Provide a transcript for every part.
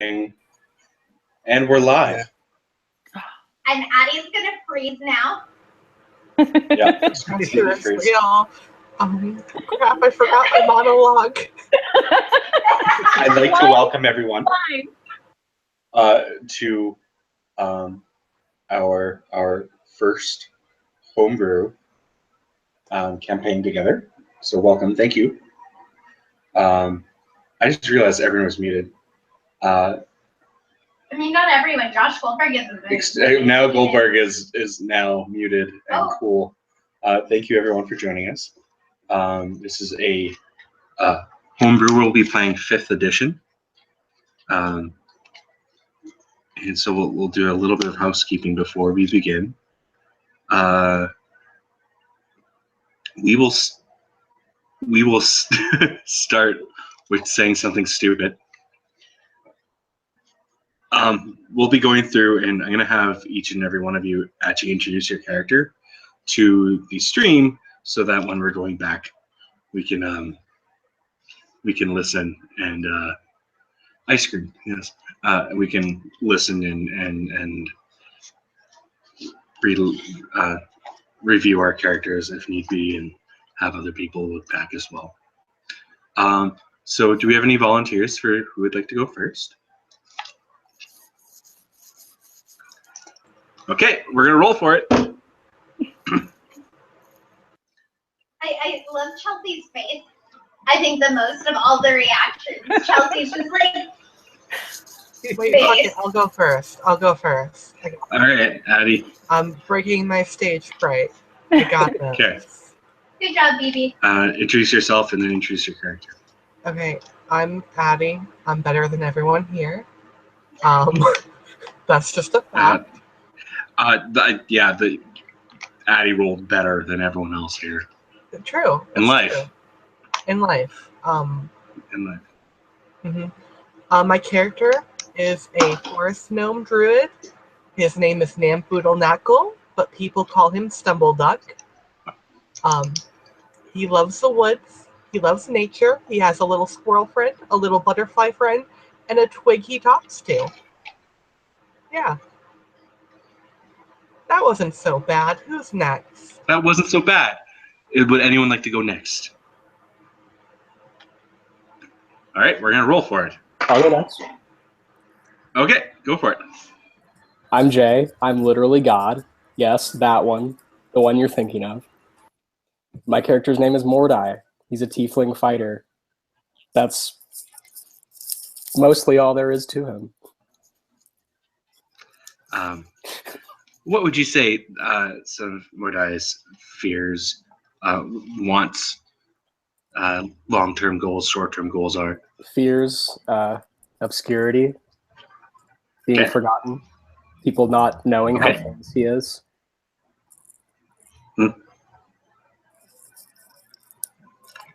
And we're live. And Addie's gonna freeze now. Yeah. Crap, I forgot my monologue. I'd like to welcome everyone to our first homebrew campaign together. So welcome, thank you. I just realized everyone was muted. I mean, not everyone. Josh Goldberg isn't. Now Goldberg is now muted and cool. Thank you everyone for joining us. This is a homebrew. We'll be playing 5th edition, and so we'll do a little bit of housekeeping before we begin. We will start with saying something stupid. We'll be going through, and I'm going to have each and every one of you actually introduce your character to the stream, so that when we're going back, we can listen and ice cream. Yes, we can listen and review our characters if need be, and have other people look back as well. So, do we have any volunteers for who would like to go first? Okay, we're gonna roll for it. I love Chelsea's face. I think the most of all the reactions. Chelsea's just like. Wait, okay, I'll go first. All right, Addie. I'm breaking my stage fright. I got this. Okay. Good job, BB. Introduce yourself and then introduce your character. Okay, I'm Addie. I'm better than everyone here. That's just a fact. The Addie rolled better than everyone else here. True. In life. True. In life. In life. Mm-hmm. My character is a forest gnome druid. His name is Nampoodle, but people call him Stumbleduck. He loves the woods. He loves nature. He has a little squirrel friend, a little butterfly friend, and a twig he talks to. Yeah. That wasn't so bad. Who's next? That wasn't so bad. Would anyone like to go next? All right, we're going to roll for it. I'll go next. Okay, go for it. I'm Jay. I'm literally God. Yes, that one. The one you're thinking of. My character's name is Mordai. He's a tiefling fighter. That's mostly all there is to him. What would you say some of Mordai's fears, wants, long-term goals, short-term goals are? Fears, obscurity, being forgotten, people not knowing how famous he is.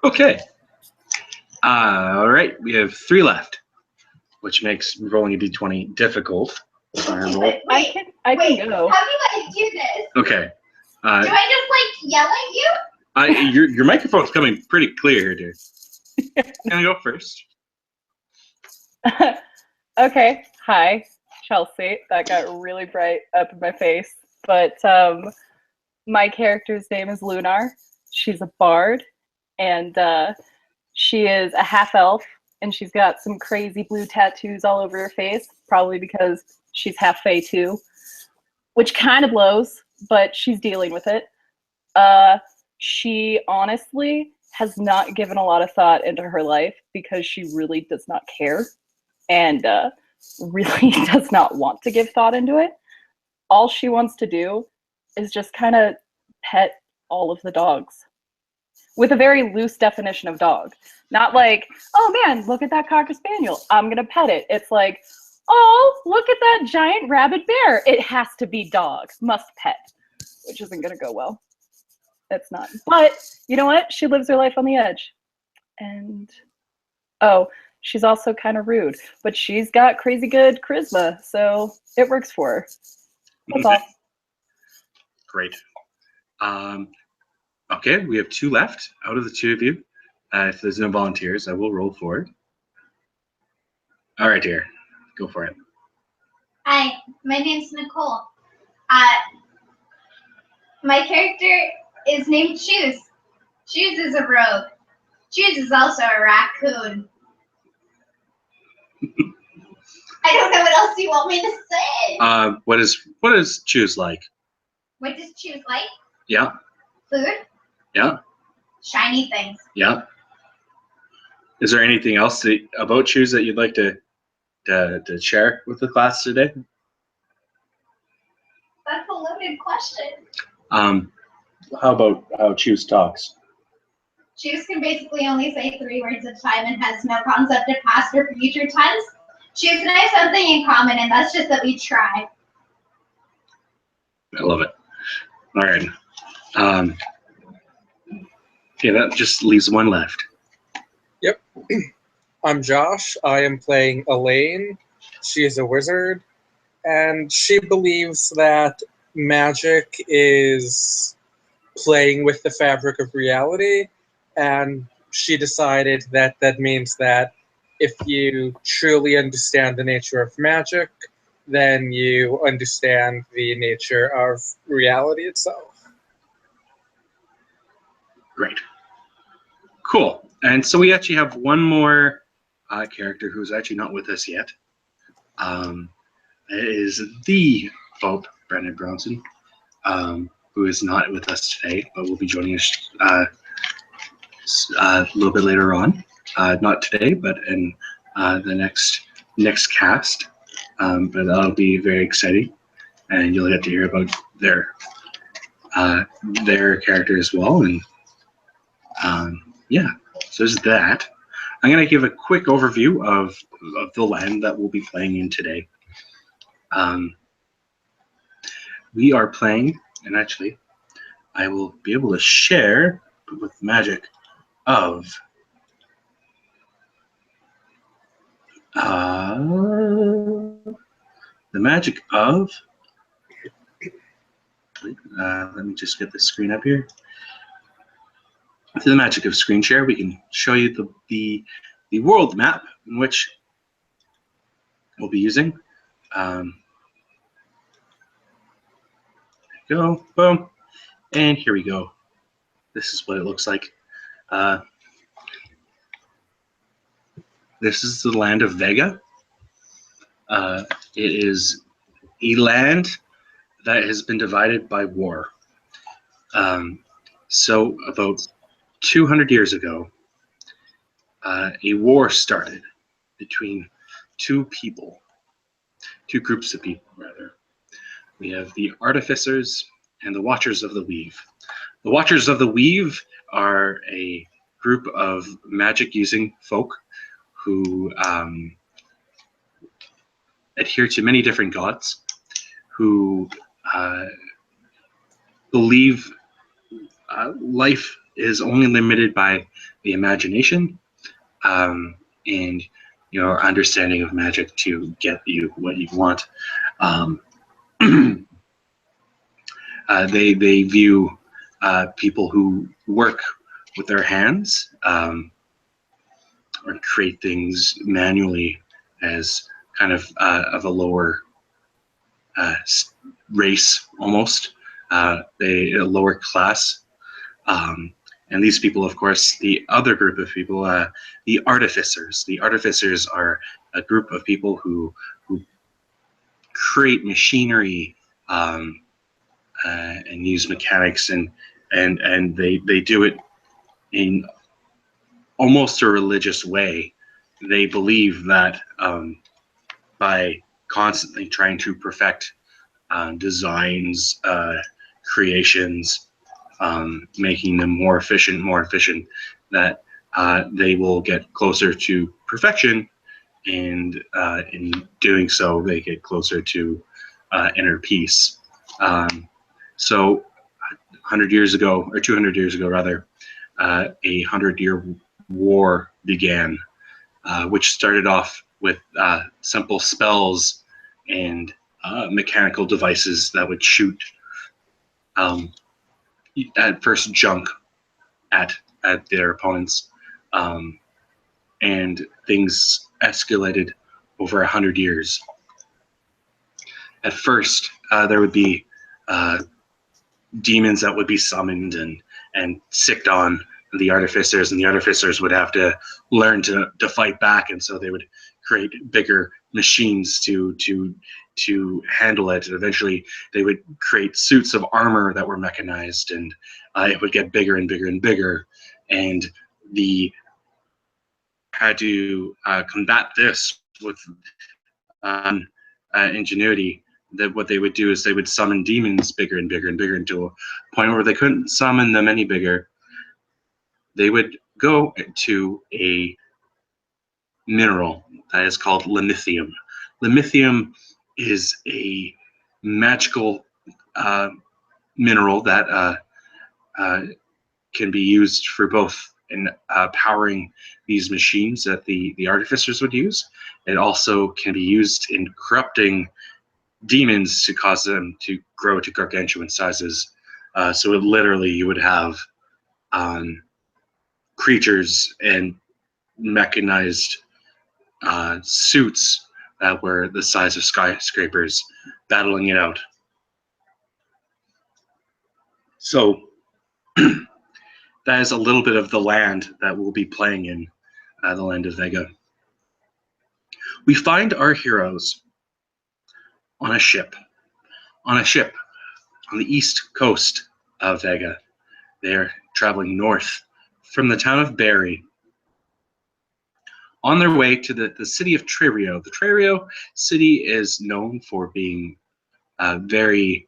Okay. All right, we have 3 left, which makes rolling a d20 difficult. I can go. How do I do this? Okay. Do I just yell at you? Your microphone's coming pretty clear, dude. I'm gonna go first. Okay. Hi, Chelsea. That got really bright up in my face. But my character's name is Lunar. She's a bard, and she is a half-elf, and she's got some crazy blue tattoos all over her face, probably because she's half Fae too, which kind of blows, but she's dealing with it. She honestly has not given a lot of thought into her life because she really does not care and really does not want to give thought into it. All she wants to do is just kind of pet all of the dogs with a very loose definition of dog. Not like, oh man, look at that Cocker Spaniel, I'm gonna pet it. It's like, oh, look at that giant rabid bear. It has to be dog, must pet, which isn't gonna go well. It's not. But you know what? She lives her life on the edge. And, oh, she's also kind of rude, but she's got crazy good charisma, so it works for her. That's all. Great. Okay, we have 2 left out of the 2 of you. If there's no volunteers, I will roll for it. All right, dear. Go for it. Hi, my name's Nicole. My character is named Shoes. Shoes is a rogue. Shoes is also a raccoon. I don't know what else you want me to say. What is Choose like? What does Shoes like? Yeah. Food? Yeah. Shiny things. Yeah. Is there anything else about Choose that you'd like to share with the class today? That's a loaded question. How about how Choose talks? Shoes can basically only say 3 words at a time and has no concept of past or future tense. Shoes and I have something in common, and that's just that we try. I love it. All right. Okay, that just leaves one left. Yep. I'm Josh. I am playing Elaine. She is a wizard, and she believes that magic is playing with the fabric of reality, and she decided that that means that if you truly understand the nature of magic, then you understand the nature of reality itself. Great. Cool. And so we actually have one more character who's actually not with us yet. It is the Pope, Brandon Bronson, who is not with us today, but will be joining us a little bit later on. Not today, but in the next cast. But that'll be very exciting, and you'll get to hear about their character as well. And yeah, so there's that. I'm going to give a quick overview of the land that we'll be playing in today. We are playing, and actually, I will be able to share with magic of the magic of. Let me just get the screen up here. Through the magic of screen share, we can show you the world map in which we'll be using. There you go, boom, and here we go. This is what it looks like. This is the land of Vega. It is a land that has been divided by war. So about 200 years ago, a war started between two groups of people, rather. We have the Artificers and the Watchers of the Weave. The Watchers of the Weave are a group of magic-using folk who adhere to many different gods, who believe life is only limited by the imagination and your understanding of magic to get you what you want. They view people who work with their hands or create things manually as kind of a lower race, almost a lower class. And these people, of course, the other group of people, the Artificers. The Artificers are a group of people who create machinery and use mechanics, and they do it in almost a religious way. They believe that by constantly trying to perfect designs, creations, making them more efficient, that they will get closer to perfection, and in doing so, they get closer to inner peace. So 100 years ago, or 200 years ago rather, a 100-year war began, which started off with simple spells and mechanical devices that would shoot at first junk at their opponents, and things escalated over 100 years. At first, there would be demons that would be summoned and sicked on the artificers, and the artificers would have to learn to fight back, and so they would create bigger machines to handle it. And eventually, they would create suits of armor that were mechanized, and it would get bigger and bigger and bigger. And the had to combat this with ingenuity. That what they would do is they would summon demons bigger and bigger and bigger until a point where they couldn't summon them any bigger. They would go to a mineral that is called limithium. Limithium is a magical mineral that can be used for both in powering these machines that the artificers would use. It also can be used in corrupting demons to cause them to grow to gargantuan sizes. So it literally, you would have creatures and mechanized suits that were the size of skyscrapers battling it out. So that is a little bit of the land that we'll be playing in, the land of Vega. We find our heroes on a ship on the east coast of Vega. They are traveling north from the town of Barry on their way to the city of Trerio. The Trerio city is known for being very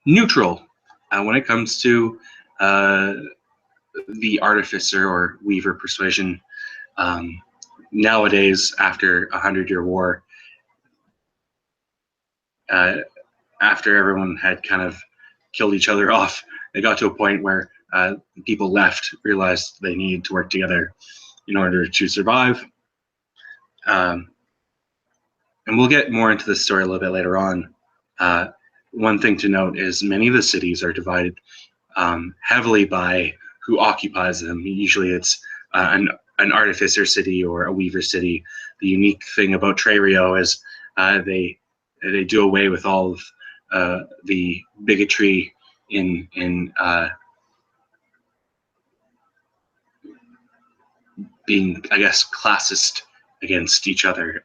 neutral when it comes to the artificer or weaver persuasion. Nowadays, after a 100-year war, after everyone had kind of killed each other off, it got to a point where people left, realized they needed to work together in order to survive. And we'll get more into this story a little bit later on. One thing to note is many of the cities are divided heavily by who occupies them. Usually it's an artificer city or a weaver city. The unique thing about Trerio is they do away with all of the bigotry in being, I guess, classist against each other.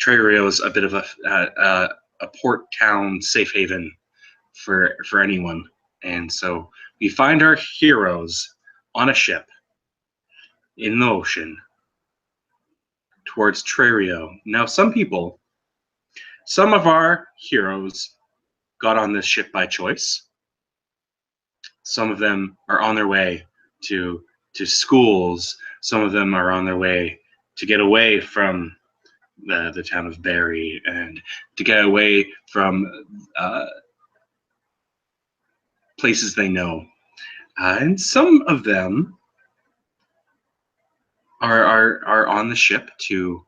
Trerio is a bit of a port town safe haven for anyone, and so we find our heroes on a ship in the ocean towards Trerio. Now, some of our heroes got on this ship by choice. Some of them are on their way to schools. Some of them are on their way to get away from the town of Barry and to get away from places they know. And some of them are on the ship to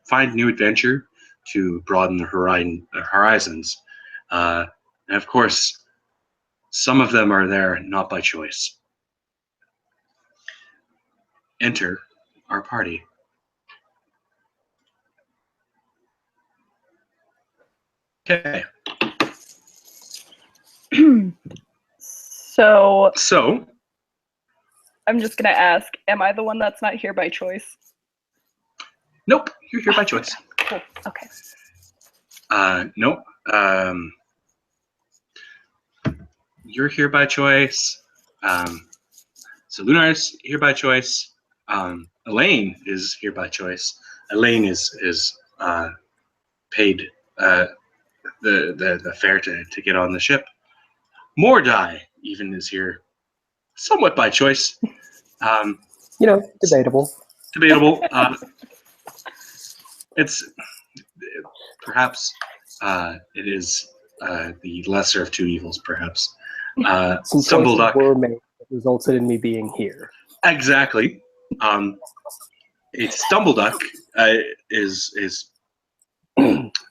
find new adventure, to broaden their horizons. And of course, some of them are there not by choice. Enter our party. Okay. So I'm just gonna ask, am I the one that's not here by choice? Nope, you're here by choice. Cool. Okay. Nope. You're here by choice. So Lunar's here by choice. Elaine is here by choice. Elaine is paid the fare to get on the ship. Mordai even is here, somewhat by choice. Debatable. Debatable. It's perhaps it is the lesser of two evils, perhaps. Some choices were made that resulted in me being here. Exactly. A Stumbleduck is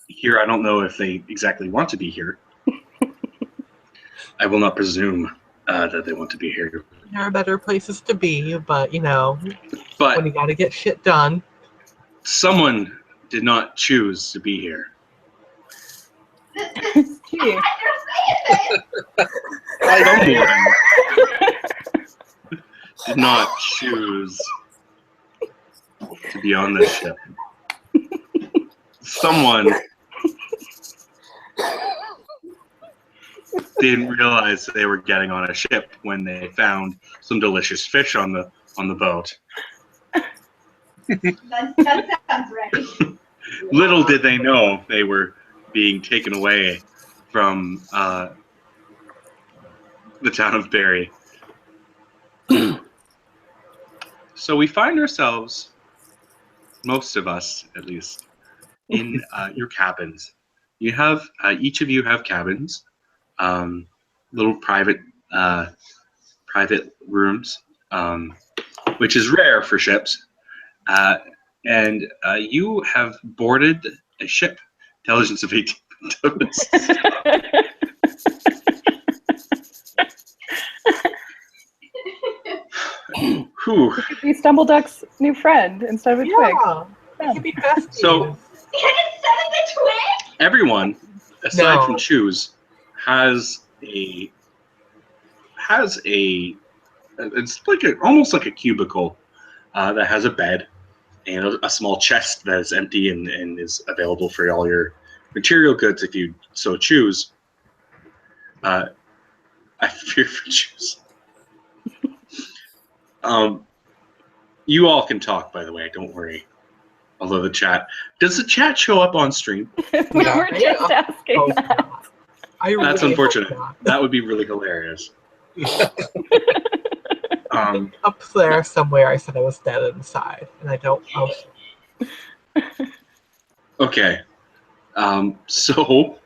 here. I don't know if they exactly want to be here. I will not presume that they want to be here. There are better places to be, but you know, But when you gotta get shit done. someone did not choose to be here. Gee. Someone did not choose to be on this ship. Someone didn't realize they were getting on a ship when they found some delicious fish on the boat. That sounds right. Little did they know they were being taken away from the town of Barry. So we find ourselves, most of us at least, in your cabins. You have each of you have cabins, little private rooms, which is rare for ships. And you have boarded a ship, intelligence of 18. Whew. You could be Stumbleduck's new friend instead of a twig. It could be besties. So everyone, aside from Choose, has a it's like almost like a cubicle that has a bed and a small chest that is empty and is available for all your material goods if you so choose. I fear for Choose. You all can talk, by the way. Don't worry. Although does the chat show up on stream? We were just asking that. That's unfortunate. That would be really hilarious. Up there somewhere, I said I was dead inside, and I don't know. Okay. So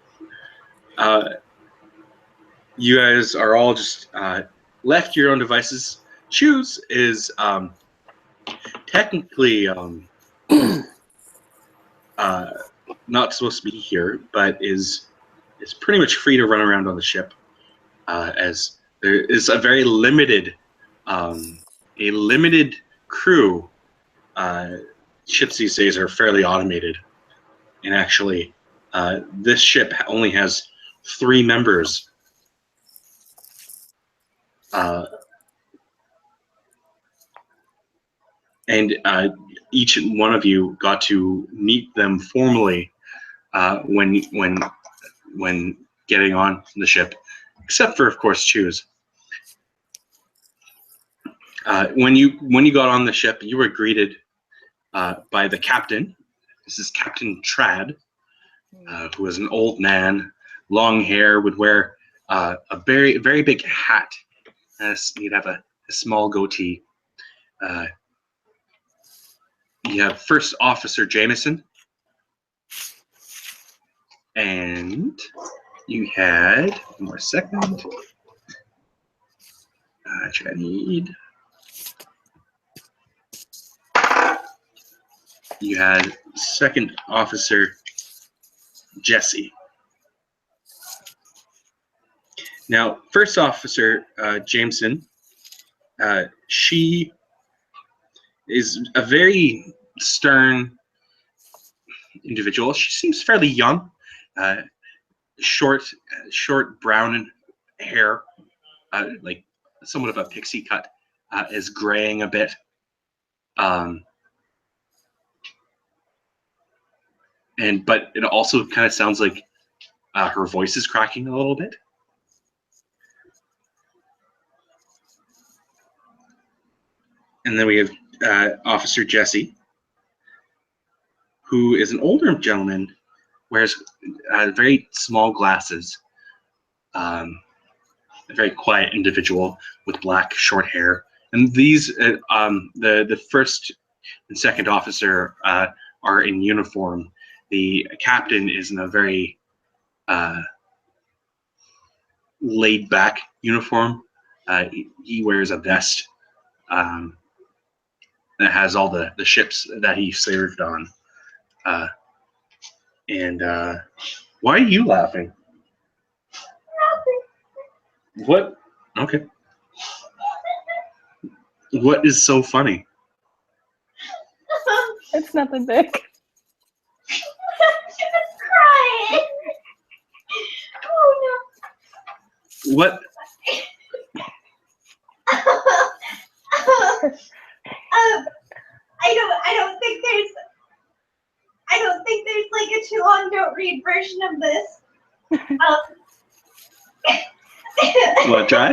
you guys are all just left to your own devices. Choose is technically not supposed to be here, but is pretty much free to run around on the ship, as there is a very limited crew. Ships these days are fairly automated, and actually, this ship only has 3 members. And each one of you got to meet them formally when getting on the ship, except for, of course, Choose. When you got on the ship, you were greeted by the captain. This is Captain Trad, who is an old man, long hair, would wear a very, very big hat. He'd have a small goatee. You have First Officer Jameson, and you had one more second. I need. You had Second Officer Jesse. Now, First Officer Jameson, she is a very stern individual. She seems fairly young, short brown hair, like somewhat of a pixie cut, is graying a bit. But it also kind of sounds like her voice is cracking a little bit. And then we have Officer Jesse, who is an older gentleman, wears very small glasses, a very quiet individual with black short hair. And these, the first and second officer are in uniform. The captain is in a very laid-back uniform. He wears a vest that has all the ships that he served on. Why are you laughing? What? Okay. What is so funny? It's nothing big. I'm just crying. Oh What? no. I don't think there's like a too long don't read version of this. What, try?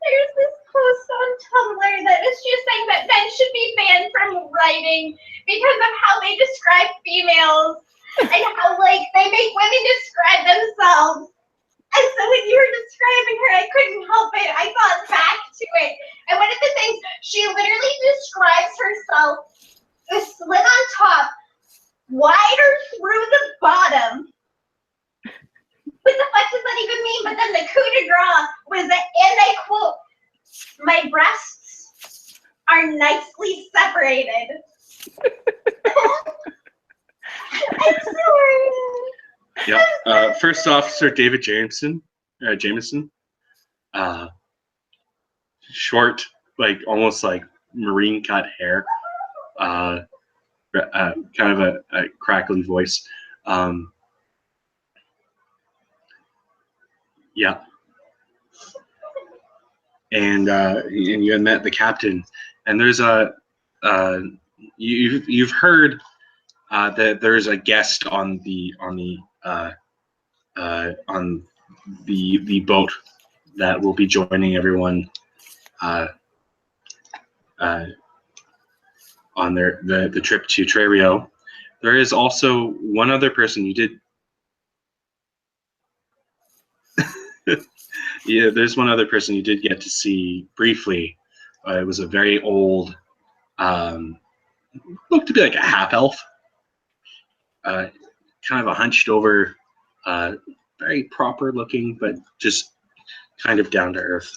There's this post on Tumblr that is just saying that men should be banned from writing because of how they describe females and how like they make women describe themselves. And so when you were describing her, I couldn't help it. I thought back to it. And one of the things, she literally describes herself with slit on top, wider through the bottom. What the fuck does that even mean? But then the coup de grace was that, and I quote, my breasts are nicely separated. I'm sorry. Yep. First Officer David Jameson. Short, like almost like marine cut hair. Kind of a crackly voice. Yeah. And you had met the captain, and there's you've heard that there's a guest on the boat that will be joining everyone on the trip to Trerio. There is also one other person you did. Yeah, there's one other person you did get to see briefly. It was a very old, looked to be like a half elf, kind of a hunched over, very proper looking, but just kind of down to earth.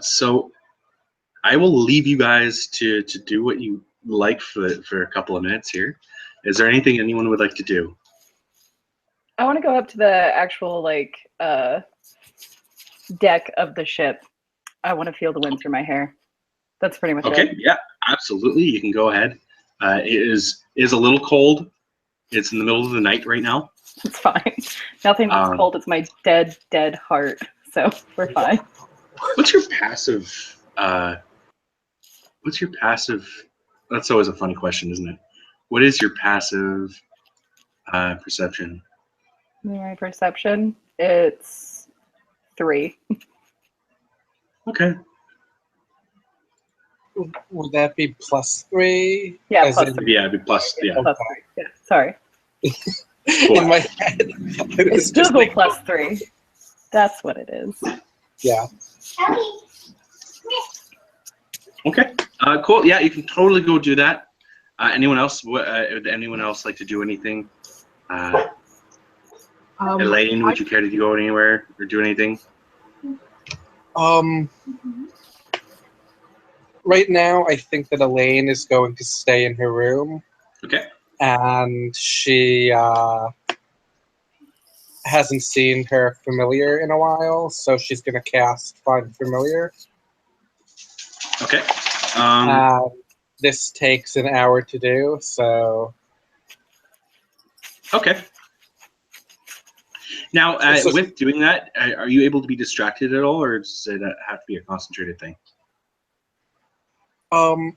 So I will leave you guys to do what you like for a couple of minutes here. Is there anything anyone would like to do? I want to go up to the actual like deck of the ship. I want to feel the wind through my hair. That's pretty much Okay. it. Yeah, absolutely. You can go ahead. It is a little cold. It's in the middle of the night right now. It's fine. Nothing that's cold. It's my dead heart. So we're fine. What's your passive? What's your passive? That's always a funny question, isn't it? What is your passive perception? My perception, it's 3. Okay. Would that be +3? Yeah, As plus in- 3. Yeah, it'd be plus. Yeah. Plus 3. Yeah, sorry. In my head, it was It's just Google like, plus 3. That's what it is. yeah. Ellie. Okay. Cool. Yeah, you can totally go do that. Anyone else? Would anyone else like to do anything? Elaine, would you care to go anywhere or do anything? Right now, I think that Elaine is going to stay in her room, Okay. and she hasn't seen her familiar in a while, so she's going to cast Find Familiar. Okay. This takes an hour to do, so... Okay. Now, with doing that, are you able to be distracted at all, or does it have to be a concentrated thing? I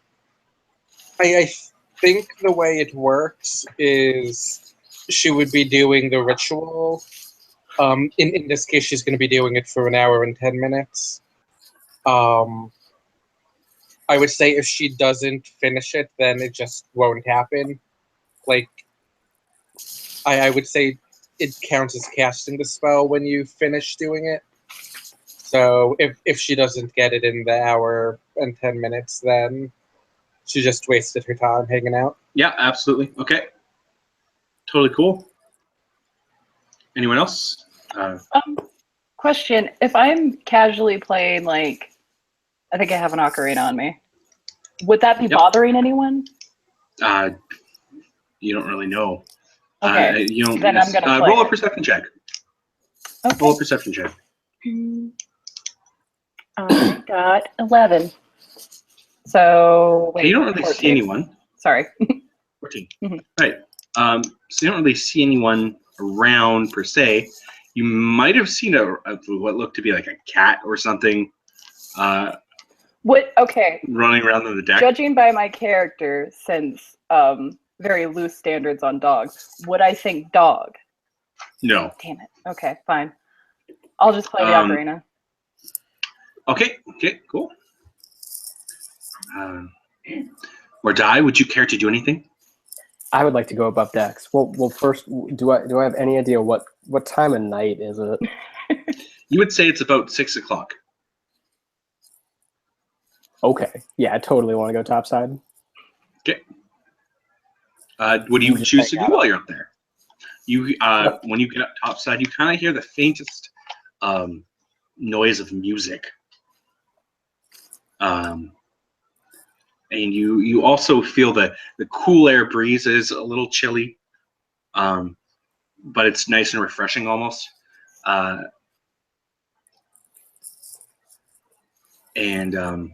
think the way it works is she would be doing the ritual. In this case, she's going to be doing it for an hour and 10 minutes. I would say if she doesn't finish it, then it just won't happen. Like, I would say it counts as casting the spell when you finish doing it. So if she doesn't get it in the hour and 10 minutes, then she just wasted her time hanging out. Yeah, absolutely. Okay. Totally cool. Anyone else? Question: if I'm casually playing, like, I think I have an ocarina on me, would that be bothering anyone? You don't really know. Okay. You don't. Then I'm gonna play roll a it. perception check. Okay. Roll a perception check. I got 11. So wait, Okay, you don't really 14. see anyone. Sorry. 14. Mhm. Right. So you don't really see anyone around per se. You might have seen what looked to be like a cat or something What? Okay. running around on the deck. Judging by my character, since very loose standards on dogs, would I think dog? No. Damn it. Okay, fine. I'll just play the ocarina. Okay, cool. Or Die, would you care to do anything? I would like to go above decks. Well, first, do I have any idea what time of night is it? You would say it's about 6 o'clock. Okay, yeah, I totally want to go topside. Okay. What do you choose to do while you're up there? When you get up topside, you kind of hear the faintest noise of music. And you also feel the cool air breeze is a little chilly, but it's nice and refreshing almost. And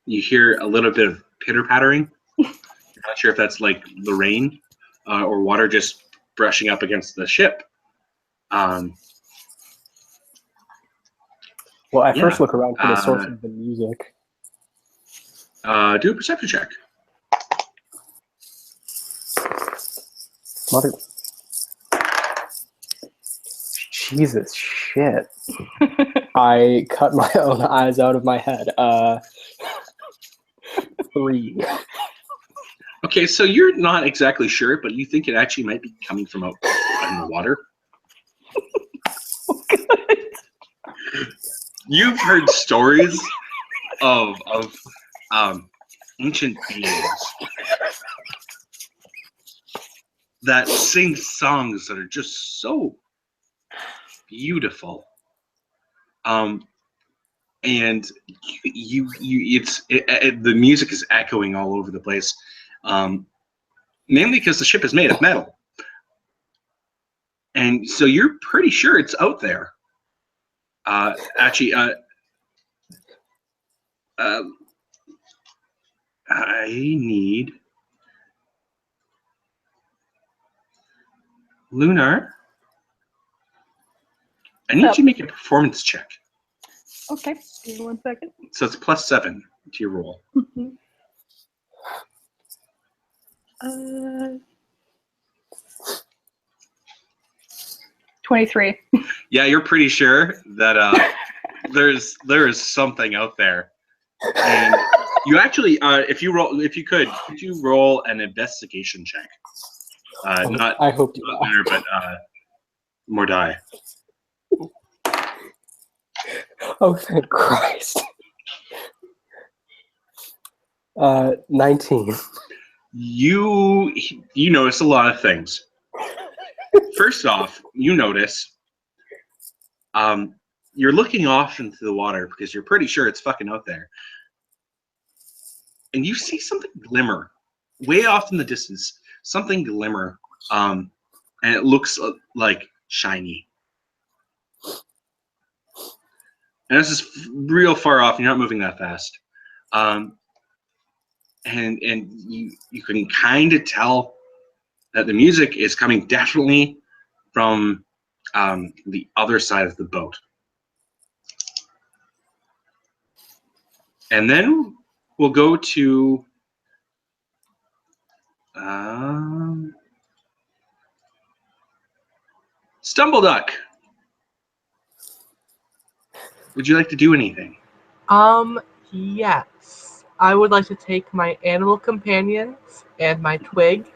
you hear a little bit of pitter-pattering. I'm not sure if that's like the rain or water just brushing up against the ship. Well, I first look around for the source of the music. Do a perception check. Mother. Jesus shit. I cut my own eyes out of my head. 3. Okay, so you're not exactly sure, but you think it actually might be coming from out in the water. Oh, God. You've heard stories of ancient beings that sing songs that are just so beautiful. And the music is echoing all over the place, mainly because the ship is made of metal, and so you're pretty sure it's out there. Actually, I need Lunar. I need you to make a performance check. Okay, give me 1 second. So it's +7 to your roll. 23. Yeah, you're pretty sure that there is something out there, and you actually, if you could you roll an investigation check? Not I hope not there, but more die. Oh, thank Christ. 19. You notice a lot of things. First off, you notice you're looking off into the water because you're pretty sure it's fucking out there. And you see something glimmer way off in the distance, something glimmer, and it looks like shiny. And this is real far off. You're not moving that fast. And you can kind of tell that the music is coming definitely from the other side of the boat. And then we'll go to Stumbleduck. Would you like to do anything? Yes. I would like to take my animal companions and my twig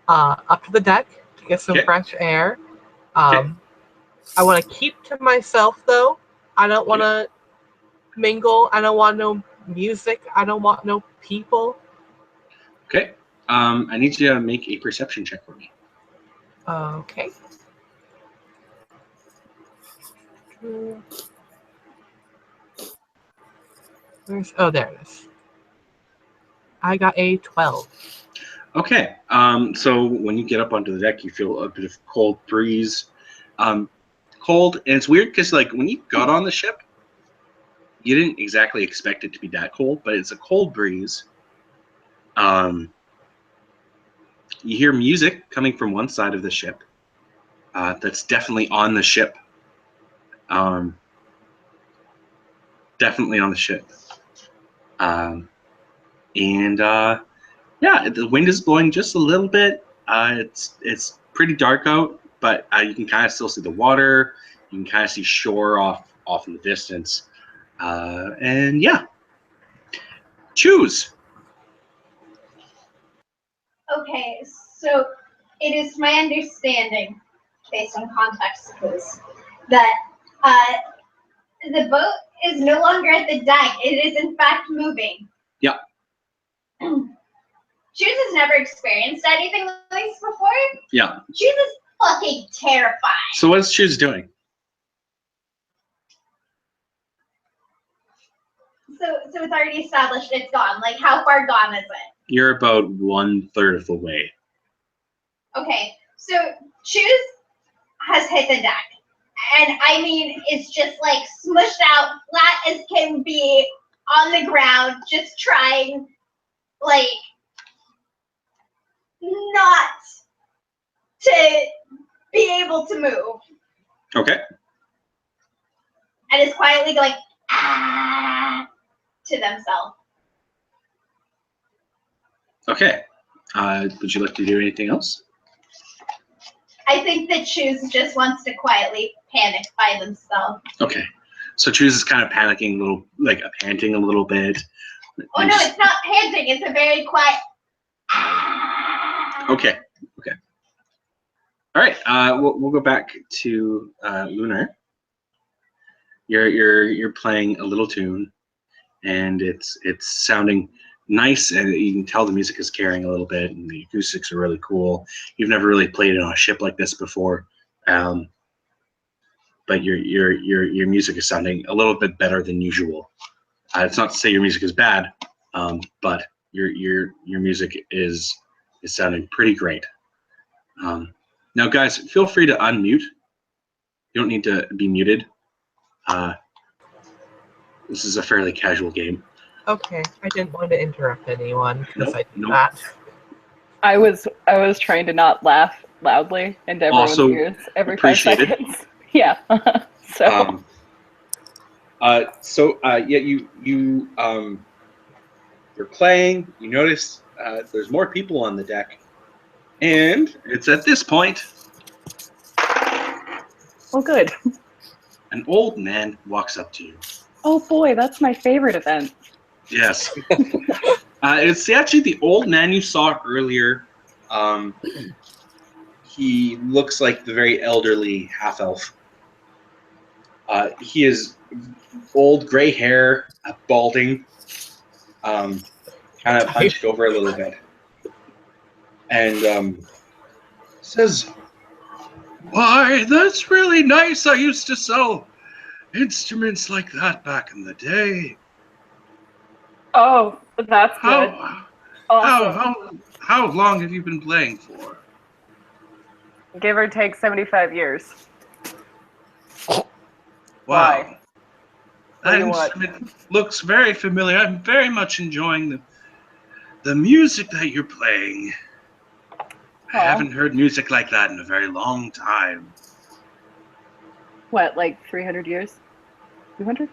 up to the deck to get some fresh air. I want to keep to myself, though. I don't want to mingle. I don't want no music. I don't want no people. Okay. I need you to make a perception check for me. Okay. Oh, there it is. I got a 12. Okay. So when you get up onto the deck, you feel a bit of cold breeze. Cold, and it's weird because like when you got on the ship, you didn't exactly expect it to be that cold, but it's a cold breeze. You hear music coming from one side of the ship. That's definitely on the ship. Definitely on the ship. Yeah, the wind is blowing just a little bit. It's pretty dark out, but you can kind of still see the water. You can kind of see shore off in the distance. And yeah, choose. Okay, so it is my understanding, based on context clues, that the boat is no longer at the deck. It is in fact moving. Yeah. Choose has never experienced anything like this before. Yeah. Choose is fucking terrified. So what's Choose doing? So it's already established it's gone. Like, how far gone is it? You're about 1/3 of the way. Okay, so Choose has hit the deck. And I mean, it's just like smushed out, flat as can be, on the ground, just trying, like, not to be able to move. Okay. And is quietly going, ah, to themselves. Okay. Would you like to do anything else? I think that Choose just wants to quietly panic by themselves. Okay. So Choose is kind of panicking a little, like panting a little bit. Oh no, it's not panting. It's a very quiet. Okay. Okay. All right. We'll go back to Lunar. You're playing a little tune, and it's sounding nice, and you can tell the music is carrying a little bit, and the acoustics are really cool. You've never really played it on a ship like this before, but your music is sounding a little bit better than usual. It's not to say your music is bad, but your music is sounding pretty great. Now, guys, feel free to unmute. You don't need to be muted. This is a fairly casual game. Okay, I didn't want to interrupt anyone because I did Nope. that. I was trying to not laugh loudly into everyone's Also ears every 5 appreciated. seconds. Yeah. So Yeah, you're playing. You notice there's more people on the deck, and it's at this point oh good. an old man walks up to you. Oh boy, that's my favorite event. Yes. It's actually the old man you saw earlier. He looks like the very elderly half-elf. He is old, gray hair, balding, kind of hunched over a little bit. And says, "Why, that's really nice. I used to sell instruments like that back in the day. Oh, that's good. Awesome. How long have you been playing for?" Give or take 75 years. Wow. Why? What That do you want? instrument looks very familiar. I'm very much enjoying the music that you're playing. I haven't heard music like that in a very long time. What, like 300 years? 200?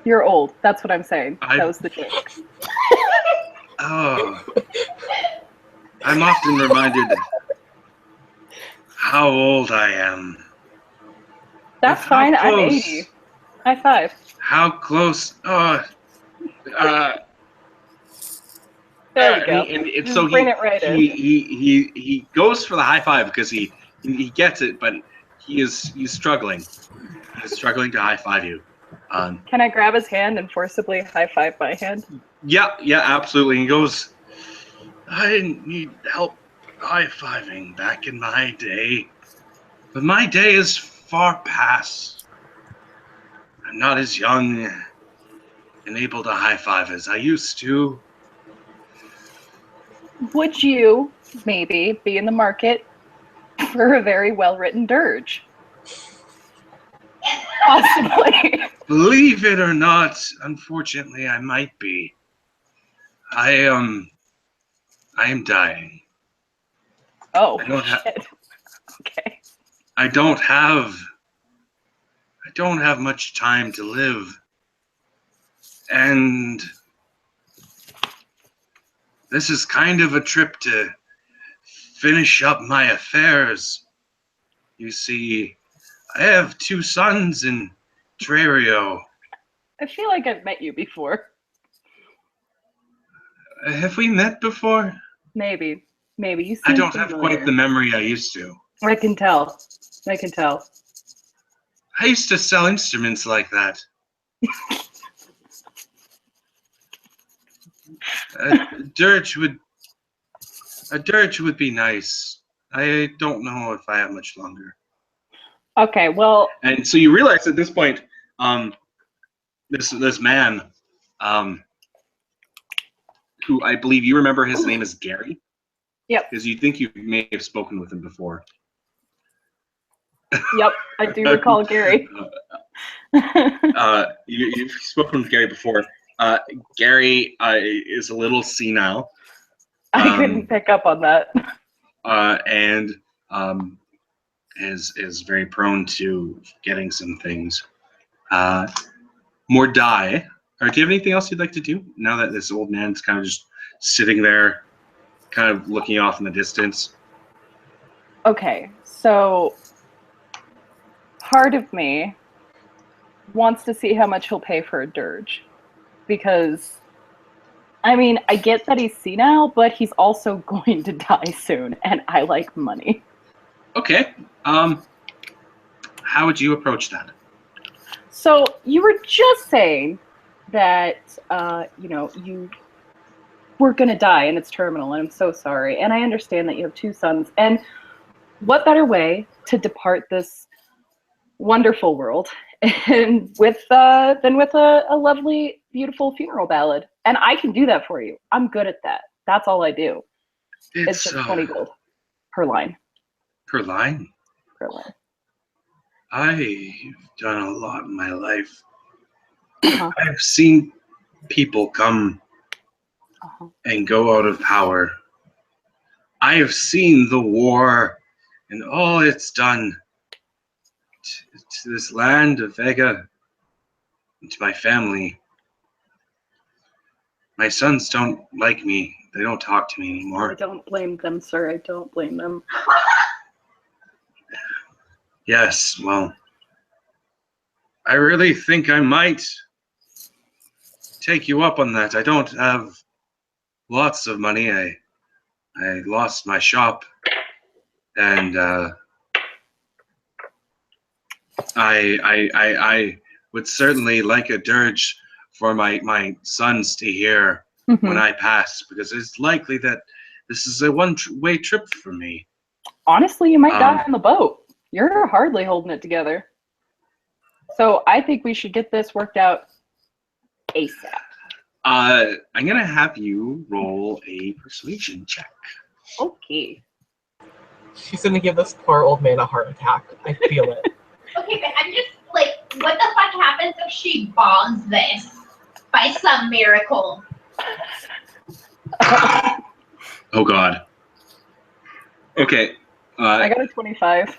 You're old. That's what I'm saying. That was the joke. I'm often reminded how old I am. That's fine. I'm 80. High five. How close? There we go. And Just so bring it right in. he goes for the high five because he gets it, but he's struggling. He's struggling to high five you. Can I grab his hand and forcibly high five my hand? Yeah, absolutely. He goes, "I didn't need help high fiving back in my day, but my day is far past. I'm not as young and able to high five as I used to." Would you maybe be in the market for a very well-written dirge? Possibly. Believe it or not, unfortunately, I might be. I am dying. Oh, I don't have. shit. Okay. I don't have much time to live, and this is kind of a trip to finish up my affairs. You see, I have 2 sons in Trario. I feel like I've met you before. Have we met before? Maybe. Maybe. You seem I don't familiar. have quite the memory I used to. I can tell. I can tell. I used to sell instruments like that. A dirge would be nice. I don't know if I have much longer. Okay, well, And so you realize at this point, this man, who I believe you remember his name is Gary. Yep. Because you think you may have spoken with him before. Yep, I do recall Gary. You've spoken with Gary before. Gary is a little senile. I couldn't pick up on that. And is very prone to getting some things. More die. Or do you have anything else you'd like to do now that this old man's kind of just sitting there, kind of looking off in the distance? Okay, so part of me wants to see how much he'll pay for a dirge, because I mean, I get that he's senile, but he's also going to die soon, and I like money. Okay. How would you approach that? So you were just saying that you were gonna die and it's terminal, and I'm so sorry, and I understand that you have 2 sons, and what better way to depart this wonderful world and than with a lovely, beautiful funeral ballad. And I can do that for you. I'm good at that. That's all I do. It's just 20 gold per line. Per line? Per line. I've done a lot in my life. Uh-huh. I've seen people come and go out of power. I have seen the war and all it's done to this land of Vega and to my family. My sons don't like me. They don't talk to me anymore. I don't blame them, sir. I don't blame them. Yes, well, I really think I might take you up on that. I don't have lots of money. I lost my shop, and I would certainly like a dirge for my sons to hear when I pass, because it's likely that this is a one-way trip for me. Honestly, you might die on the boat. You're hardly holding it together. So I think we should get this worked out ASAP. I'm gonna have you roll a persuasion check. Okay. She's gonna give this poor old man a heart attack. I feel it. Okay, but I'm just like, what the fuck happens if she bombs this by some miracle? Oh God. Okay. I got a 25.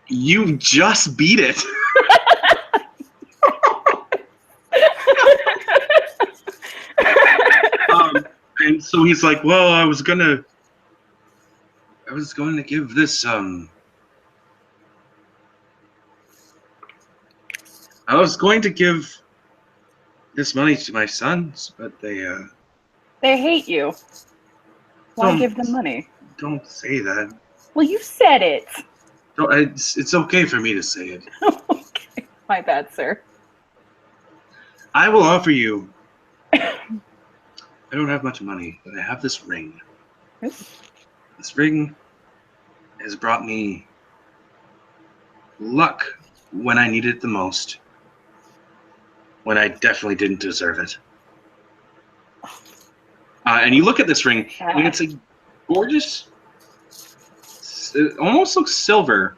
You just beat it. And so he's like, well, I was going to give this, I was going to give this money to my sons, but they hate you. Why give them money? Don't say that. Well, you said it. It's okay for me to say it. Okay. My bad, sir. I will offer you. I don't have much money, but I have this ring. This ring has brought me luck when I needed it the most. When I definitely didn't deserve it. And you look at this ring, and it's a gorgeous, it almost looks silver,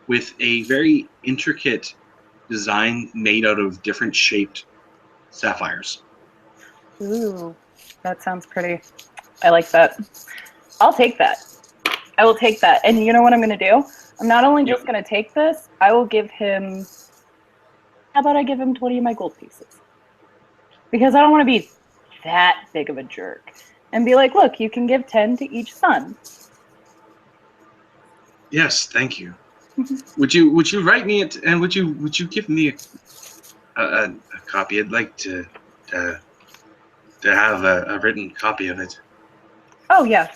with a very intricate design made out of different shaped sapphires. Ooh, that sounds pretty. I like that. I'll take that. I will take that. And you know what I'm going to do? I'm not only just going to take this, I will give him... How about I give him 20 of my gold pieces? Because I don't want to be that big of a jerk. And be like, look, you can give 10 to each son. Yes, thank you. Would you write me it, and would you give me a copy? I'd like to have a written copy of it. Oh yeah,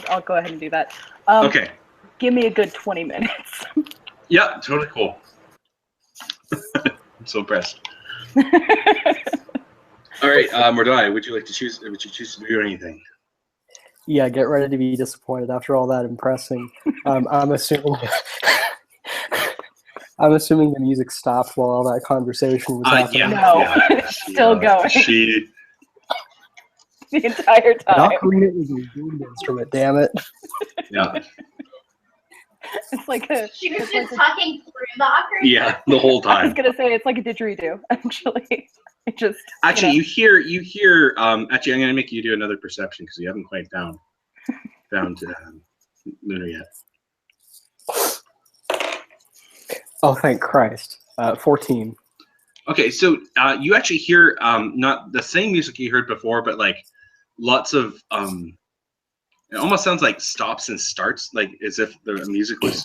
I'll go ahead and do that. Okay. Give me a good 20 minutes. Yeah, totally cool. I'm so impressed. All right, Mordai, would you choose to do anything? Yeah, get ready to be disappointed after all that impressing. I'm assuming the music stopped while all that conversation was happening. Yeah, No, yeah, it's still going. The entire time. Ocarina is a wind instrument, damn it. Yeah. It's like She was just talking through the ocarina. Yeah, the whole I was time. gonna say it's like a didgeridoo, actually. It just Actually, you hear. Actually, I'm gonna make you do another perception because you haven't quite found Lunar yet. Oh, thank Christ. 14. Okay, so you actually hear not the same music you heard before, but like lots of it almost sounds like stops and starts, like as if the music was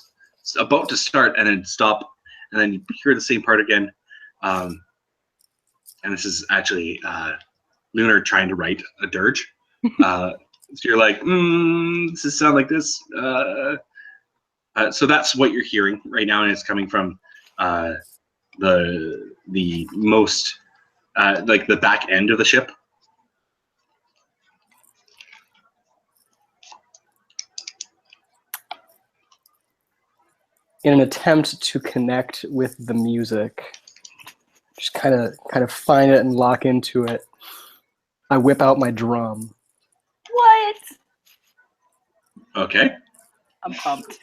about to start and then stop, and then you hear the same part again. And this is actually Lunar trying to write a dirge. So you're like, does this sound like this? So that's what you're hearing right now, and it's coming from the most like the back end of the ship. In an attempt to connect with the music, just kind of find it and lock into it, I whip out my drum. What? Okay. I'm pumped.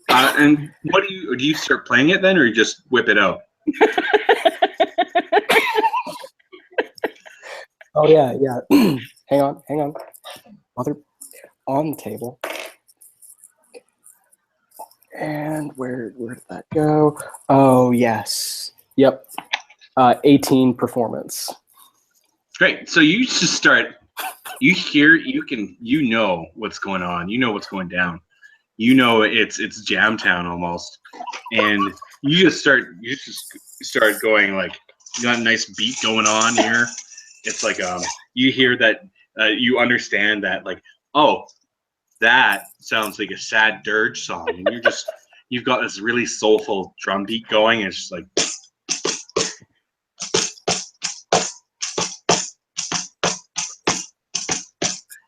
And what do you start playing it then, or you just whip it out? Oh yeah. hang on. Mother, on the table. And where did that go? Oh yes. Yep. 18 performance. Great. So you just start. You know what's going on. You know what's going down. You know it's Jam Town almost, and you just start going like, you got a nice beat going on here. It's like you hear that you understand that like, oh, that sounds like a sad dirge song, and you've got this really soulful drum beat going, and it's just like.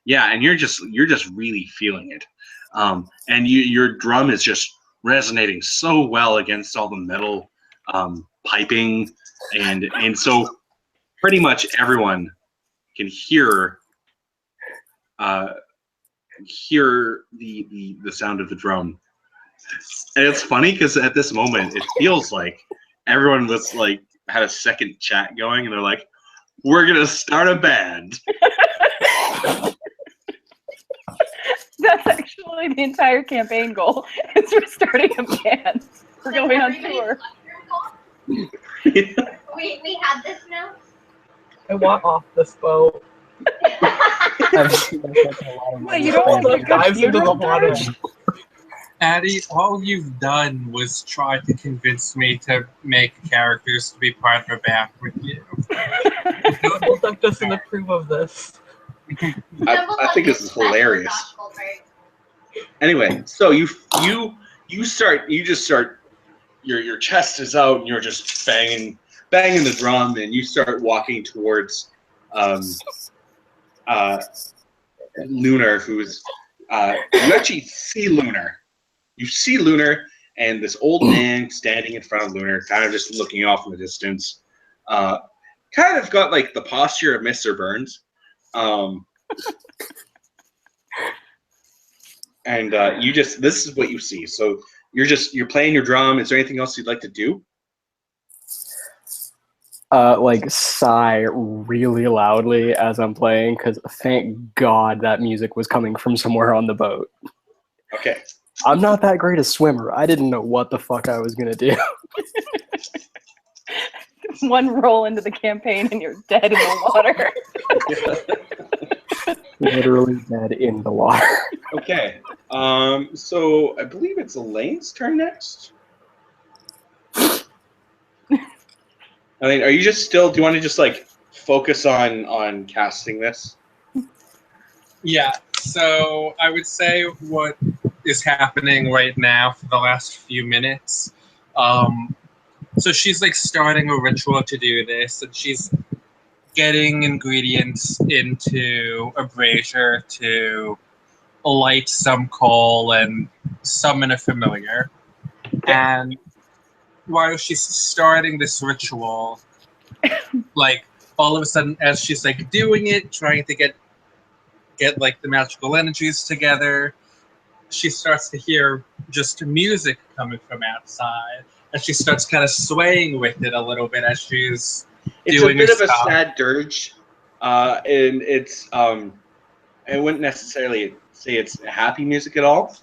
Yeah, and you're just really feeling it, and your drum is just resonating so well against all the metal piping, and so pretty much everyone can hear the sound of the drum, and it's funny because at this moment it feels like everyone was like had a second chat going, and they're like, "We're gonna start a band." That's actually the entire campaign goal. Is we're starting a band. We're going on tour. We have this now. I want off this boat. I've seen myself in a lot of Wait, you don't want Like to dives into the water. Addie, all you've done was try to convince me to make characters to be part of a band with you. Dumbledore doesn't approve of this. I think this is hilarious. Anyway, so you just start your chest is out and you're just banging the drum, and you start walking towards Lunar, who's you actually see Lunar. You see Lunar and this old man standing in front of Lunar, kind of just looking off in the distance. Kind of got like the posture of Mr. Burns. And this is what you see. So you're playing your drum. Is there anything else you'd like to do? Like sigh really loudly as I'm playing, because thank God that music was coming from somewhere on the boat. Okay. I'm not that great a swimmer. I didn't know what the fuck I was gonna do. One roll into the campaign and you're dead in the water. Literally dead in the water. Okay. So I believe it's Elaine's turn next. I mean, are you just still? Do you want to just like focus on casting this? Yeah, so I would say what is happening right now for the last few minutes. So she's like starting a ritual to do this, and she's getting ingredients into a brazier to light some coal and summon a familiar. And while she's starting this ritual, like all of a sudden, as she's like doing it, trying to get like the magical energies together, she starts to hear just music coming from outside, and she starts kind of swaying with it a little bit as she's doing It's a bit her of a stuff. sad dirge, and it's I wouldn't necessarily say it's happy music at all,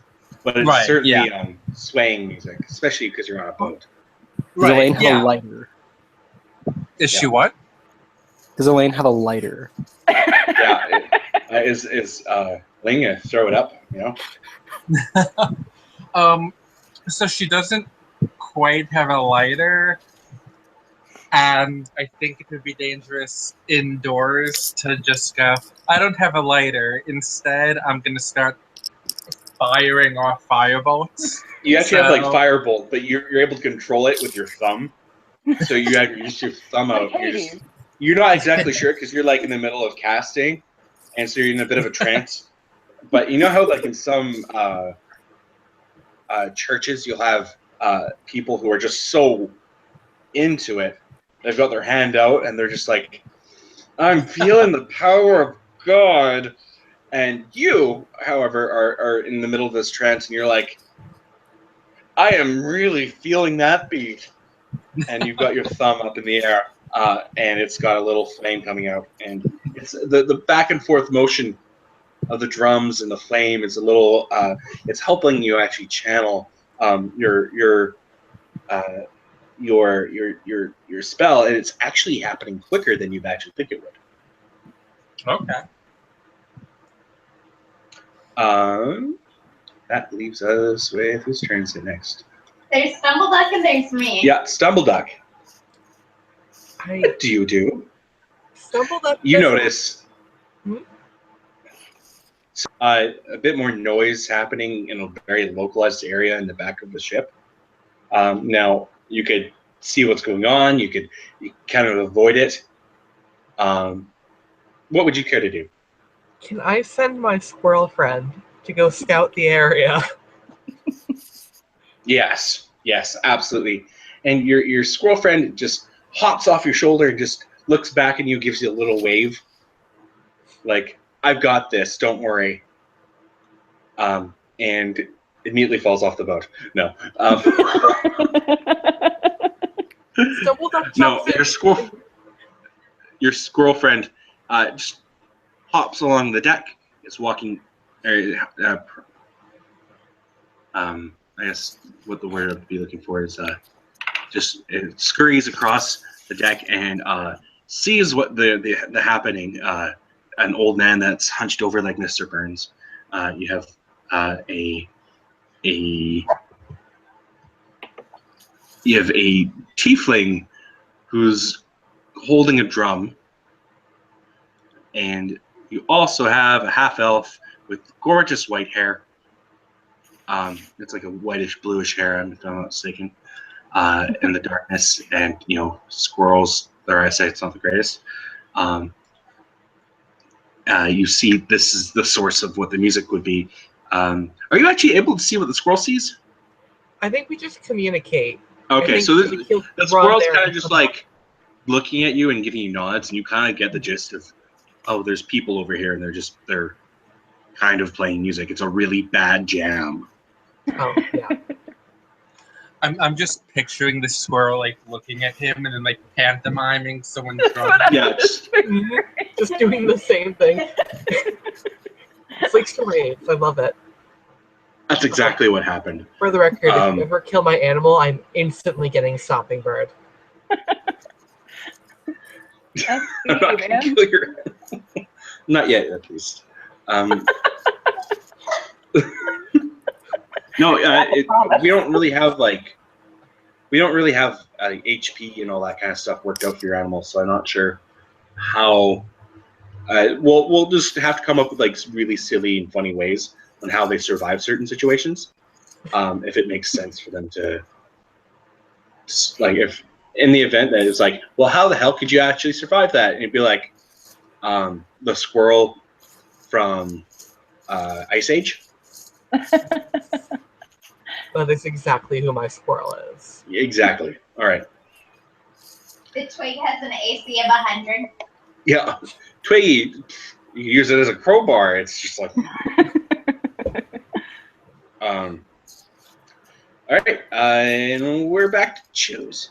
but it's Right, certainly yeah. Swaying music, especially because you're on a boat. Does Elaine have yeah. a lighter? Is she what? Does Elaine have a lighter? Yeah, is Elaine gonna throw it up? You know. So she doesn't quite have a lighter, and I think it would be dangerous indoors to just go, I don't have a lighter. Instead, I'm going to start firing off firebolts. You actually have like firebolt, but you're able to control it with your thumb. So you use your thumb out. You're not exactly sure because you're like in the middle of casting, and so you're in a bit of a trance. But you know how like in some churches you'll have people who are just so into it, they've got their hand out and they're just like, I'm feeling the power of God. And you, however, are in the middle of this trance and you're like, I am really feeling that beat. And you've got your thumb up in the air and it's got a little flame coming out. And it's the back and forth motion of the drums and the flame is a little, it's helping you actually channel your spell, and it's actually happening quicker than you'd actually think it would. Okay. That leaves us with whose turn is it next? There's Stumbleduck and there's me. Yeah, Stumbleduck. What do you do? Stumbleduck. You notice Hmm? a bit more noise happening in a very localized area in the back of the ship. Now you could see what's going on. You kind of avoid it. What would you care to do? Can I send my squirrel friend to go scout the area? Yes, absolutely. And your squirrel friend just hops off your shoulder and just looks back at you, gives you a little wave, like I've got this, don't worry. And immediately falls off the boat. No. No, your squirrel friend just hops along the deck. Is walking. I guess what the word I'd be looking for is just it scurries across the deck and sees what the happening. An old man that's hunched over like Mr. Burns. You have a tiefling who's holding a drum, and you also have a half elf with gorgeous white hair. It's like a whitish bluish hair, if I'm not mistaken, in the darkness, and squirrels. Their eyesight's not the greatest. You see, this is the source of what the music would be. Are you actually able to see what the squirrel sees? I think we just communicate. Okay, so the squirrel's kind of just like looking at you and giving you nods, and you kind of get the gist of, oh, there's people over here, and they're kind of playing music. It's a really bad jam. Oh, yeah. I'm just picturing the squirrel like looking at him and then like pantomiming someone drunk. Yeah, Just doing the same thing. It's like charades. I love it. that's exactly what happened. For the record, if you ever kill my animal, I'm instantly getting Stopping Bird. That's I'm not sweet, gonna man. kill your not yet, at least. No, we don't really have HP and all that kind of stuff worked out for your animals, so I'm not sure how. We'll just have to come up with like really silly and funny ways on how they survive certain situations, if it makes sense for them to, like, if in the event that it's like, well, how the hell could you actually survive that? And it'd be like, the squirrel from Ice Age. That is exactly who my squirrel is. Exactly. All right. The twig has an AC of 100. Yeah, Twiggy, you use it as a crowbar. It's just like, all right, and we're back to choose.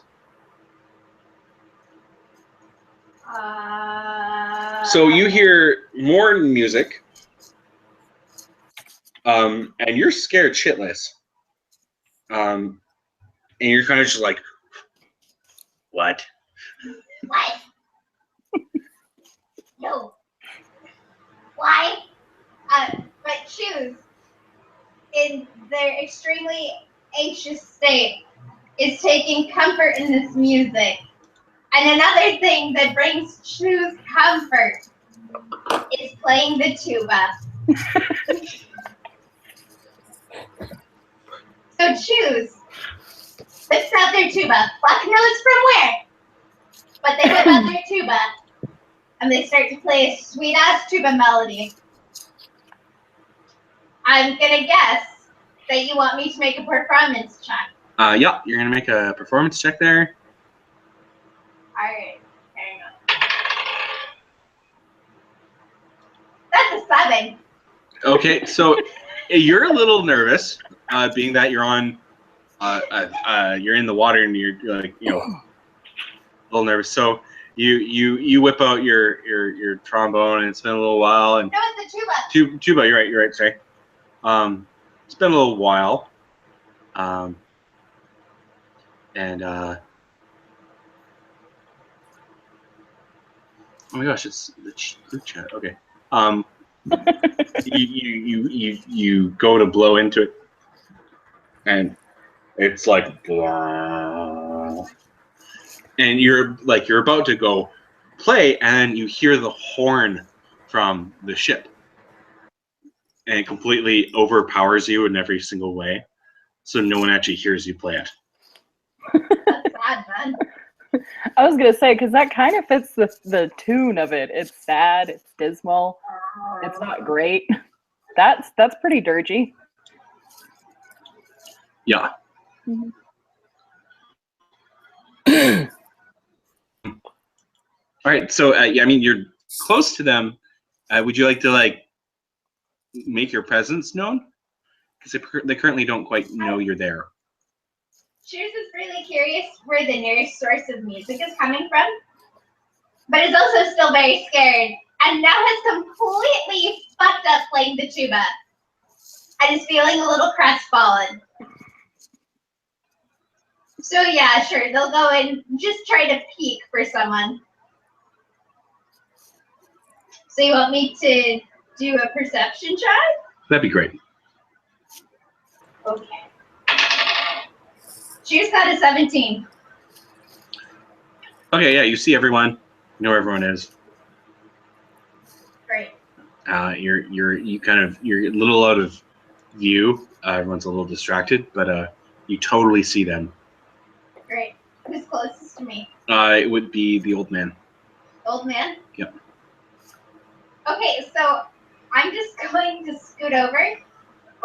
So you hear more music, and you're scared shitless, and you're kind of just like, what? What? No. Why? But Choose, in their extremely anxious state, is taking comfort in this music. And another thing that brings Choose comfort is playing the tuba. So Choose whips out their tuba. Fuck knows from where. But they whip out their tuba. And they start to play a sweet-ass tuba melody. I'm gonna guess that you want me to make a performance check. Yeah, you're gonna make a performance check there. Alright, hang on. That's a 7. Okay, so you're a little nervous, being that you're on, you're in the water and you're like, a little nervous. So you whip out your trombone, and it's been a little while. And No, it's a tuba. Tuba, you're right. Sorry. It's been a little while. And oh my gosh, it's the group chat. Okay. You go to blow into it, and it's like, blah. And you're about to go play, and you hear the horn from the ship, and it completely overpowers you in every single way, so no one actually hears you play it. That's sad, man. I was gonna say, because that kind of fits the tune of it. It's sad, it's dismal, it's not great. That's pretty dirgy. Yeah. Mm-hmm. All right. So yeah, I mean, you're close to them. Would you like to make your presence known? Because they currently don't quite know you're there. Choose is really curious where the nearest source of music is coming from, but is also still very scared, and now has completely fucked up playing the tuba, and is feeling a little crestfallen. So yeah, sure, they'll go and just try to peek for someone. So you want me to do a perception check? That'd be great. Okay. Choose got a 17. Okay. Yeah. You see everyone. You know where everyone is. Great. You're a little out of view. Everyone's a little distracted, but you totally see them. Great. Who's closest to me? It would be the old man. Old man? Yep. Okay, so I'm just going to scoot over,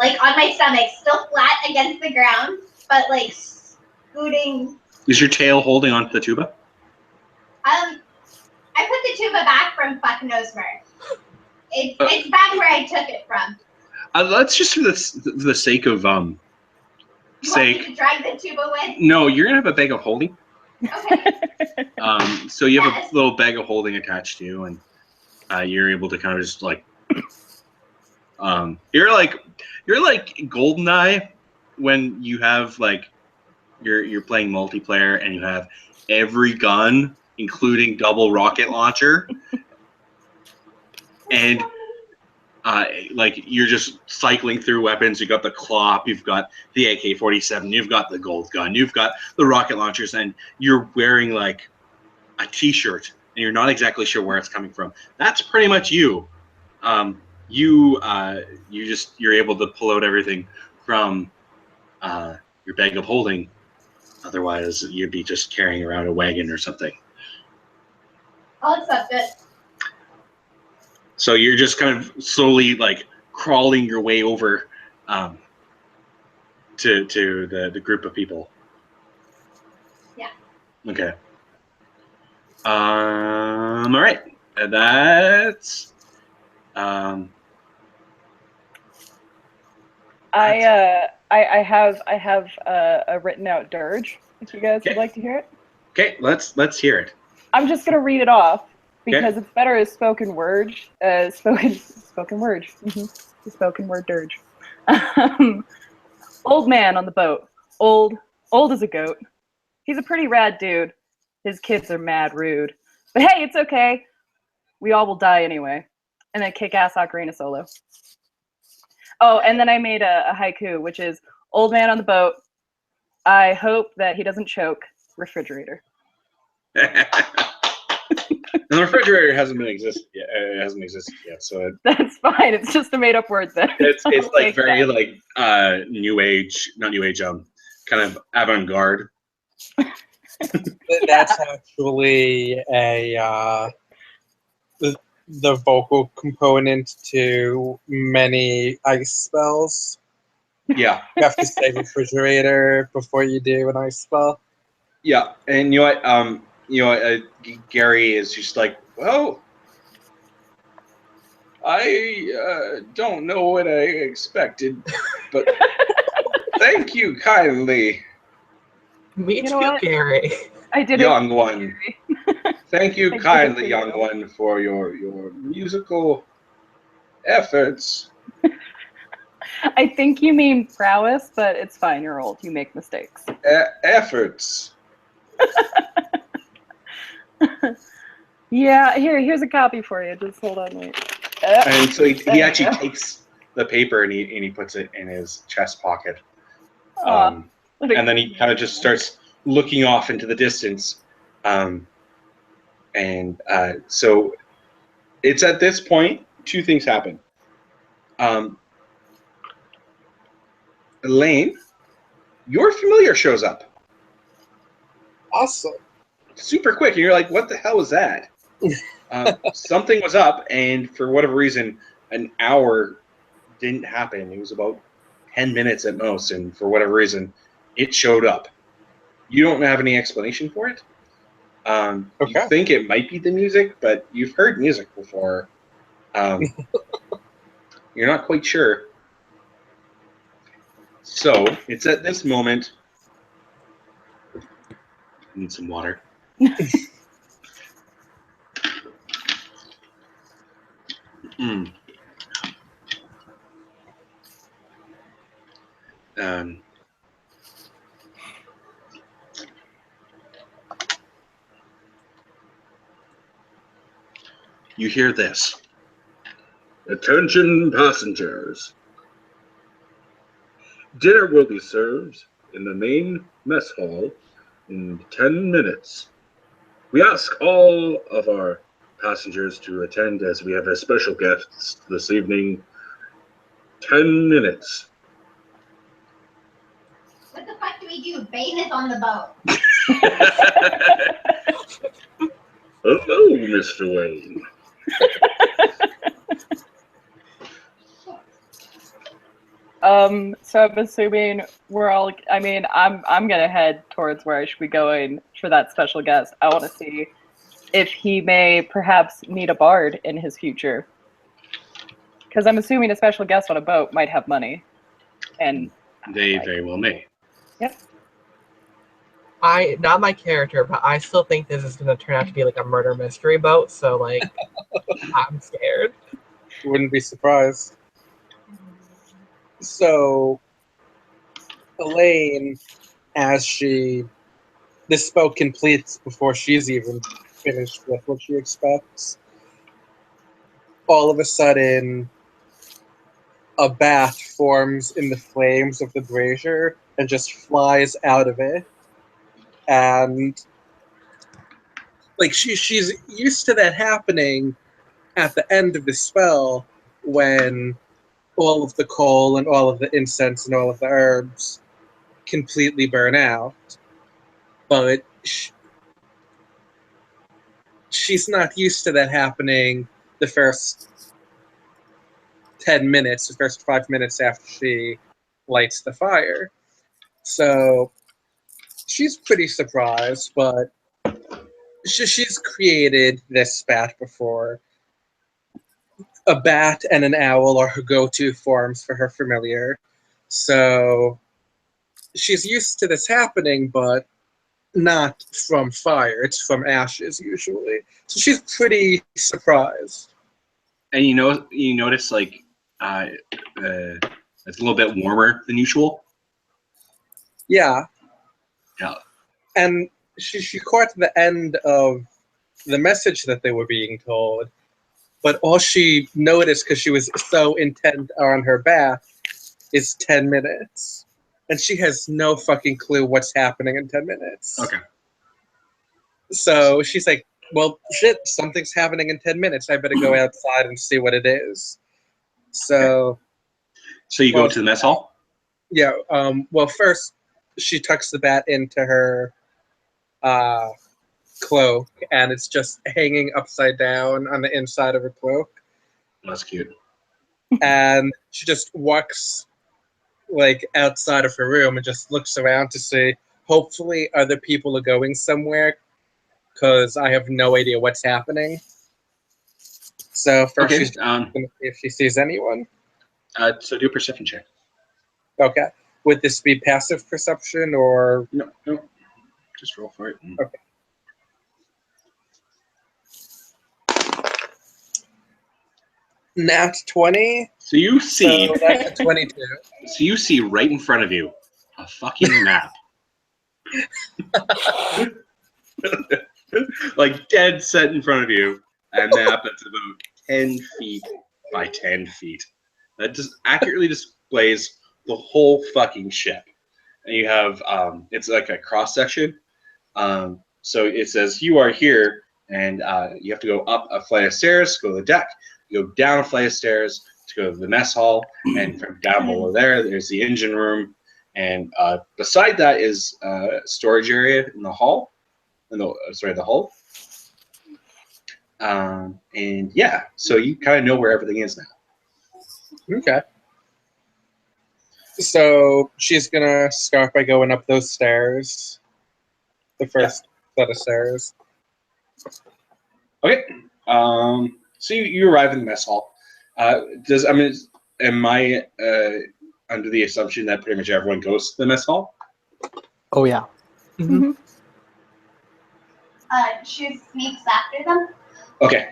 like on my stomach, still flat against the ground, but like scooting. Is your tail holding onto the tuba? I put the tuba back from fuck knows where. It's back where I took it from. Let's just for the sake of You want me sake. to drag the tuba with? No, you're gonna have a bag of holding. Okay. So you have Yes. a little bag of holding attached to you, and you're able to kind of just like, you're like GoldenEye when you have like you're playing multiplayer and you have every gun, including double rocket launcher, and like you're just cycling through weapons. You've got the Clop, you've got the AK-47, you've got the gold gun, you've got the rocket launchers, and you're wearing like a T-shirt, and you're not exactly sure where it's coming from. That's pretty much you. You're able to pull out everything from your bag of holding. Otherwise, you'd be just carrying around a wagon or something. I'll accept it. So you're just kind of slowly like crawling your way over to the group of people. Yeah. Okay. All right. That's I have a written out dirge. If you guys would like to hear it. okay. Let's hear it. I'm just gonna read it off because it's better as spoken word. Spoken word. The spoken word dirge. Old man on the boat. Old as a goat. He's a pretty rad dude. His kids are mad rude. But hey, it's okay. We all will die anyway. And then kick-ass ocarina solo. Oh, and then I made a haiku, which is, old man on the boat. I hope that he doesn't choke. Refrigerator. And the refrigerator hasn't existed yet, so That's fine. It's just a made-up word then. it's I'll like take very that. like new age, not new age, kind of avant-garde. That's actually the vocal component to many ice spells. Yeah, You have to say refrigerator before you do an ice spell. yeah, and you know what? Gary is just like, well, I don't know what I expected, but thank you kindly, Me You too, know what? Gary. I did young it. one. Thank you I did it kindly, for young you. one, for your musical efforts. I think you mean prowess, but it's fine. You're old. You make mistakes. Efforts. Yeah, here's a copy for you. Just hold on, wait. And so he There you actually go. takes the paper and he puts it in his chest pocket. Aw, what a And then he kind of just starts looking off into the distance. So it's at this point, two things happen. Elaine, your familiar shows up Awesome. super quick, and you're like, what the hell was that? Something was up, and for whatever reason, an hour didn't happen. It was about 10 minutes at most, and for whatever reason, it showed up. You don't have any explanation for it. Okay. You think it might be the music, but you've heard music before. You're not quite sure. So it's at this moment. I need some water. You hear this. Attention passengers. Dinner will be served in the main mess hall in 10 minutes. We ask all of our passengers to attend as we have a special guest this evening. 10 minutes. What the fuck do we do? Bane is on the boat. Hello, Mr. Wayne. So I'm assuming we're all. I mean, I'm gonna head towards where I should be going for that special guest. I want to see if he may perhaps need a bard in his future, because I'm assuming a special guest on a boat might have money, and They very well may. Yep. Not my character, but I still think this is going to turn out to be like a murder mystery boat. So like, I'm scared. Wouldn't be surprised. So, Elaine, this spell completes before she's even finished with what she expects. All of a sudden, a bat forms in the flames of the brazier and just flies out of it. And like she's used to that happening at the end of the spell when all of the coal and all of the incense and all of the herbs completely burn out. But she's not used to that happening the first 10 minutes, the first 5 minutes after she lights the fire. So she's pretty surprised, but she's created this bat before. A bat and an owl are her go-to forms for her familiar. So she's used to this happening, but not from fire. It's from ashes usually. So she's pretty surprised. And you notice like it's a little bit warmer than usual. Yeah. Yeah. And she caught the end of the message that they were being told, but all she noticed, because she was so intent on her bath, is 10 minutes. And she has no fucking clue what's happening in 10 minutes. Okay. So she's like, well, shit, something's happening in 10 minutes. I better go outside and see what it is. So... So you go to the mess hall? Yeah. Well, first, she tucks the bat into her cloak, and it's just hanging upside down on the inside of her cloak. That's cute. And she just walks like outside of her room and just looks around to see, hopefully other people are going somewhere, because I have no idea what's happening. So first she's gonna see if she sees anyone. So do a perception check. Okay. Would this be passive perception or... No. Just roll for it. Okay. Nat 20. So you see... So that's a 22. So you see right in front of you a fucking map. Like dead set in front of you. A map that's about 10 feet by 10 feet. That just accurately displays the whole fucking ship. And you have, it's like a cross section. So it says you are here, and you have to go up a flight of stairs, go to the deck, you go down a flight of stairs to go to the mess hall, and from down below there's the engine room, and beside that is a storage area in the hull. The hull. And yeah, so you kind of know where everything is now. Okay. So she's gonna start by going up those stairs. The first set of stairs. Okay. So you arrive in the mess hall. Am I under the assumption that pretty much everyone goes to the mess hall? Oh yeah. Mm-hmm. She sneaks after them. Okay.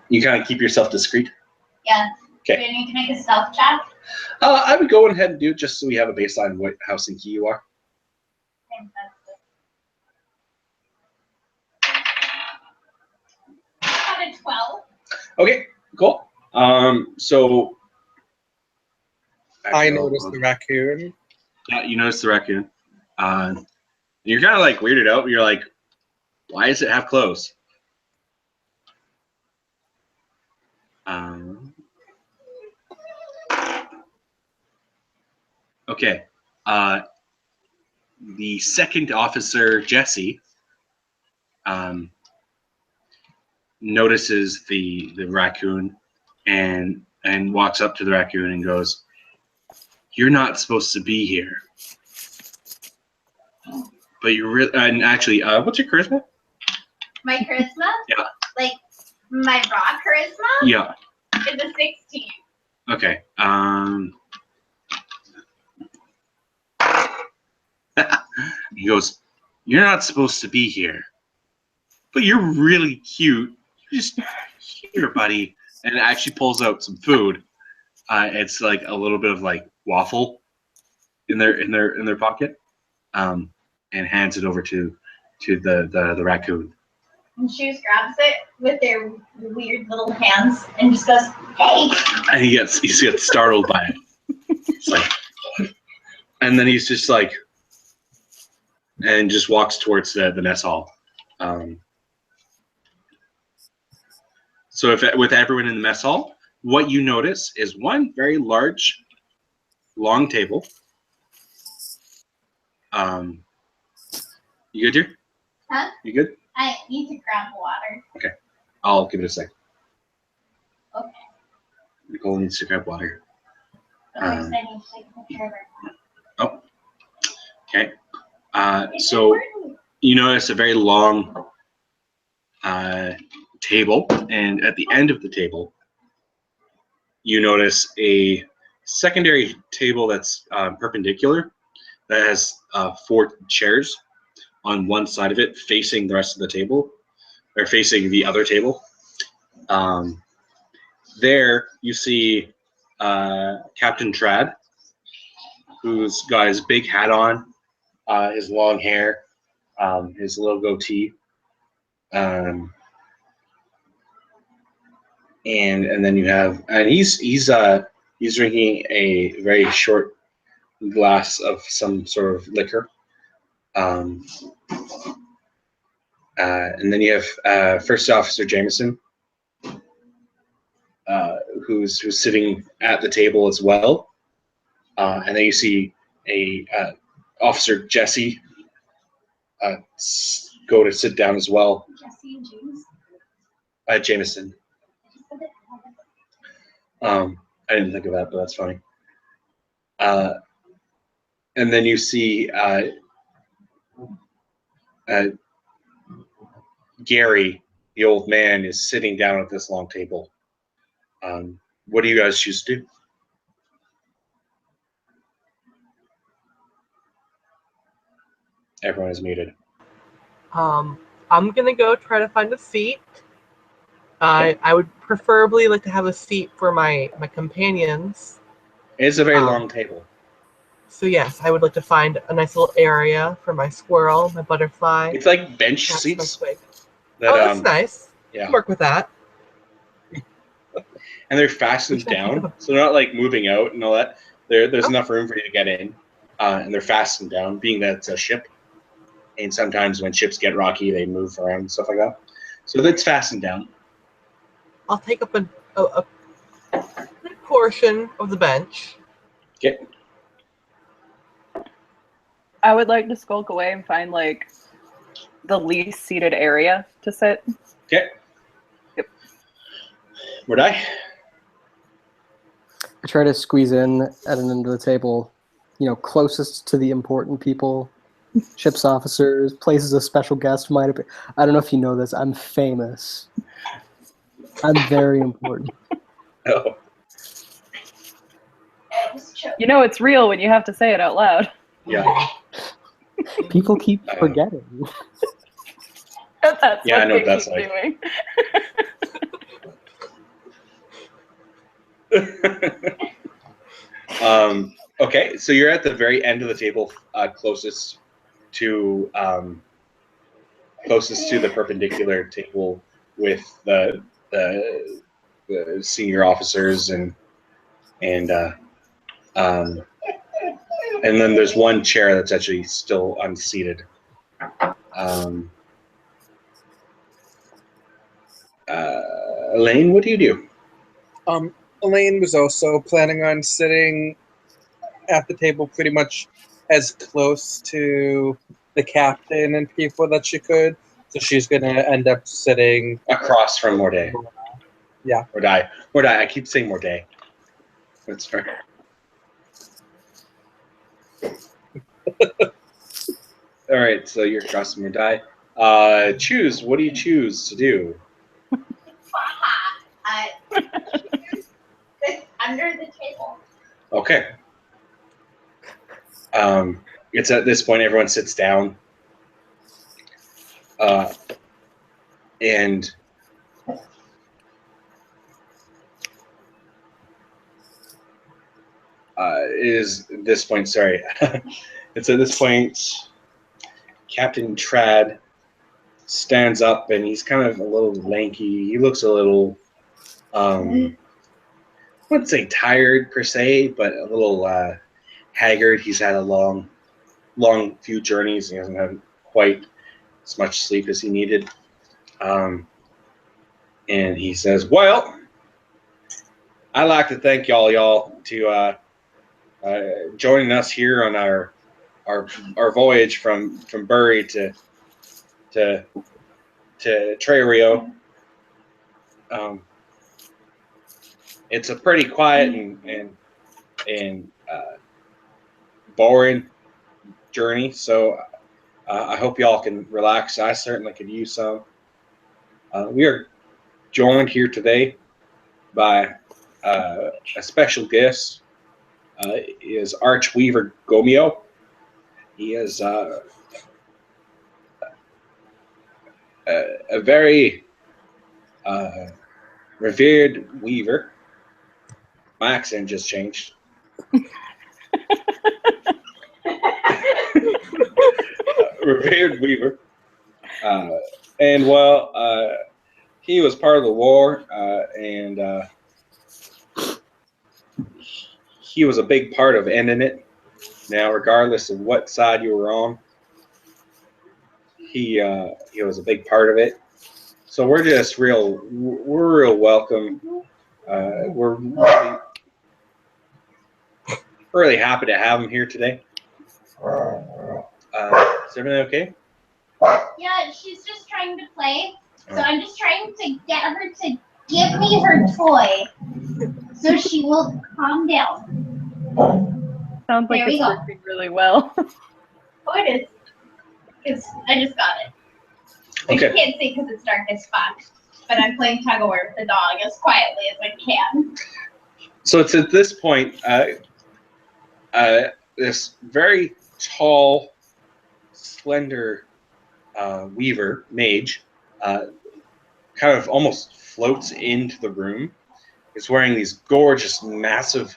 You kind of keep yourself discreet. Yeah. Okay. Do you need to make a stealth check? I would go ahead and do it just so we have a baseline of how sneaky you are. Got a 12. Okay, cool. So I noticed the raccoon. Yeah, you notice the raccoon. You're kind of like weirded out. You're like, why does it have clothes? Okay. The second officer, Jesse, notices the raccoon and walks up to the raccoon and goes, "You're not supposed to be here." But you're really, and actually, what's your charisma? My charisma? Yeah. Like, my raw charisma? Yeah. Is a 16. Okay. He goes, "You're not supposed to be here, but you're really cute. Just here, buddy." And it actually pulls out some food. It's like a little bit of like waffle in their pocket, and hands it over to the raccoon. And Shoes grabs it with their weird little hands and just goes, "Hey!" And he gets startled by it. It's like, and then he's just like, and just walks towards the mess hall. So with everyone in the mess hall, what you notice is one very large, long table. You good here? Huh? You good? I need to grab water. Okay. I'll give it a sec. Okay. Nicole needs to grab water. I need to take a picture of her. Oh. Okay. So you notice a very long table, and at the end of the table, you notice a secondary table that's perpendicular that has 4 chairs on one side of it facing the rest of the table, or facing the other table. There you see Captain Trad, who's got his big hat on, his long hair, his little goatee, and then you have, and he's drinking a very short glass of some sort of liquor. And then you have First Officer Jameson, who's sitting at the table as well. And then you see a Officer Jesse go to sit down as well. Jesse and James? Jameson. I didn't think of that, but that's funny. And then you see Gary, the old man, is sitting down at this long table. What do you guys choose to do? Everyone is muted. I'm gonna go try to find a seat. I would preferably like to have a seat for my companions. It's a very long table. So yes, I would like to find a nice little area for my squirrel, my butterfly. It's like bench That's seats. my twig. That, that's nice. Yeah. Work with that. And they're fastened down, so they're not like moving out and all that. There's enough room for you to get in, and they're fastened down, being that it's a ship. And sometimes when ships get rocky, they move around and stuff like that. So that's fastened down. I'll take up a good portion of the bench. Okay. I would like to skulk away and find like the least seated area to sit. Okay. Yep. Would I? I try to squeeze in at an end of the table, closest to the important people, ship's officers, places a special guest might appear. I don't know if you know this. I'm famous. I'm very important. Oh. It's real when you have to say it out loud. Yeah. People keep forgetting. That's yeah, what I know they that's keep like. doing. Okay, so you're at the very end of the table, closest to the perpendicular table with the senior officers and then there's one chair that's actually still unseated. Elaine, what do you do? Elaine was also planning on sitting at the table pretty much as close to the captain and people that she could. So she's going to end up sitting across from Morday. Yeah. Morday. I keep saying Morday. That's fair. All right, so you're across from Morday. Choose. What do you choose to do? It's under the table. Okay. it's at this point everyone sits down, and it is at this point. Sorry, it's at this point. Captain Trad stands up, and he's kind of a little lanky. He looks a little, I wouldn't say tired per se, but a little haggard. He's had a long few journeys. He hasn't had quite as much sleep as he needed. And he says, "Well, I'd like to thank y'all to joining us here on our voyage from Bury to Trerio. It's a pretty quiet and boring journey, so I hope y'all can relax. I certainly could use some. We are joined here today by a special guest. Is Archweaver Gomio. He is a very revered weaver. My accent just changed. Revered weaver. And well, he was part of the war, and he was a big part of ending it. Now, regardless of what side you were on, he was a big part of it. So we're real welcome. We're really happy to have him here today. Is everything okay? Yeah, she's just trying to play. So I'm just trying to get her to give me her toy so she will calm down. Sounds like it's working really well. Oh, it is. I just got it. Okay. You can't see because it's dark as fuck. But I'm playing tug of war with the dog as quietly as I can. So it's at this point, this very tall, slender weaver, mage, kind of almost floats into the room. He's wearing these gorgeous, massive,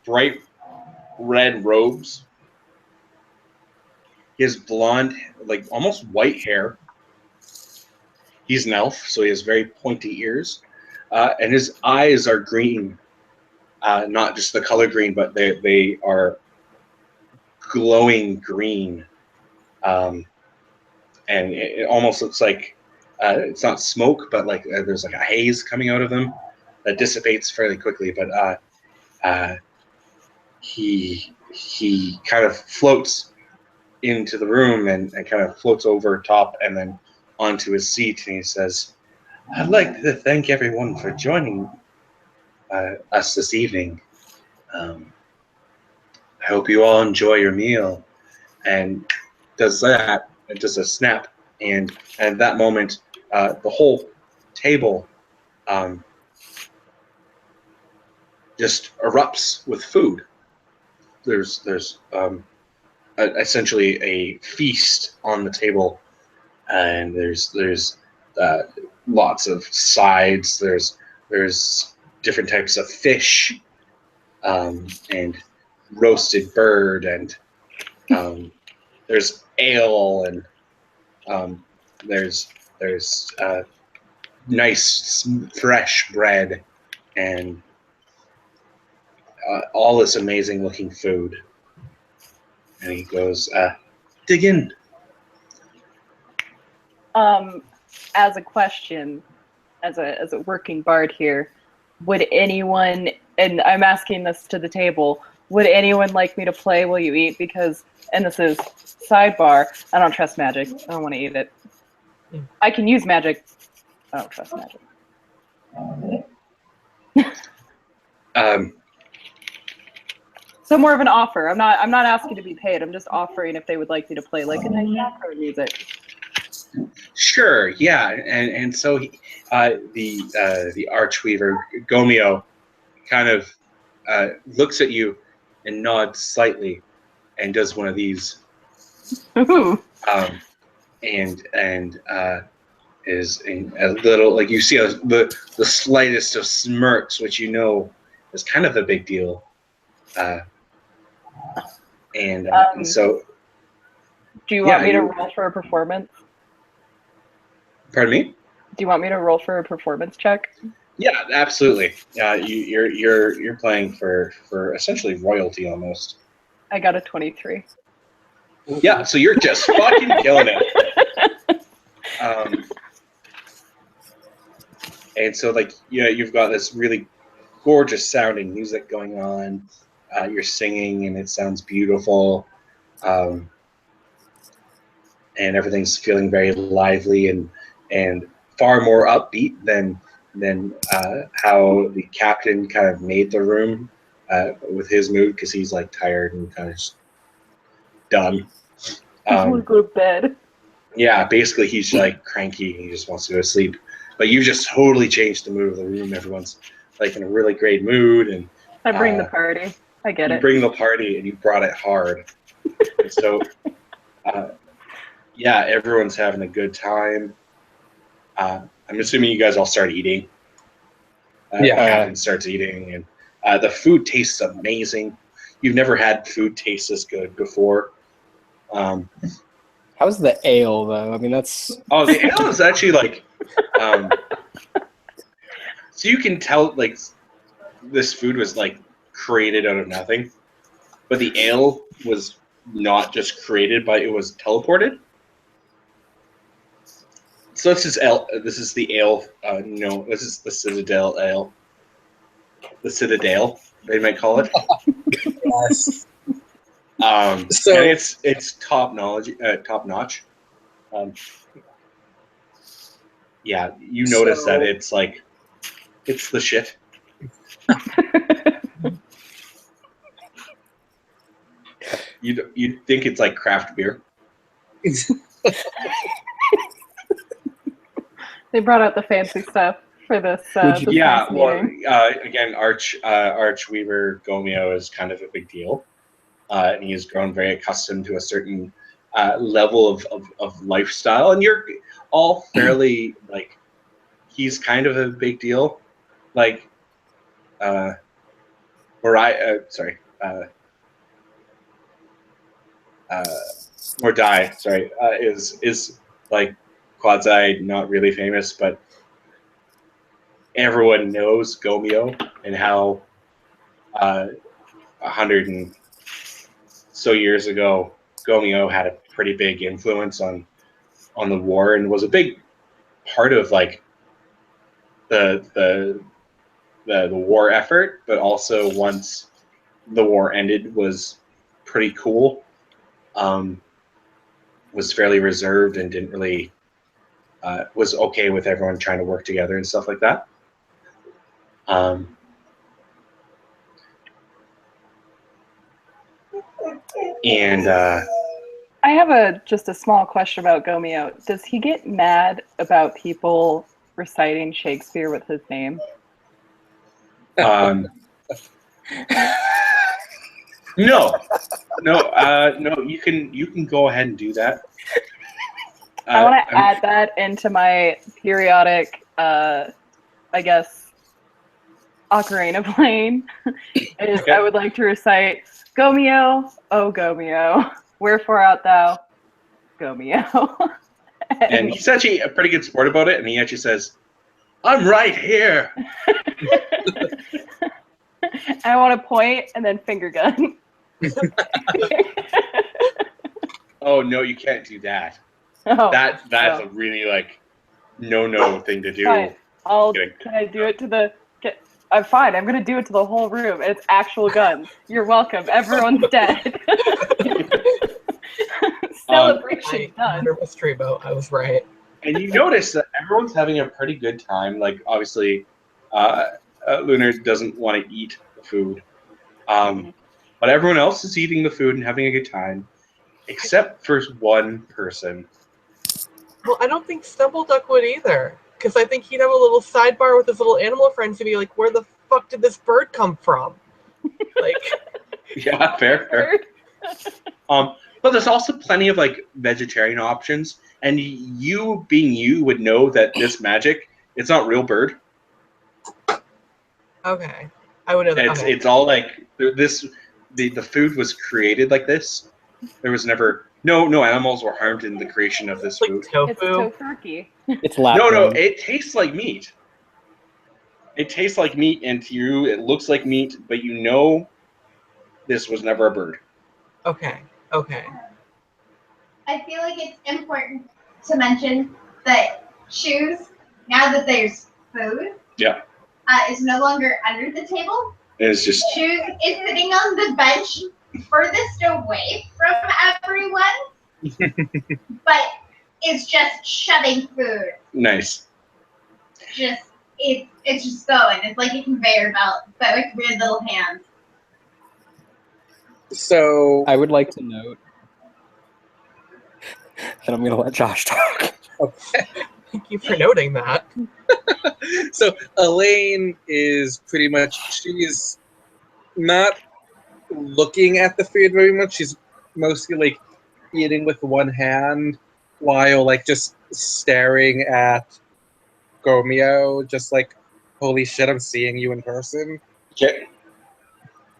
bright red robes. He has blonde, like almost white hair. He's an elf, so he has very pointy ears. And his eyes are green. Not just the color green, but they are glowing green. And it almost looks like it's not smoke, but like there's like a haze coming out of them that dissipates fairly quickly. But he kind of floats into the room and kind of floats over top and then onto his seat, and he says, "I'd like to thank everyone for joining us this evening. I hope you all enjoy your meal." And does that, it does a snap, and at that moment, the whole table just erupts with food. There's essentially a feast on the table, and there's lots of sides. There's different types of fish, and roasted bird, and there's ale, and there's nice fresh bread, and all this amazing looking food. And he goes, dig in. As a question, as a working bard here, would anyone, and I'm asking this to the table, would anyone like me to play while you eat? Because, and this is sidebar, I don't trust magic. I don't want to eat it. I can use magic. I don't trust magic. So more of an offer. I'm not asking to be paid. I'm just offering if they would like me to play like a nice background music. Sure, yeah, and so he, the Archweaver Gomio kind of looks at you and nods slightly, and does one of these. Ooh. And is in a little, like, you see the slightest of smirks, which you know is kind of a big deal. And so, do you want me to roll for a performance? Pardon me? Do you want me to roll for a performance check? Yeah, absolutely. You're playing for essentially royalty almost. I got a 23. Yeah, so you're just fucking killing it. And so, like, you've got this really gorgeous sounding music going on. You're singing, and it sounds beautiful. And everything's feeling very lively and far more upbeat than how the captain kind of made the room with his mood, because he's like tired and kind of just done. I want to go to bed. Yeah, basically he's like cranky. He just wants to go to sleep. But you've just totally changed the mood of the room. Everyone's like in a really great mood, and I bring the party. I get it. You bring the party, and you brought it hard. And so, yeah, everyone's having a good time. I'm assuming you guys all start eating. Captain starts eating, and the food tastes amazing. You've never had food taste this good before. How's the ale, though? I mean, that's... Oh, the ale is actually, like... so you can tell, like, this food was, like, created out of nothing. But the ale was not just created, but it was teleported. So this is the ale. No, this is the Citadel ale. The Citadel, they might call it. Yes. So and it's top notch. Yeah, you notice that it's like it's the shit. You'd think it's like craft beer. They brought out the fancy stuff for this. Yeah, well, again, Archweaver Gomeo is kind of a big deal, and he has grown very accustomed to a certain level of lifestyle, and you're all fairly like he's kind of a big deal, like Mordai, is like quasi not really famous, but everyone knows Gomeo and how 100 and so years ago Gomeo had a pretty big influence on the war and was a big part of like the war effort, but also once the war ended was pretty cool. Was fairly reserved and didn't really was okay with everyone trying to work together and stuff like that. And I have just a small question about Gomeo. Does he get mad about people reciting Shakespeare with his name? No. You can go ahead and do that. I want to add that into my periodic, I guess, ocarina playing. I would like to recite, Gomeo, oh Gomeo, wherefore art thou, Gomeo? And he's actually a pretty good sport about it, and he actually says, I'm right here. I want to point and then finger gun. Oh no, you can't do that. Oh, that's a really like no thing to do. Fine. Can I do it to the? I'm fine. I'm gonna do it to the whole room. It's actual guns. You're welcome. Everyone's dead. Celebration done. I was right. And you notice that everyone's having a pretty good time. Like obviously, Lunar doesn't want to eat the food, but everyone else is eating the food and having a good time, except for one person. Well, I don't think Stumbleduck would either, because I think he'd have a little sidebar with his little animal friends to be like, "Where the fuck did this bird come from?" Like, yeah, fair. But there's also plenty of like vegetarian options, and you being you would know that this magic, it's not real bird. Okay. I would know that. Okay. It's all like the food was created like this. There was never no animals were harmed in the creation of this Like food. It's tofu. tofurkey. It's lab No, grown. it tastes like meat. It tastes like meat, and to you, it looks like meat, but you know this was never a bird. Okay. Okay. I feel like it's important to mention that Shoes, now that there's food, Yeah. Is no longer under the table. It's just Shoes is sitting on the bench furthest away from everyone, but is just shoving food. nice. It's just going. It's like a conveyor belt, but with weird little hands. So, I would like to note that I'm going to let Josh talk. Thank you for noting that. so Elaine is pretty much, she's not looking at the food very much. She's mostly like eating with one hand while like just staring at Gomeo, just like, holy shit, I'm seeing you in person. Okay.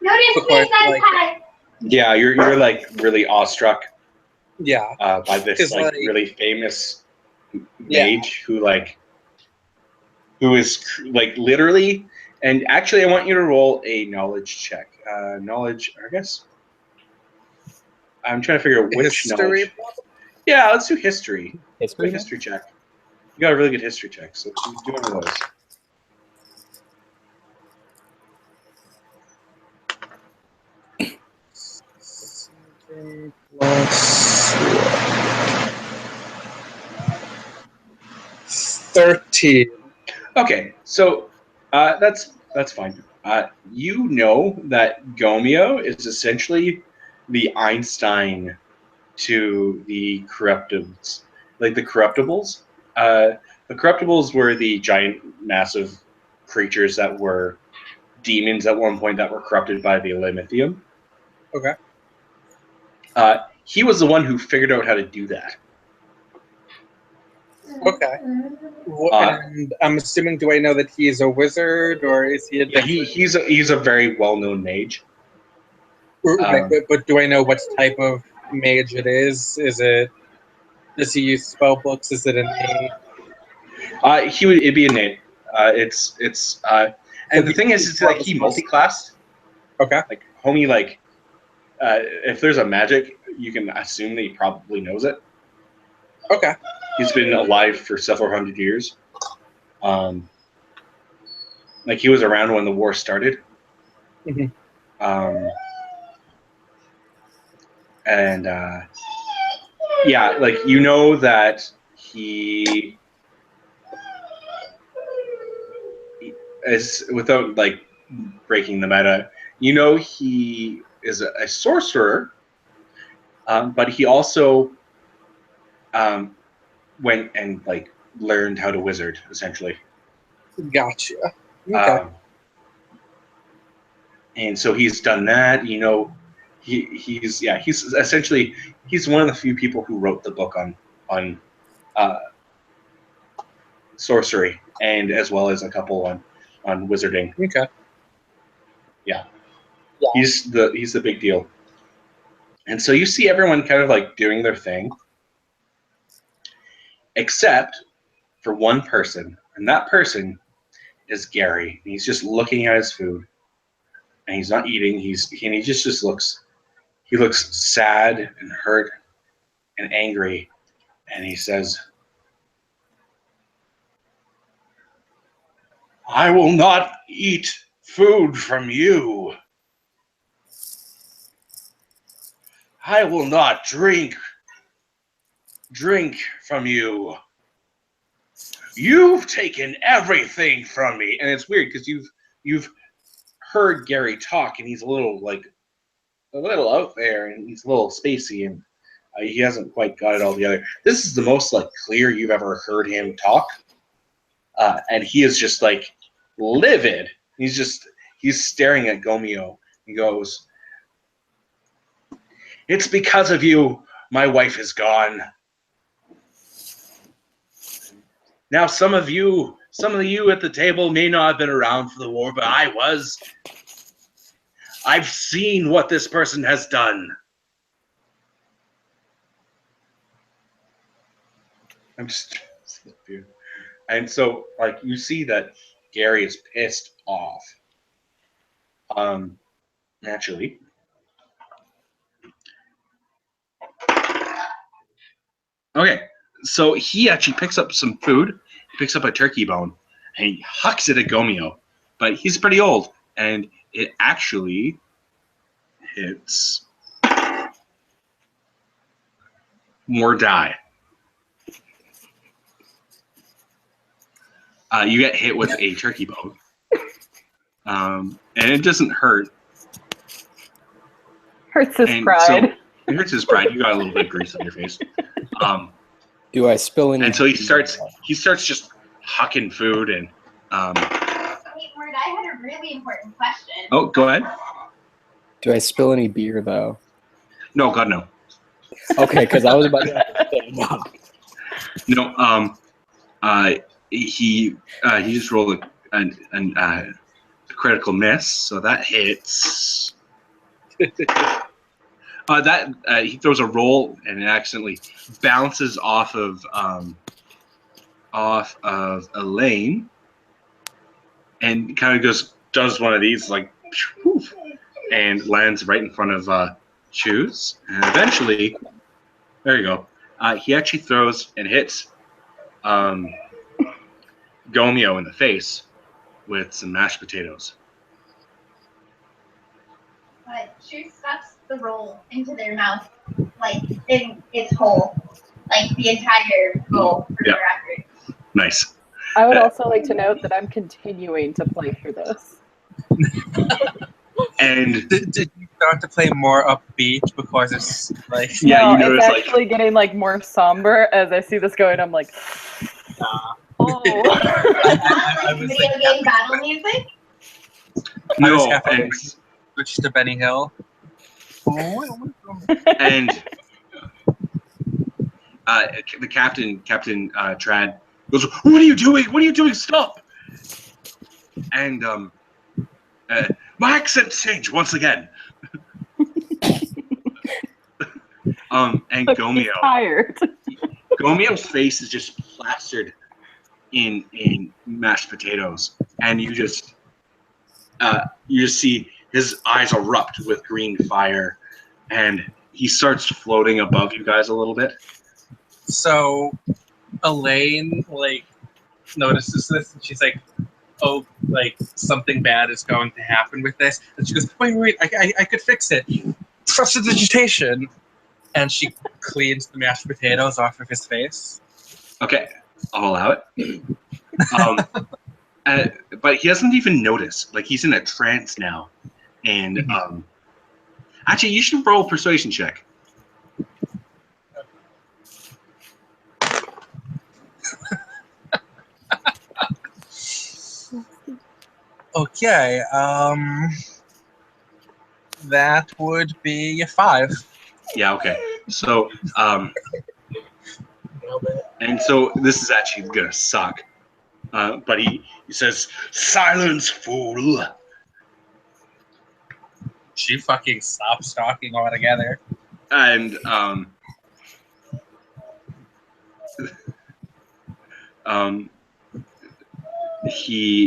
Notice Of me, course, like- Senpai! Yeah, you're like really awestruck Yeah. by this 'Cause, like like- really famous Yeah. mage who is like literally. And actually, I want you to roll a knowledge check. Knowledge, I guess. I'm trying to figure out which History. knowledge. Yeah, let's do history. History? Do a history check. You got a really good history check, so do one of those. Plus 13. Okay, so that's fine. You know that Gomeo is essentially the Einstein to the corruptibles. Like the corruptibles. The corruptibles were the giant, massive creatures that were demons at one point that were corrupted by the Elementhium. Okay. He was the one who figured out how to do that. Okay. And I'm assuming, do I know that he's a wizard, or is he a Yeah, he's a very well-known mage. Right, but do I know what type of mage it is? Does he use spell books? Is it innate? It'd be innate. And the thing is, it's like he multi-classed. Okay. Like homie, like if there's a magic, you can assume that he probably knows it. Okay. He's been alive for several hundred years. Like he was around when the war started. Mhm. And yeah, like you know that he is, without like breaking the meta, you know he is a sorcerer, but he also went and like learned how to wizard essentially. Gotcha. Okay. And so he's done that. You know, he's essentially he's one of the few people who wrote the book on sorcery, and as well as a couple on wizarding. Okay. Yeah. He's the big deal. And so you see everyone kind of like doing their thing, except for one person, and that person is Gary. He's just looking at his food, and he's not eating. He just looks. He looks sad and hurt and angry, and he says, "I will not eat food from you. I will not drink from you. You've taken everything from me." And it's weird because you've heard Gary talk, and he's a little out there, and he's a little spacey, and he hasn't quite got it all together. This is the most like clear you've ever heard him talk, and he is just like livid. He's staring at Gomeo. He goes, It's because of you my wife is gone. Now, some of you at the table may not have been around for the war, but I was. I've seen what this person has done. I'm just, and so like you see that Gary is pissed off. Naturally. Okay, so he actually picks up some food. He picks up a turkey bone and he hucks it at Gomeo, but he's pretty old, and it actually hits more die. You get hit with a turkey bone, and it doesn't hurt. Hurts his And pride. so it hurts his pride. You got a little bit of grease on your face. Do I spill any? And so he starts just hucking food and. Wait, Mord, I had a really important question. Oh, go ahead. Do I spill any beer though? No, God, no. Okay, because I was about to say no. No. He just rolled a critical miss, so that hits. He throws a roll and it accidentally bounces off of Elaine, and kind of does one of these like, and lands right in front of Choose, and eventually, there you go. He actually throws and hits Gomeo in the face with some mashed potatoes. But she stuffs the roll into their mouth, like in its whole, like the entire roll for the record. Nice. I would also like to note that I'm continuing to play through this. And Did you start to play more upbeat because it's like yeah, No, you notice it's actually getting like more somber as I see this going. I'm like, oh. I was Video like, game battle music? no, happy and switch to Benny Hill. and the Captain Trad goes, "What are you doing? What are you doing? Stop!" And my accent changed once again. And He's tired. Gomeo's face is just plastered in mashed potatoes, and you just see his eyes erupt with green fire, and he starts floating above you guys a little bit. So Elaine like notices this and she's like, "Oh, like something bad is going to happen with this." And she goes, "Wait, I could fix it. Prestidigitation." And she cleans the mashed potatoes off of his face. Okay, I'll allow it. But he doesn't even notice. Like, he's in a trance now. And actually, you should roll a persuasion check. Okay, that would be a 5. Yeah, okay. So, and so this is actually gonna suck. But he says, "Silence, fool." She fucking stops talking altogether. And he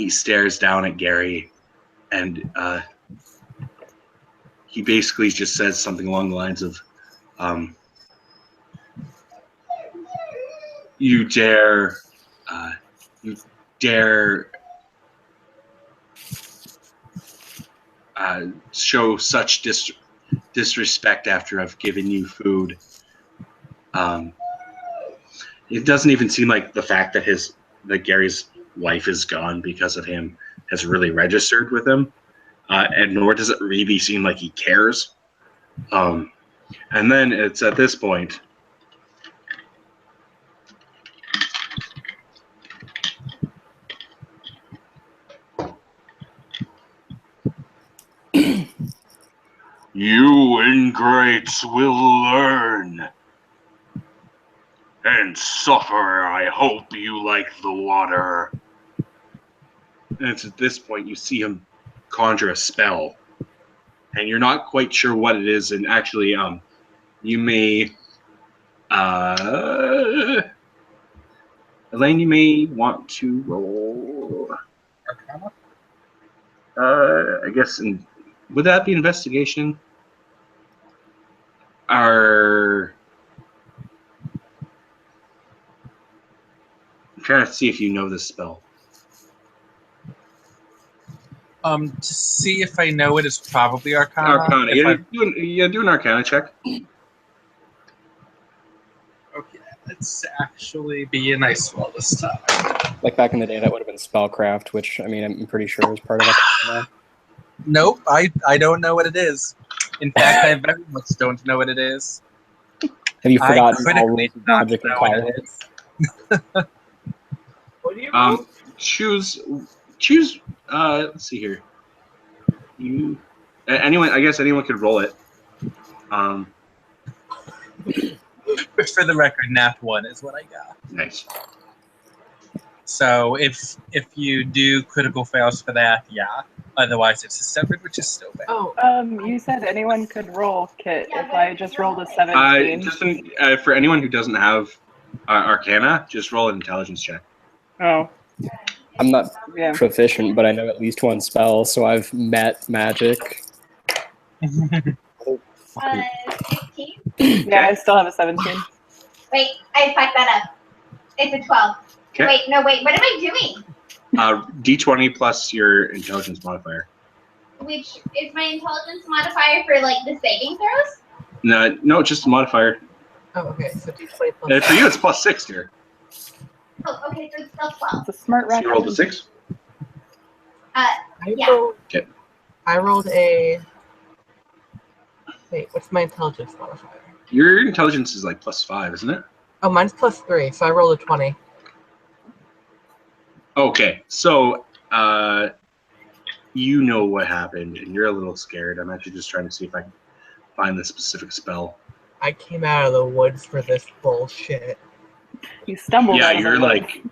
stares down at Gary, and he basically just says something along the lines of, you dare show such disrespect after I've given you food. It doesn't even seem like the fact that Gary's wife is gone because of him has really registered with him, and nor does it really seem like he cares. And then it's at this point You ingrates will learn and suffer. I hope you like the water. And it's at this point you see him conjure a spell, and you're not quite sure what it is. And actually, you may, Elaine, you may want to roll. Arcana? I guess, would that be investigation? I'm trying to see if you know this spell. To see if I know it is probably Arcana. Arcana. If Do an Arcana check. Okay, let's actually be a nice roll this time. Like back in the day, that would have been spellcraft, which I mean, I'm pretty sure is part of it. Nope, I don't know what it is. In fact, I very much don't know what it is. Have you forgotten all critically rules of not magic in know what it college? is. What do you roll? Choose. Let's see here. Anyone? I guess anyone could roll it. But for the record, nat 1 is what I got. Nice. So if you do critical fails for that, yeah. Otherwise, it's a 7, which is still bad. Oh, You said anyone could roll, Kit. If I just rolled a 17. Just for anyone who doesn't have Arcana, just roll an intelligence check. Oh. I'm not Yeah. proficient, but I know at least one spell, so I've met magic. 15? Yeah, I still have a 17. Wait, I fucked that up. It's a 12. Okay. Wait, what am I doing? D20 plus your intelligence modifier. Which is my intelligence modifier for like the saving throws? No, just a modifier. oh, okay. So D20 plus. For you, it's +6 here. Oh, okay, so it's still 12. It's a smart So you rolled a record. 6. Yeah. I rolled a. Wait, what's my intelligence modifier? Your intelligence is like +5, isn't it? Oh, mine's +3, so I rolled a 20. Okay, so you know what happened, and you're a little scared. I'm actually just trying to see if I can find the specific spell. I came out of the woods for this bullshit. You stumbled. Yeah, out of you're the like.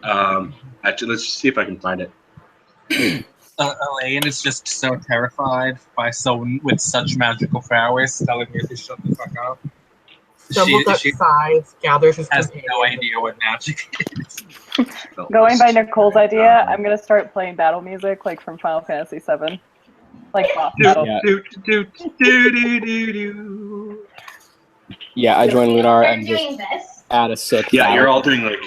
Actually, let's just see if I can find it. Elaine is just so terrified by someone with such magical prowess telling her to shut the fuck up. Stumbles She outside, gathers his has companions. no idea what magic is. Going by Nicole's idea, I'm gonna start playing battle music like from Final Fantasy VII, like boss battle. Yeah, I joined Lunar and just doing this. add a sick. Yeah, you're battle. all doing like.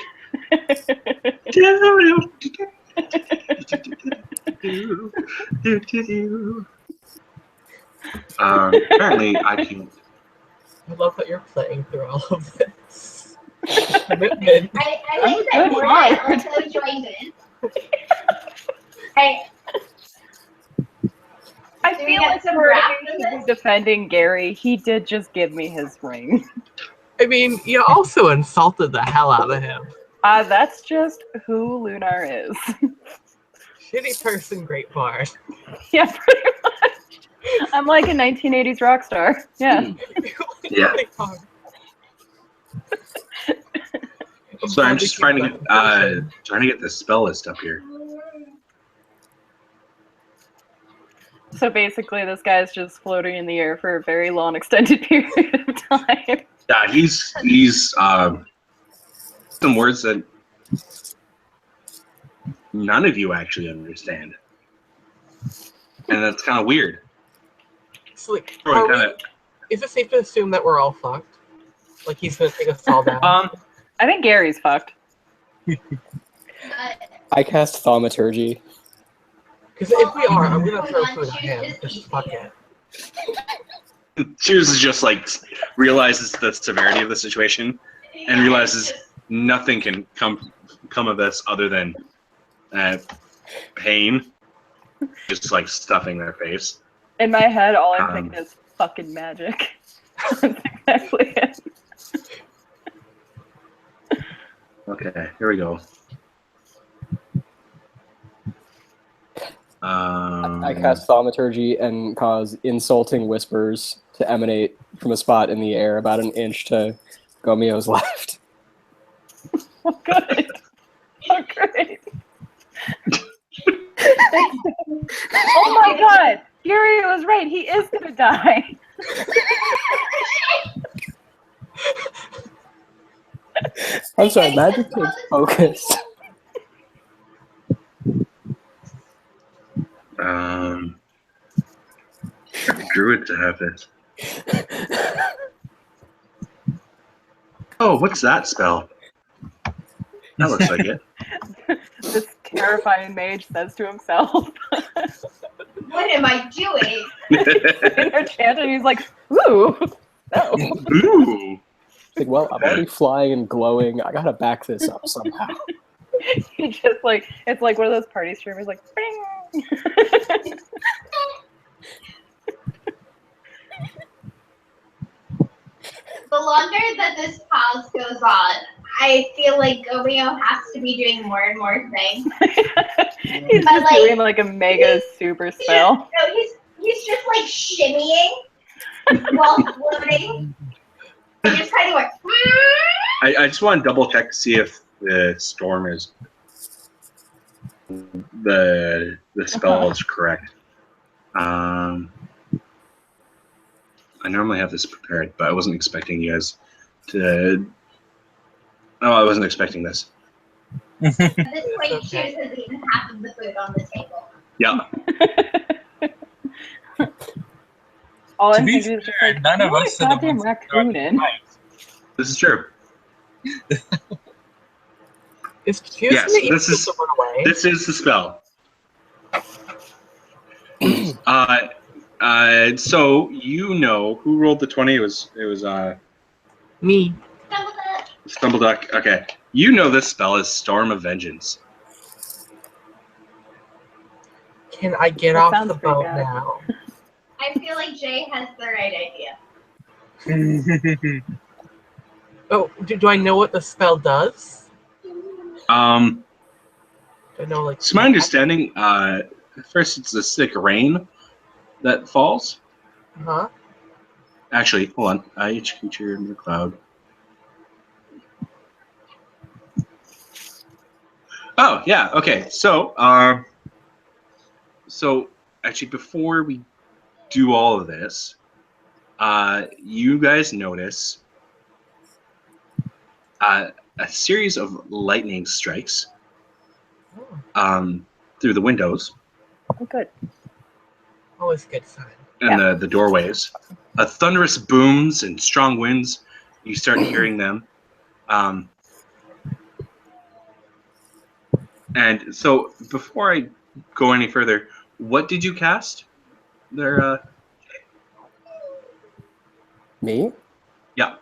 Apparently, I can. I love that you're playing through all of this. Commitment. I like that more. I also joined in. I Do we feel get like some we're rap in this? defending Gary. He did just give me his ring. I mean, you also insulted the hell out of him. That's just who Lunar is. Shitty person, great bard. Yeah, pretty much. I'm like a 1980s rock star. Yeah. Yeah. So I'm just trying to get the spell list up here. So basically, this guy's just floating in the air for a very long, extended period of time. Yeah, he's some words that none of you actually understand, and that's kind of weird. So, like, Kinda, is it safe to assume that we're all fucked? Like he's gonna take us all down? I think Gary's fucked. I cast thaumaturgy. Because if we are, I'm gonna throw Hold on, food at him. choose Just fuck it. Cheers is just like realizes the severity of the situation and realizes nothing can come of this other than pain, just like stuffing their face. In my head, all I'm thinking is fucking magic. That's exactly it. Okay, here we go. I cast thaumaturgy and cause insulting whispers to emanate from a spot in the air about an inch to Gomio's left. Oh, good. Oh, great. Oh my god! Fury was right. He is gonna die. I'm sorry, magic takes focus. Druid to have this. Oh, what's that spell? That looks like it. This terrifying mage says to himself. What am I doing? And they're chanting, he's like, ooh. No. Ooh. Like, well, I'm already flying and glowing. I gotta back this up somehow. He just like, it's like one of those party streamers, like, bing. The longer that this pause goes on, I feel like Gomio has to be doing more and more things. He's But, just like, doing like a mega super spell. He's just like shimmying while floating. He just kind of like. I just want to double check to see if the storm is the spell is correct. I normally have this prepared, but I wasn't expecting you guys to. No, I wasn't expecting this. At this point, Cheers has eaten half of the food on the table. Yeah. All To I'm be thinking is just fair, like, none of "Put us a are the goddamn ones that raccoon in." This is true. Excuse Yes, me. this is- someone away. This is the spell. So you know who rolled the 20? It was Me. Stumbleduck. Okay. You know this spell is Storm of Vengeance. Can I get That off sounds the pretty boat bad. now? I feel like Jay has the right idea. Oh, do I know what the spell does? Do I know, like, So my understanding, first it's the sick rain that falls. Huh? Actually, hold on. Each creature in the cloud. Oh yeah. Okay. So actually, before we do all of this, you guys notice a series of lightning strikes through the windows Oh, good. Always a good sign. and the doorways. Thunderous booms and strong winds. You start hearing them. And so, before I go any further, what did you cast? There. Me? Yeah.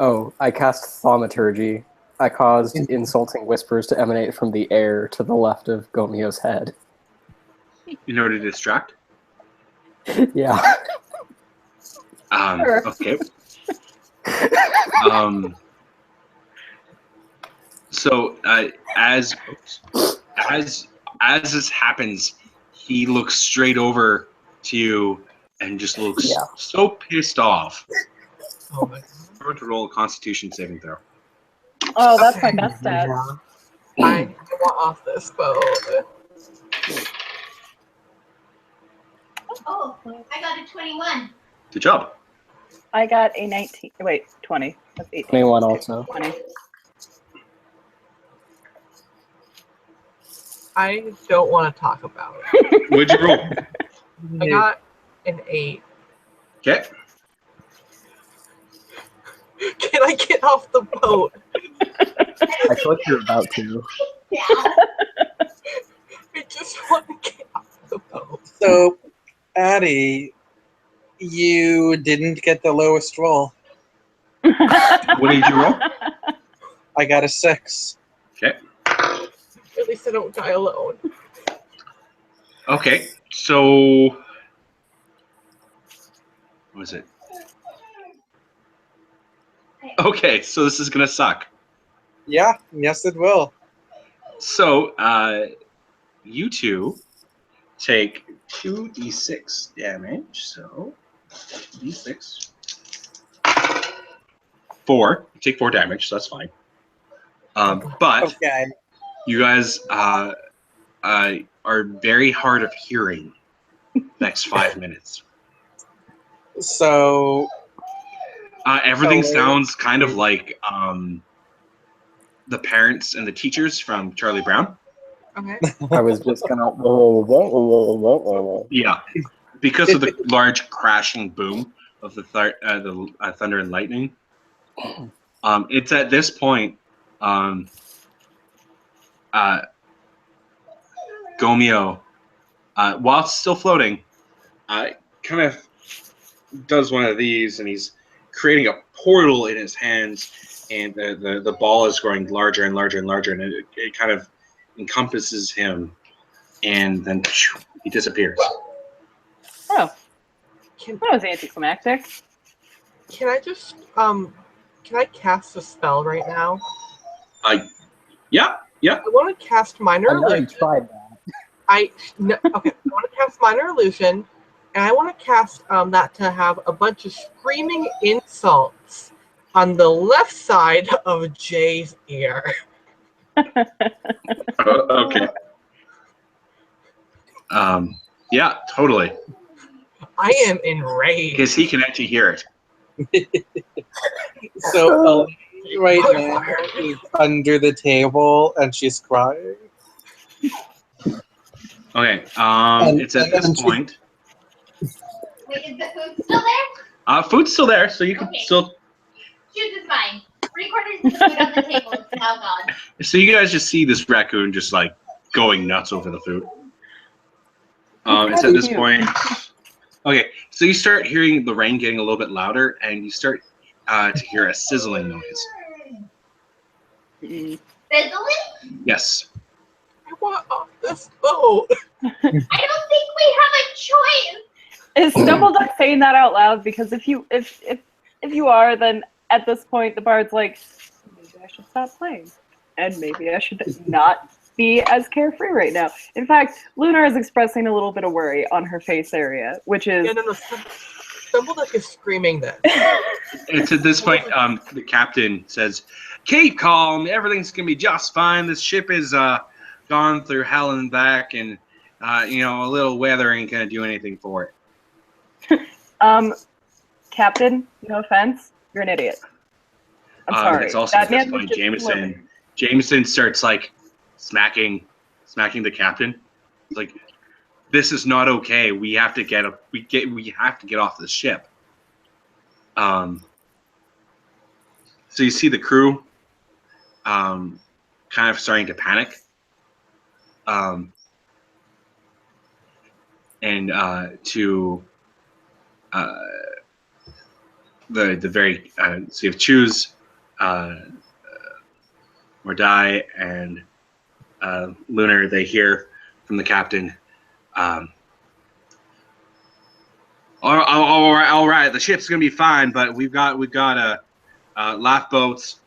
Oh, I cast Thaumaturgy. I caused insulting whispers to emanate from the air to the left of Gomio's head. In order to distract. Yeah. Sure. Okay. So as this happens, he looks straight over to you and just looks so pissed off. Oh my god. I'm going to roll a Constitution saving throw. Oh, that's my Okay. best stat. I want off this boat. Oh, I got a 21. Good job. I got a 19. Wait, 20. That's 18. 21 also. 20. I don't want to talk about it. What'd you roll? I got an 8. Okay. Can I get off the boat? I feel like you're about to. Yeah. I just want to get off the boat. So, Addie, you didn't get the lowest roll. What did you roll? I got a 6. Okay. At least I don't die alone. Okay. So, what was it? Okay, so this is gonna suck. Yeah, yes it will. So, you two take 2d6 damage. So, D6. 4. You take 4 damage, so that's fine. But Okay. you guys are very hard of hearing next 5 minutes. So Everything So- sounds kind of like the parents and the teachers from Charlie Brown. Okay. I was just gonna. Yeah, because of the large crashing boom of the thunder and lightning. It's at this point, Gomio, while it's still floating, kind of does one of these, and he's creating a portal in his hands, and the ball is growing larger and larger and larger, and it kind of encompasses him, and then he disappears. Oh, Can that was anticlimactic. can I just can I cast a spell right now? Yeah. I want to cast minor I've already illusion. tried that. I want to cast minor illusion, and I want to cast that to have a bunch of screaming insults on the left side of Jay's ear. Okay. Yeah, totally. I am enraged. Because he can actually hear it. So right now is under the table and she's crying. Okay. And It's at then this she- point. Wait, is the food still there? Food's still there, so you can Okay. still. Shoes is fine. 3/4 of the food on the table is now gone. So you guys just see this raccoon just like going nuts over the food. It's at this Cute. point. Okay, so you start hearing the rain getting a little bit louder, and you start to hear a sizzling noise. Mm. Fizzling? Yes. I want off this boat. I don't think we have a choice. Is Stumbleduck saying that out loud? Because if you are, then at this point the bard's like, maybe I should stop playing, and maybe I should not be as carefree right now. In fact, Lunar is expressing a little bit of worry on her face area, which is Yeah, no. Stumbleduck is screaming this. It's at this point the captain says, "Keep calm. Everything's gonna be just fine. This ship is gone through hell and back, and a little weather ain't gonna do anything for it." Captain, no offense, you're an idiot. I'm sorry. It's also That at this man was point just flirting. Jameson starts like smacking the captain. It's like, this is not okay. We have to get off the ship. So you see the crew kind of starting to panic. And to the very so you have Choose, Mordai, and Lunar. They hear from the captain. All right. The ship's gonna be fine, but we've got life boats.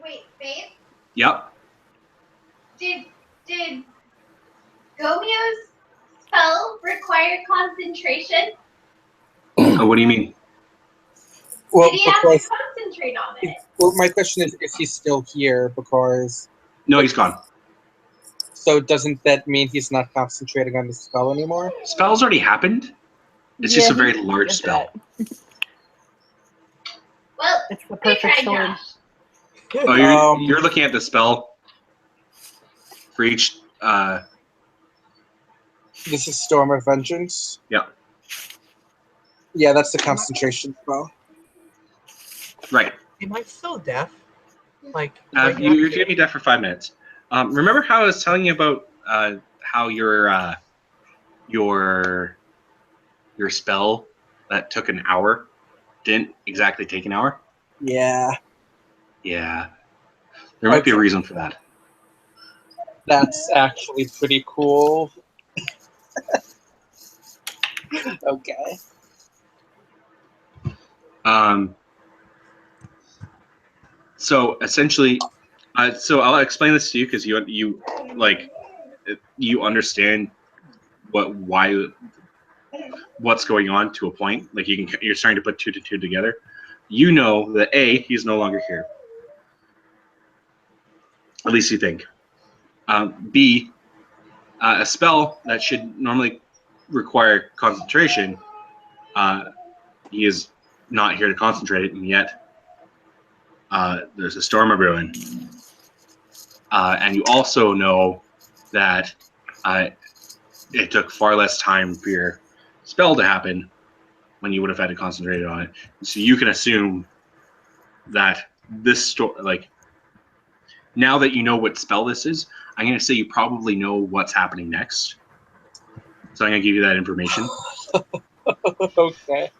Wait, babe. Yep. Did Gomio's spell require concentration? What do you mean? Well, Did he have because, to concentrate on it? well, my question is if he's still here, because No, he's gone. so doesn't that mean he's not concentrating on the spell anymore? Spell's already happened. It's just a Yeah, very he large did spell. that. Well, It's the we perfect tried, sword. Josh. Oh, you're looking at the spell for each. This is Storm of Vengeance. Yeah. Yeah, that's the concentration spell. Right. Am I still deaf? Like, You're gonna be deaf for 5 minutes. Remember how I was telling you about how your spell that took an hour didn't exactly take an hour? Yeah, Yeah. There might be a reason for that. that's actually pretty cool. Okay. So essentially, so I'll explain this to you because you understand why what's going on to a point. Like you're starting to put 2 to 2 together. You know that A, he's no longer here. At least you think. B, a spell that should normally require concentration, he is not here to concentrate it, and yet there's a storm of ruin. And you also know that it took far less time for your spell to happen when you would have had to concentrate on it. So you can assume that this now that you know what spell this is, I'm going to say you probably know what's happening next. So I'm going to give you that information. Okay.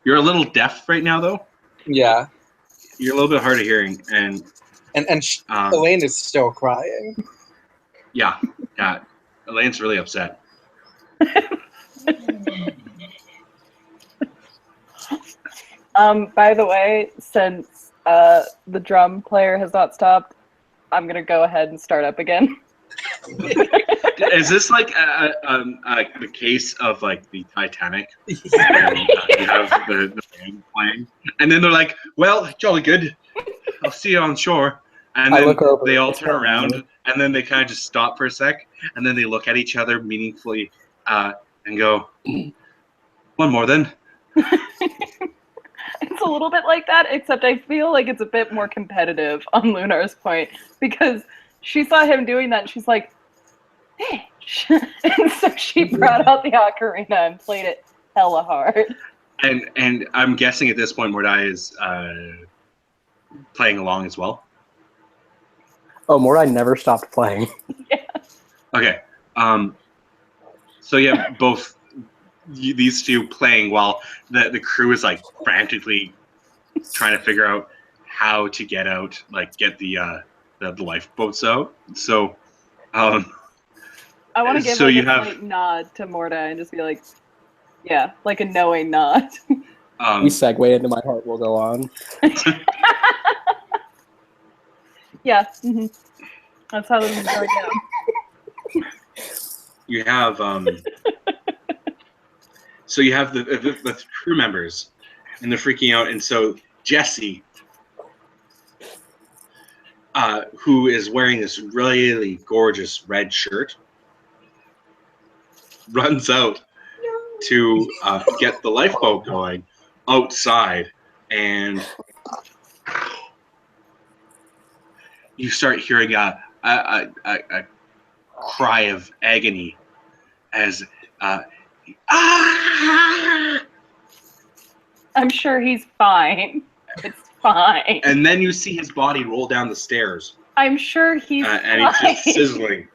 You're a little deaf right now, though. Yeah. You're a little bit hard of hearing, and Elaine is still crying. yeah, Elaine's really upset. By the way, since the drum player has not stopped, I'm gonna go ahead and start up again. Is this like the case of like the Titanic? And, you have the band playing, and then they're like, "Well, jolly good. I'll see you on shore." And then they all turn around, and then they kind of just stop for a sec, and then they look at each other meaningfully and go, "One more, then." It's a little bit like that, except I feel like it's a bit more competitive on Lunar's point, because she saw him doing that and she's like, bitch. And so she brought out the ocarina and played it hella hard. And I'm guessing at this point Mordai is playing along as well. Oh, Mordai never stopped playing. Yeah. Okay. So yeah, both these two playing while the crew is like frantically trying to figure out how to get out, like get the lifeboats out. So I want to give so like you a have slight nod to Mordai and just be like, yeah, like a knowing nod. We segue into My Heart Will Go On. Yeah, that's how this is going down. you have so you have the crew members, and they're freaking out, and so Jesse, who is wearing this really gorgeous red shirt, runs out to get the lifeboat going outside, and you start hearing a cry of agony as I'm sure he's fine. It's fine. and then you see his body roll down the stairs, I'm sure he's and fine. he's just sizzling.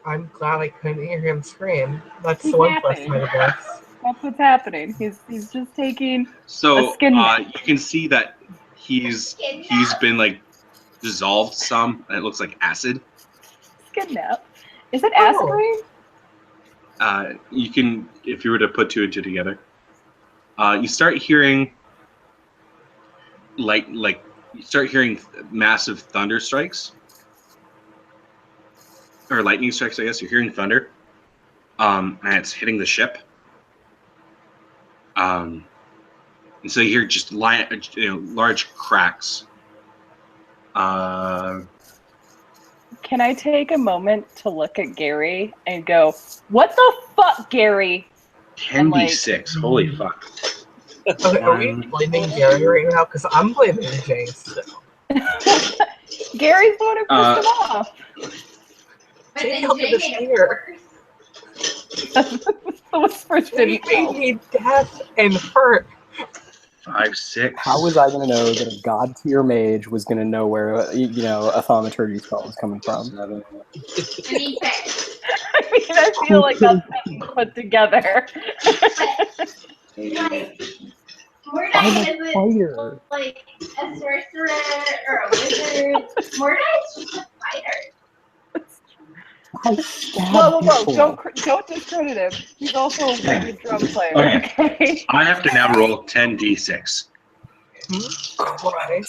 I'm glad I couldn't hear him scream. That's He's the one happy. plus side of this. That's what's happening. He's just taking So a skin nap. you can see that he's been like dissolved some, and it looks like acid. skin nap. Is it acid rain? You can, if you were to put 2 and 2 together, you start hearing you start hearing massive thunder strikes, or lightning strikes. I guess you're hearing thunder, and it's hitting the ship. And so you hear just large cracks. Can I take a moment to look at Gary and go, what the fuck, Gary? 10d6. Holy fuck. Okay, are we blaming Gary right now? Because I'm blaming Jay still. Gary's the one who pissed him off. But Jay then helped me Jay this made it year. worse. The whispers Jay didn't made help. me death and hurt. 5, 6. How was I going to know that a god tier mage was going to know where a thaumaturgy spell was coming from? 7. I mean, but, I mean, I feel like that's not put together. like, Mordai I'm a isn't fighter. like a sorcerer or a wizard. Mordai's just a fighter. I stabbed Whoa, people. don't discredit him. He's also a wicked drum player, Okay. okay? I have to now roll 10d6. Why?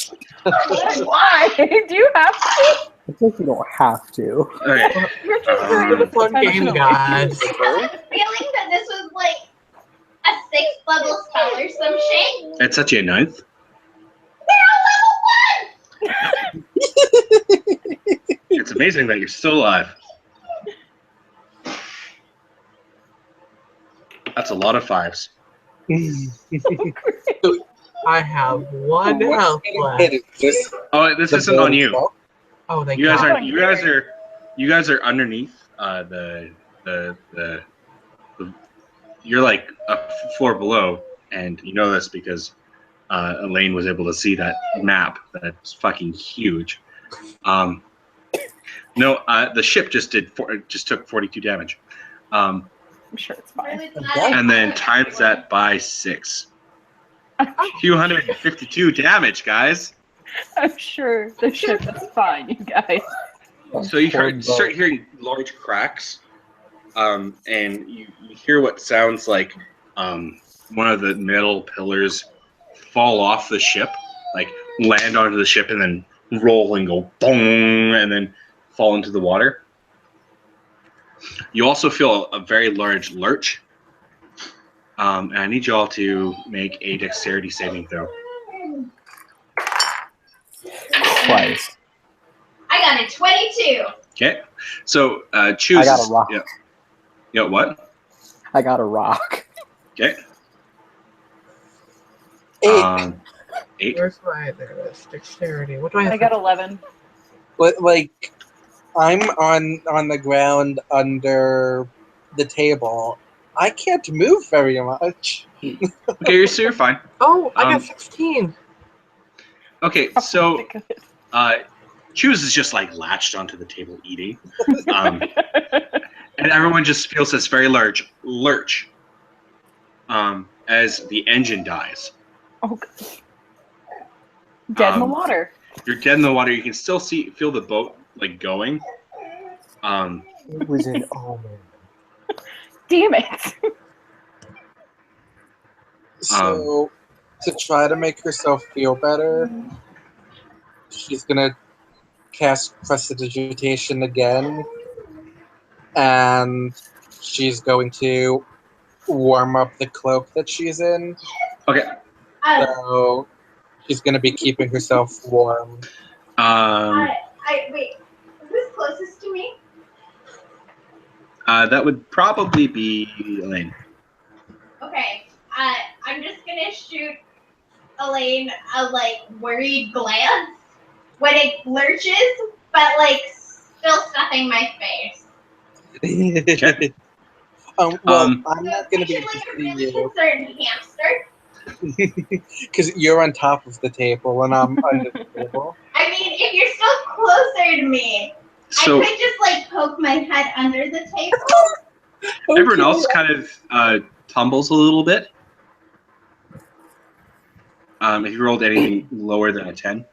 Why? Do you have to? I think you don't have to. Okay. You're just Um, doing It's a fun game, intentionally. guys. I have a feeling that this was like a 6th level spell or some shit. It's such a 9th. We're on level 1! It's amazing that you're still alive. That's a lot of 5s. I have one What's health getting left. hit? Is this Oh, this the isn't on board you. itself? Oh, thank You guys God. you guys are underneath the you're like a floor below, and you know this because Elaine was able to see that map that's fucking huge. No, the ship just took 42 damage, I'm sure it's fine. Really, it's not and then a- times that by 6. 252 damage, guys. I'm sure the ship is fine, you guys. So you Poor start boat. hearing large cracks, and you hear what sounds like one of the metal pillars fall off the ship, like land onto the ship and then roll and go boom, and then fall into the water. You also feel a very large lurch, and I need y'all to make a dexterity saving throw. Christ. I got a 22. Okay, so choose. I got a rock. Yeah, what? I got a rock. Okay. 8. 8. Where's my dexterity? What do I have? I got 11. Like, I'm on the ground under the table. I can't move very much. Okay, so you're fine. Oh, I got Um, 16. Okay, so Think of it. Choose is just like latched onto the table eating, and everyone just feels this very large lurch as the engine dies. Oh, God. Dead in the Um, water. You're dead in the water. You can still feel the boat like going. It was an omen. Damn it. So, to try to make herself feel better, she's gonna cast Prestidigitation again, and she's going to warm up the cloak that she's in. Okay. So, she's gonna be keeping herself warm. Wait, is this closest to me? That would probably be Elaine. Okay, I'm just gonna shoot Elaine a worried glance when it lurches, but still stuffing my face. Well, I'm not gonna be Picture able to like a see really you concerned hamster. because you're on top of the table and I'm under the table. I mean, if you're still closer to me, So I could just poke my head under the table. everyone else kind of tumbles a little bit. If you rolled anything lower than a 10,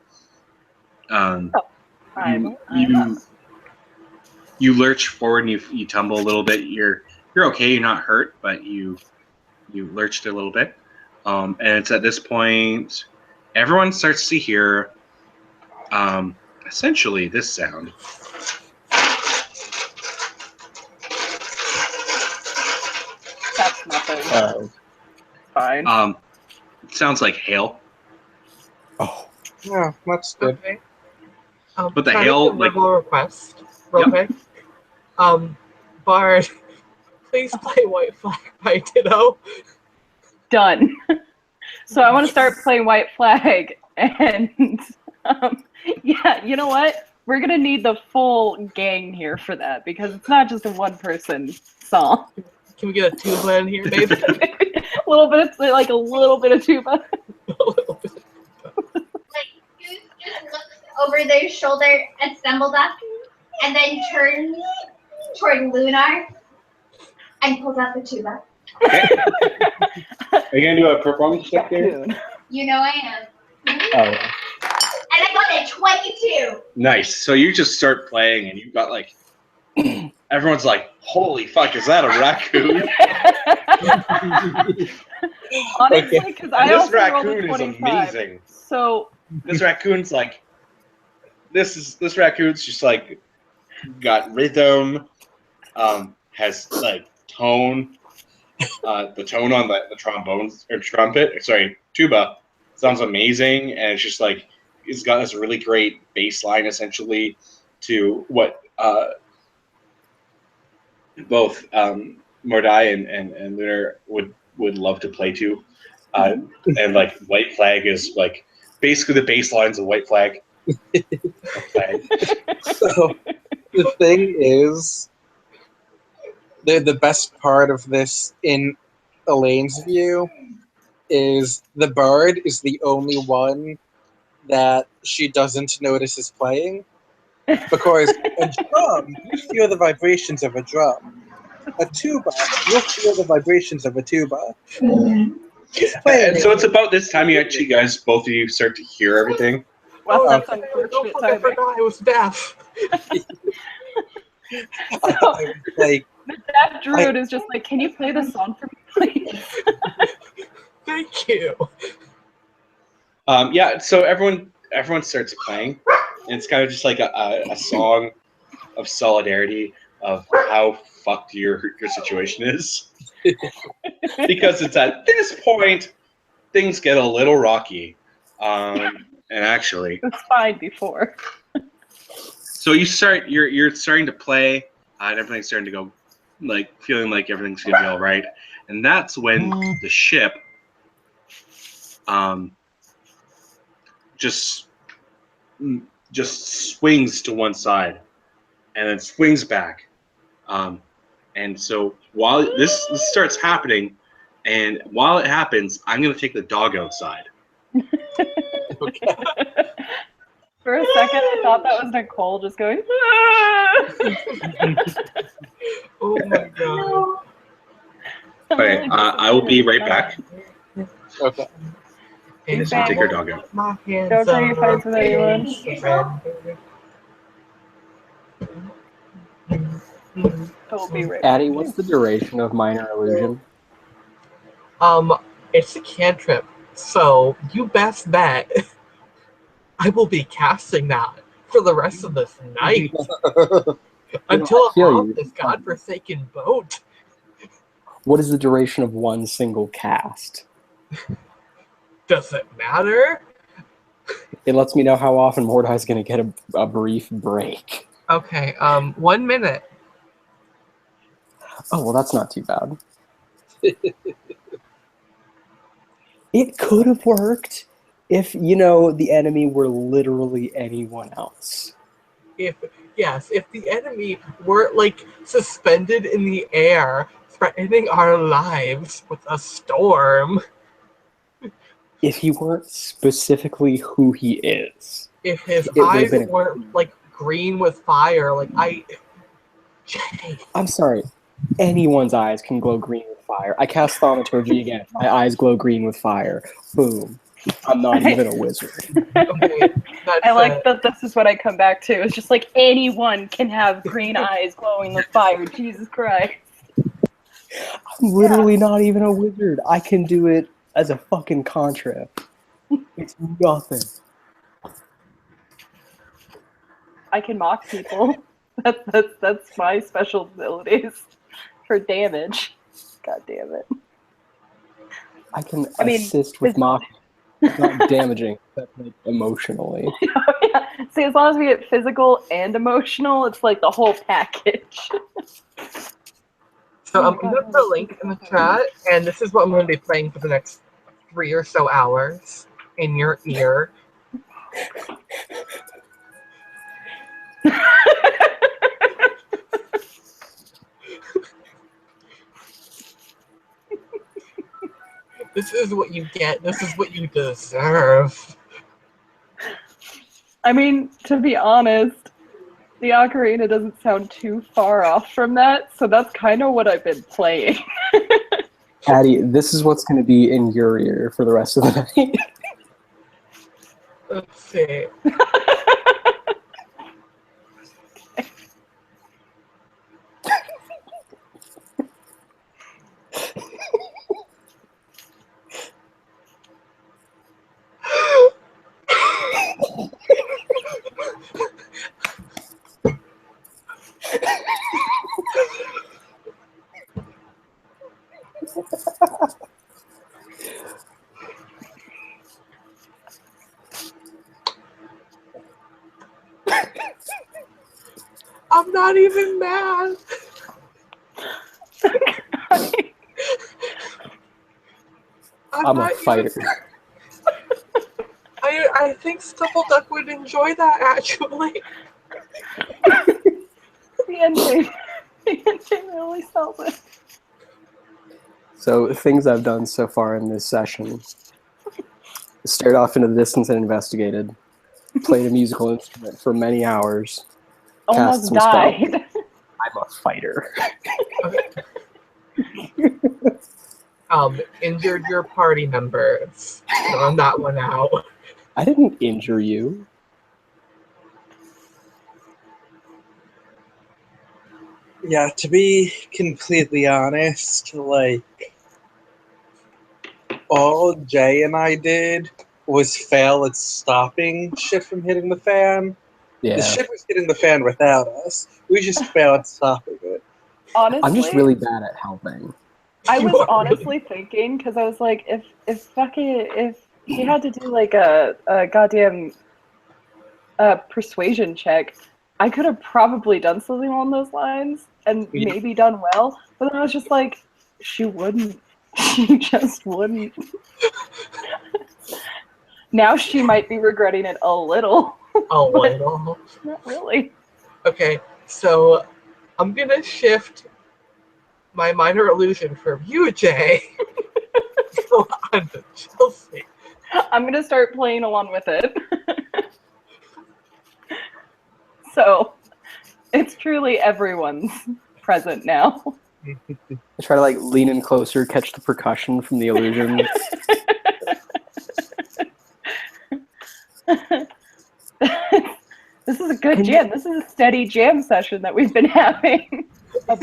you lurch forward and you tumble a little bit. You're okay. You're not hurt, but you lurched a little bit. And it's at this point everyone starts to hear essentially this sound. That's nothing. Fine. It sounds like hail. Oh. Yeah, that's good. Okay. But the can I hail, make a verbal request, real quick. Bard, please play White Flag by Ditto. Done. So I want to start playing White Flag, and yeah, you know what? We're gonna need the full gang here for that because it's not just a one-person song. Can we get a tuba in here, maybe? a little bit of tuba. Goose just looks over their shoulder and stumbles up, and then turns toward Lunar and pulls out the tuba. Okay. Are you gonna do a performance check here? You know I am. Oh. And I got a 22. Nice. So you just start playing, and you've got everyone's like, "Holy fuck, is that a raccoon?" Honestly, because I This also rolled a raccoon is 25. amazing. So This raccoon's this raccoon's just like got rhythm, has like tone. The tone on the trombones or trumpet, sorry, tuba, sounds amazing, and it's just like it's got this really great bass line essentially to what both Mordai and Lunar would love to play to, and like White Flag is like basically the bass lines of White Flag. So the thing is, the best part of this, in Elaine's view, is the bard is the only one that she doesn't notice is playing. Because a drum, you feel the vibrations of a drum. A tuba, you'll feel the vibrations of a tuba. And so it's about this time you actually guys, both of you, start to hear everything. Well, that's Okay. unfortunate I timing. forgot I was deaf. So, Like, the deaf druid is just like, can you play this song for me, please? Thank you. Yeah, so everyone starts playing. And it's kind of just like a song of solidarity of how fucked your situation is. Because it's at this point things get a little rocky. And actually, It was fine before. so you're starting to play, and everything's starting to go, like feeling like everything's gonna be all right, and that's when the ship, just swings to one side, and then swings back, and so while this starts happening, and while it happens, I'm gonna take the dog outside. okay. For a second, I thought that was Nicole just going, Oh my god. Okay, I will be right back. Okay. I'm just gonna take her dog out. My hands Don't say you up. fight with anyone. I'll be right back. Addie, what's the duration of minor illusion? It's a cantrip, so you best bet I will be casting that for the rest of this night until I feel I'm off you. this godforsaken boat. What is the duration of one single cast? Does it matter? It lets me know how often Mordai's going to get a brief break. Okay, 1 minute. Oh, well, that's not too bad. It could have worked if, the enemy were literally anyone else. If the enemy were like suspended in the air, threatening our lives with a storm. If he weren't specifically who he is. If his It would've eyes been- weren't like green with fire, Jay. I'm sorry. Anyone's eyes can glow green with fire. I cast Thaumaturgy again. My eyes glow green with fire. Boom. I'm not even a wizard. Okay, that's I like that this is what I come back to. It's just like anyone can have green eyes glowing with fire. Jesus Christ. I'm literally not even a wizard. I can do it as a fucking cantrip. It's nothing. I can mock people. That's my special abilities for damage. God damn it. I can I mean, assist with mocking. It's not damaging, but like emotionally. Oh, yeah. See, as long as we get physical and emotional, it's like the whole package. So I'm gonna put a link in the chat, and this is what I'm gonna be playing for the next 3 or so hours in your ear. This is what you get. This is what you deserve. I mean, to be honest, the ocarina doesn't sound too far off from that, so that's kind of what I've been playing. Addie, this is what's going to be in your ear for the rest of the night. Let's see. I'm not even mad. I'm a not fighter. I think Stuffleduck would enjoy that, actually. The ending really sells it. So, things I've done so far in this session. Stared off into the distance and investigated. Played a musical instrument for many hours. Cast Almost some spells. died. I'm a fighter. Injured your party members. Throwing that one out. I didn't injure you. Yeah, to be completely honest, like, all Jay and I did was fail at stopping shit from hitting the fan. Yeah. The shit was hitting the fan without us. We just failed at stopping it. Honestly, I'm just really bad at helping. I was honestly thinking, because I was like, if he had to do like a goddamn persuasion check, I could have probably done something along those lines and maybe done well. But then I was just like, she wouldn't. She just wouldn't. Now she might be regretting it a little. A little. Not really. Okay, so I'm gonna shift my minor illusion from you, Jay, go on to Chelsea. I'm gonna start playing along with it. So it's truly everyone's present now. I try to like lean in closer, catch the percussion from the illusion. This is a good jam. This is a steady jam session that we've been having. A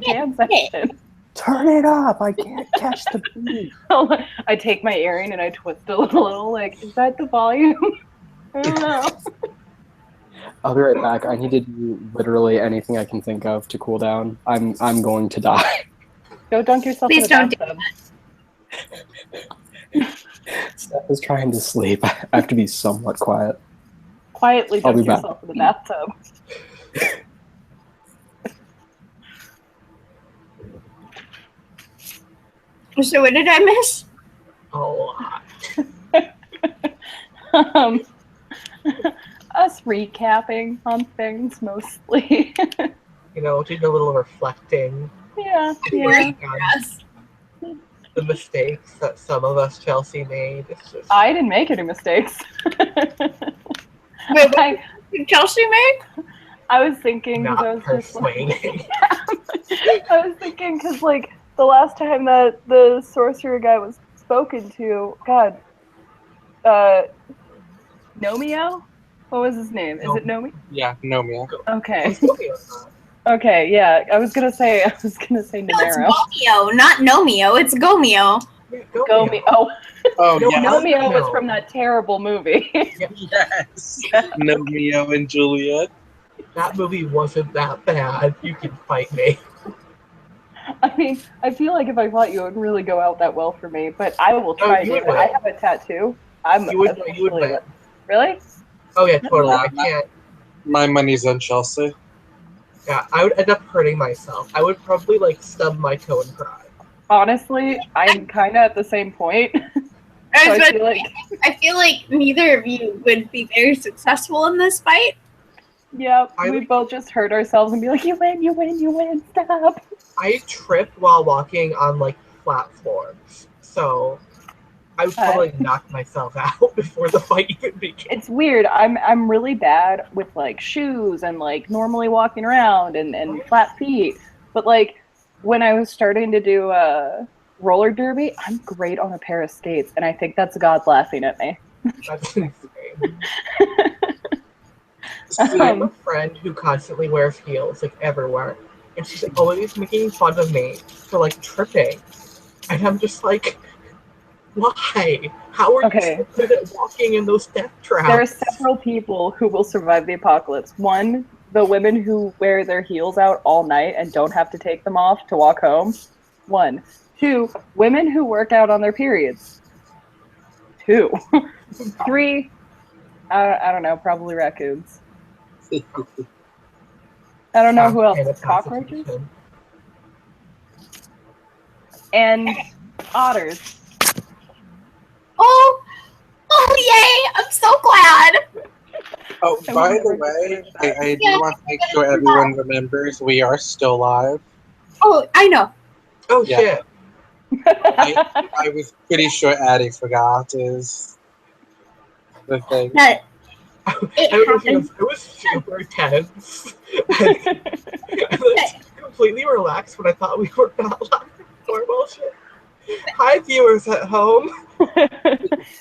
jam session. Turn it up! I can't catch the beat. I take my earring and I twist it a little. Like, is that the volume? I don't know. I'll be right back. I need to do literally anything I can think of to cool down. I'm going to die. Go dunk yourself in the bathtub. Steph is trying to sleep. I have to be somewhat quiet. Quietly I'll be dunk yourself in the bathtub. So what did I miss? A lot. Us recapping on things mostly. You know, doing a little reflecting. Yeah. The mistakes that some of us Chelsea made. It's just... I didn't make any mistakes. Wait, what did Chelsea make? I was thinking because I not was persuading. I was thinking because like the last time that the sorcerer guy was spoken to, God, Nomeo? What was his name? Is it Nomi? Yeah, Nomeo. Okay. Okay, yeah. I was gonna say No, it's Numero. Gomeo, not Nomeo. It's Gomeo. Gomeo. Oh, No, yeah. Nomeo was No. from that terrible movie. Yes. Nomeo and Juliet. That movie wasn't that bad. You can fight me. I mean, I feel like if I fought you, it would really go out that well for me. But I will try you to. would I have a tattoo. You would win. Really? Oh yeah, totally. I can't. My money's on Chelsea. Yeah, I would end up hurting myself. I would probably like stub my toe and cry. Honestly, I'm kind of at the same point. I, So was I about feel to like, say, I feel like neither of you would be very successful in this fight. yeah, I we like- both just hurt ourselves and be like, you win, stop. I trip while walking on like platforms, so I would probably knock myself out before the fight even begins. It's weird. I'm really bad with like shoes and like normally walking around and flat feet. But like when I was starting to do roller derby, I'm great on a pair of skates, and I think that's God laughing at me. That's insane. I have a friend who constantly wears heels like everywhere, and she's always making fun of me for like tripping, and I'm just like, why? How are Okay. you so good at walking in those death traps? There are several people who will survive the apocalypse. One, the women who wear their heels out all night and don't have to take them off to walk home. One. Two, women who work out on their periods. Two. Three, I don't know, probably raccoons. I don't know who else. And a Cockroaches constitution. and otters. Oh, yay! I'm so glad. Oh, I by would the never way, consider I do want to make sure everyone remembers we are still live. Oh, I know. Oh Yeah. shit! I was pretty sure Addie forgot is the thing. That it happened. It was super tense. And then completely relaxed when I thought we were not live or bullshit. Hi, viewers at home.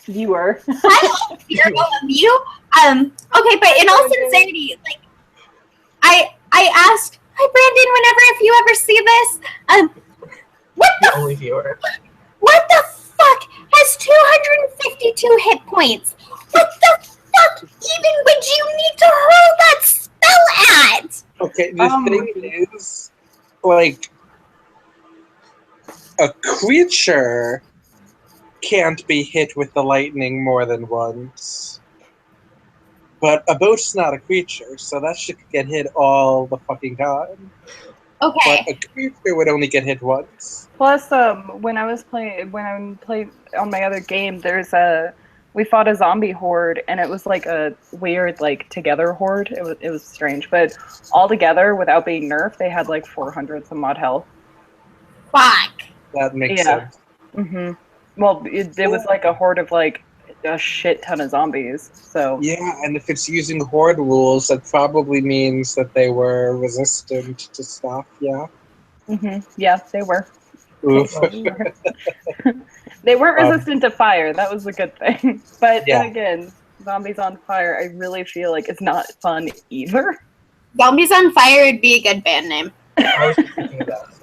Viewer. I hear all of you. Okay, but in all sincerity, like, I asked, hi Brandon, whenever if you ever see this, what The the only viewer. what the fuck has 252 hit points? What the fuck even would you need to hurl that spell at? Okay, the thing is, like, a creature can't be hit with the lightning more than once. But a boat's not a creature, so that should get hit all the fucking time. Okay. But a creature would only get hit once. Plus, when I played on my other game, we fought a zombie horde, and it was like a weird like together horde. It was strange, but all together without being nerfed, they had like 400 some odd health. Fuck. That makes Yeah. sense. Mhm. Well, it was like a horde of like a shit ton of zombies. So Yeah, and if it's using horde rules, that probably means that they were resistant to stuff, yeah. yeah, they were. Oof. They weren't resistant to fire. That was a good thing. But Yeah. then again, zombies on fire, I really feel like it's not fun either. Zombies on Fire would be a good band name. I was just thinking about it.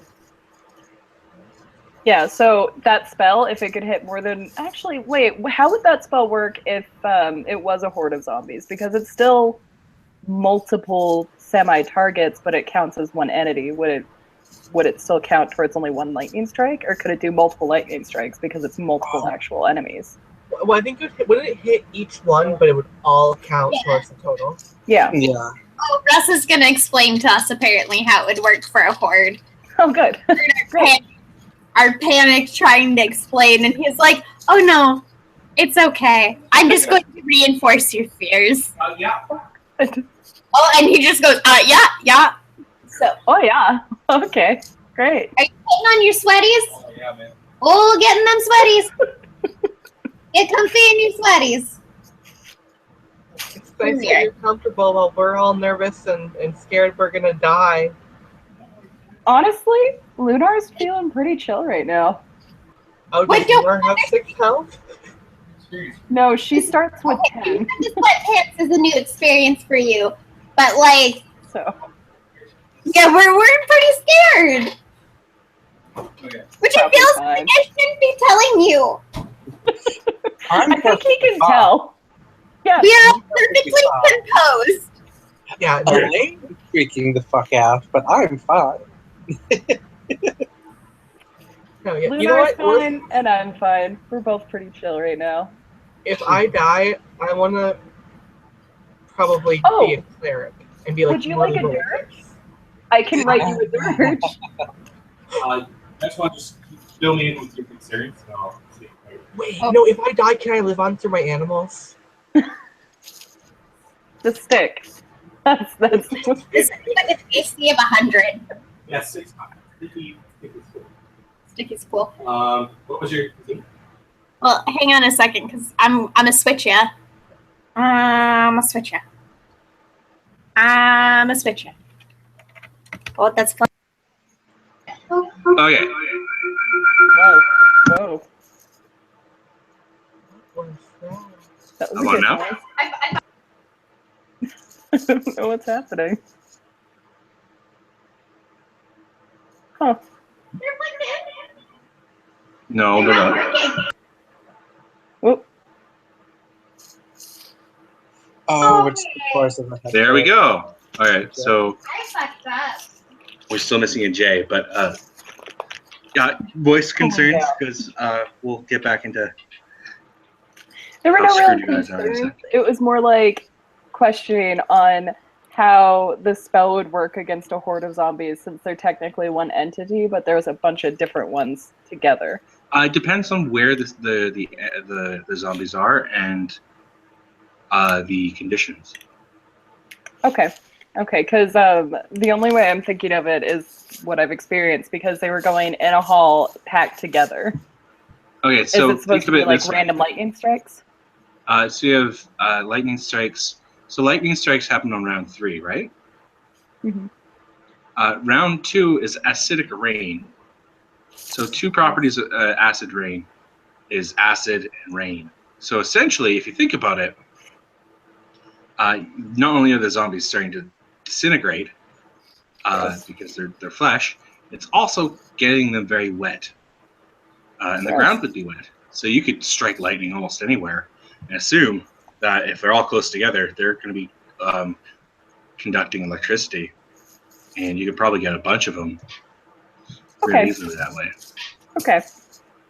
Yeah, so that spell, if it could hit more than... Actually, wait, how would that spell work if it was a horde of zombies? Because it's still multiple semi-targets, but it counts as one entity. Would it still count towards only one lightning strike? Or could it do multiple lightning strikes because it's multiple actual enemies? Well, I think wouldn't it hit each one, but it would all count towards the total? Yeah. Yeah. Oh, Russ is going to explain to us apparently how it would work for a horde. Oh, good. Great. Our panic trying to explain, and he's like, oh no, it's okay. I'm just going to reinforce your fears. Yeah. Oh, and he just goes, yeah. So, Oh, yeah. Okay. Great. are you getting on your sweaties? Oh, yeah, man. Oh, getting them sweaties. Get comfy in your sweaties. It's nice that you're comfortable while we're all nervous and scared we're gonna die. Honestly, Lunar's feeling pretty chill right now. Oh, Wait, does Lunar have 6 health? No, she starts with 10. The sweatpants is a new experience for you, but like, So yeah, we're pretty scared. Okay. Which I Probably feel fine. like I shouldn't be telling you. I'm I think he can fine. tell. Yeah. We are all perfectly composed. Yeah, no, Elaine's freaking the fuck out, but I'm fine. no, yeah. Lunar's You know what? fine, and I'm fine. We're both pretty chill right now. If I die, I want to probably Oh. be a cleric and be like. Would you like a really dirge? I can write you a dirge. I just want to just fill me in with your concerns, and I'll see. Wait, Oh. no. If I die, can I live on through my animals? The stick. That's This is like an AC of 100. Yeah, 6 times. Sticky is cool. Sticky's cool. What was your concern? Well, hang on a second, because I'm a switch ya. I'm a switch ya. Oh, that's fun. Okay. Whoa. Whoa. What was that? That was Come a on good now. noise. I don't know what's happening. Huh. No, they're not. Whoop. Oh, it's the course of the head. There we go. All right, so I fucked up. we're still missing a J, but voice concerns yeah. because we'll get back into. There were How no real screwed you guys are, concerns. It was more like questioning on how the spell would work against a horde of zombies, since they're technically one entity, but there's a bunch of different ones together. It depends on where the zombies are and the conditions. Okay, because the only way I'm thinking of it is what I've experienced, because they were going in a hall packed together. Okay, so is it supposed to be like random lightning strikes? So you have lightning strikes. So lightning strikes happen on round 3, right? Mm-hmm. Round 2 is acidic rain. So 2 properties of acid rain is acid and rain. So essentially, if you think about it, not only are the zombies starting to disintegrate because they're flesh, it's also getting them very wet. And the ground would be wet. So you could strike lightning almost anywhere and assume that if they're all close together, they're going to be conducting electricity. And you could probably get a bunch of them really easily that way. Okay.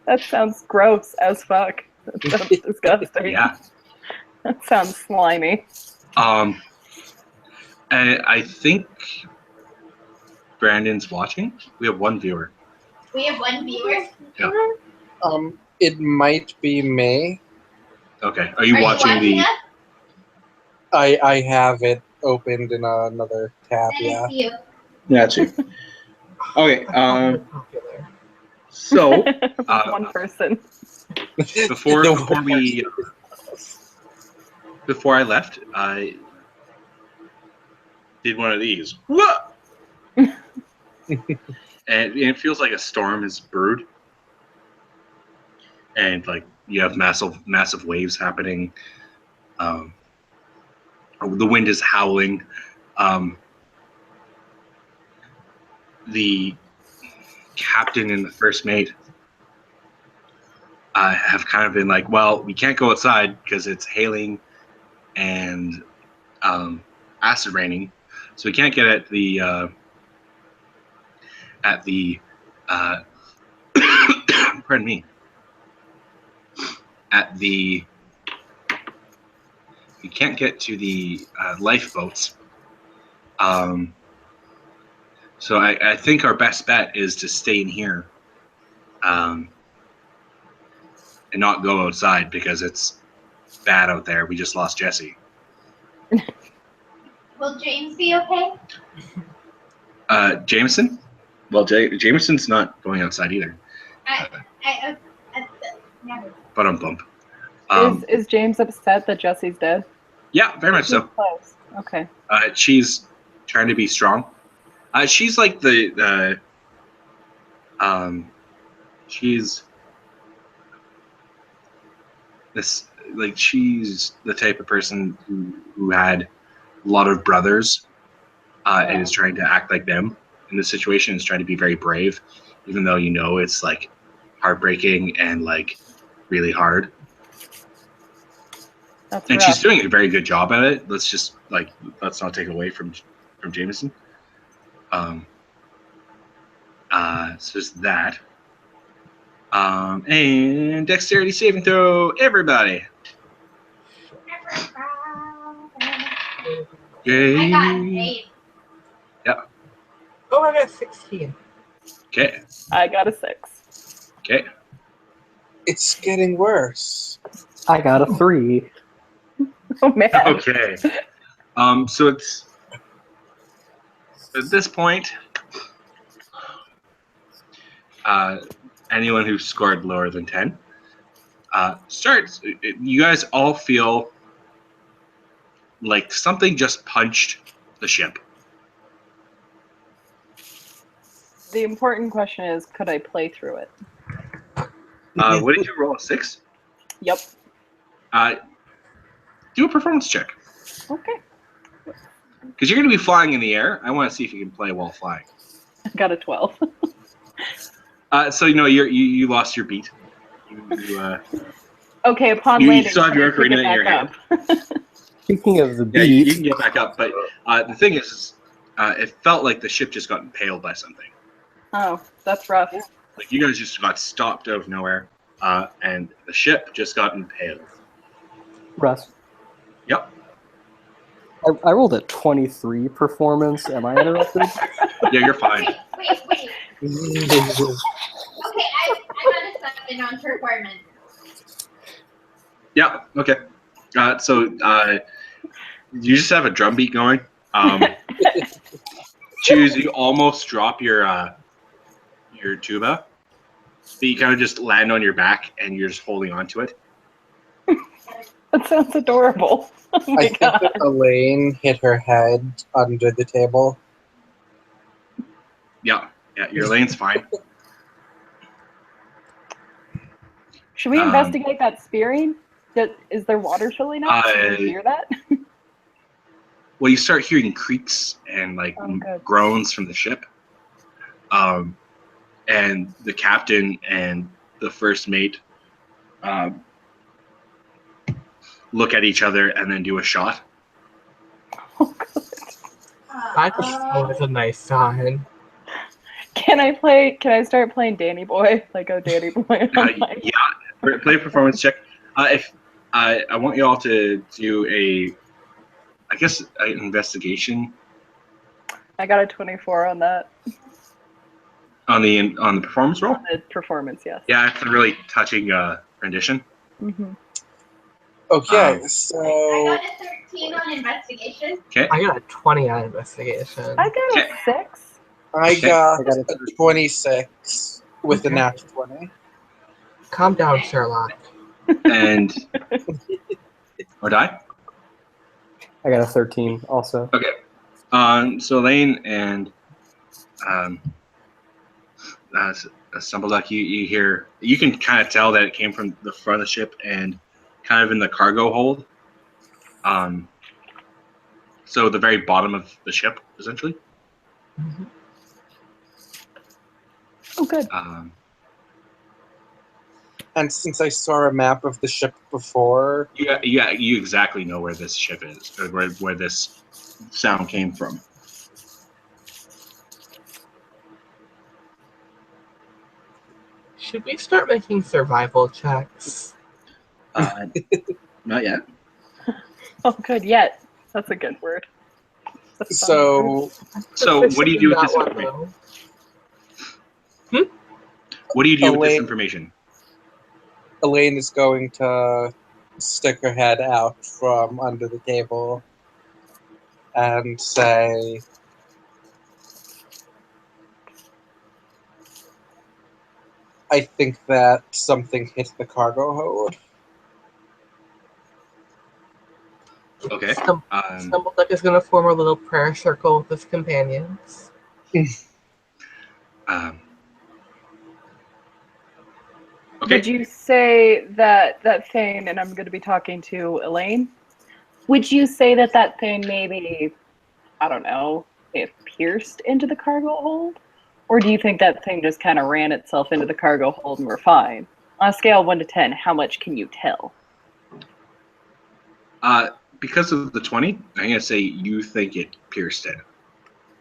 That sounds gross as fuck. That sounds disgusting. Yeah. That sounds slimy. I think Brandon's watching. We have 1 viewer. We have 1 viewer. Yeah. It might be May. Okay. Are you watching the? Us? I have it opened in another tab. Then Yeah. it's you. Yeah, it's you. Okay. So One person. before I left, I did one of these. Whoa! And it feels like a storm is brewed, and like you have massive waves happening. The wind is howling. The captain and the first mate have kind of been like, well, we can't go outside because it's hailing and acid raining, so we can't get at the pardon me, we can't get to the lifeboats. So I think our best bet is to stay in here and not go outside because it's bad out there. We just lost Jesse. Will James be okay? Jameson? Well, Jameson's not going outside either. But I'm bummed. Is James upset that Jesse's dead? Yeah, very much so. Close. Okay. She's trying to be strong. She's like she's this, like, she's the type of person who had a lot of brothers and is trying to act like them in this situation, is trying to be very brave, even though it's like heartbreaking and like really hard. That's and rough. She's doing a very good job at it. Let's not take away from Jameson. So there's that. And dexterity saving throw, everybody. Yay. I got an 8. Yep. Oh, I got 16. Okay. I got a 6. Okay. It's getting worse. I got a 3. Oh man. Okay. So it's at this point, anyone who scored lower than 10 starts. You guys all feel like something just punched the ship. The important question is, could I play through it? What did you roll? A 6? Yep. Do a performance check. Okay. Because you're going to be flying in the air. I want to see if you can play while flying. I got a 12. So you lost your beat. Okay, upon you landing, still have your can I pick ocarina it in your back hand. up? Speaking of the Yeah, you beat, can get back up, but the thing is, it felt like the ship just got impaled by something. Oh, that's rough. Like you guys just got stopped out of nowhere, and the ship just got impaled. Russ, Yep. I rolled a 23 performance. Am I interrupted? Yeah, you're fine. Wait. Okay, I got a 7 on performance. Yeah. Okay. So you just have a drum beat going. Choose. You almost drop your tuba, but you kind of just land on your back and you're just holding on to it. That sounds adorable. Oh I my think god. that Elaine hit her head under the table. Yeah. Your lane's fine. Should we investigate that spearing? Is there water filling up? Can we hear that? Well, you start hearing creaks and groans from the ship. And the captain and the first mate look at each other and then do a shot. Oh, good. That was a nice sign. Can I start playing Danny Boy? Like a Danny Boy? Yeah. Play a performance check. If I want you all to do an investigation. I got a 24 on that. On the performance roll? On the performance, yes. Yeah, it's a really touching rendition. Mm-hmm. Okay, I so got a 13 on investigation. Okay. I got a 20 on investigation. I got a 6. I got a 26 with a Okay. nat 20. Calm down, Sherlock. And or die? I got a 13 also. Okay. So Elaine and Stumbleduck, you hear, you can kind of tell that it came from the front of the ship and kind of in the cargo hold. So the very bottom of the ship, essentially. Mm-hmm. Oh, good. And since I saw a map of the ship before, You exactly know where this ship is, or where this sound came from. Should we start making survival checks? Not yet. Oh, good. Yet. That's a good word. so So what do you do with this That one, information? though. What do you do with this Elaine- information? Elaine is going to stick her head out from under the table and say, I think that something hit the cargo hold. Okay. Stumbleduck is going to form a little prayer circle with his companions. Okay. Would you say that thing, and I'm going to be talking to Elaine, would you say that thing maybe, I don't know, it pierced into the cargo hold? Or do you think that thing just kind of ran itself into the cargo hold and we're fine? On a scale of 1 to 10, how much can you tell? Because of the 20, I'm gonna say you think it pierced it,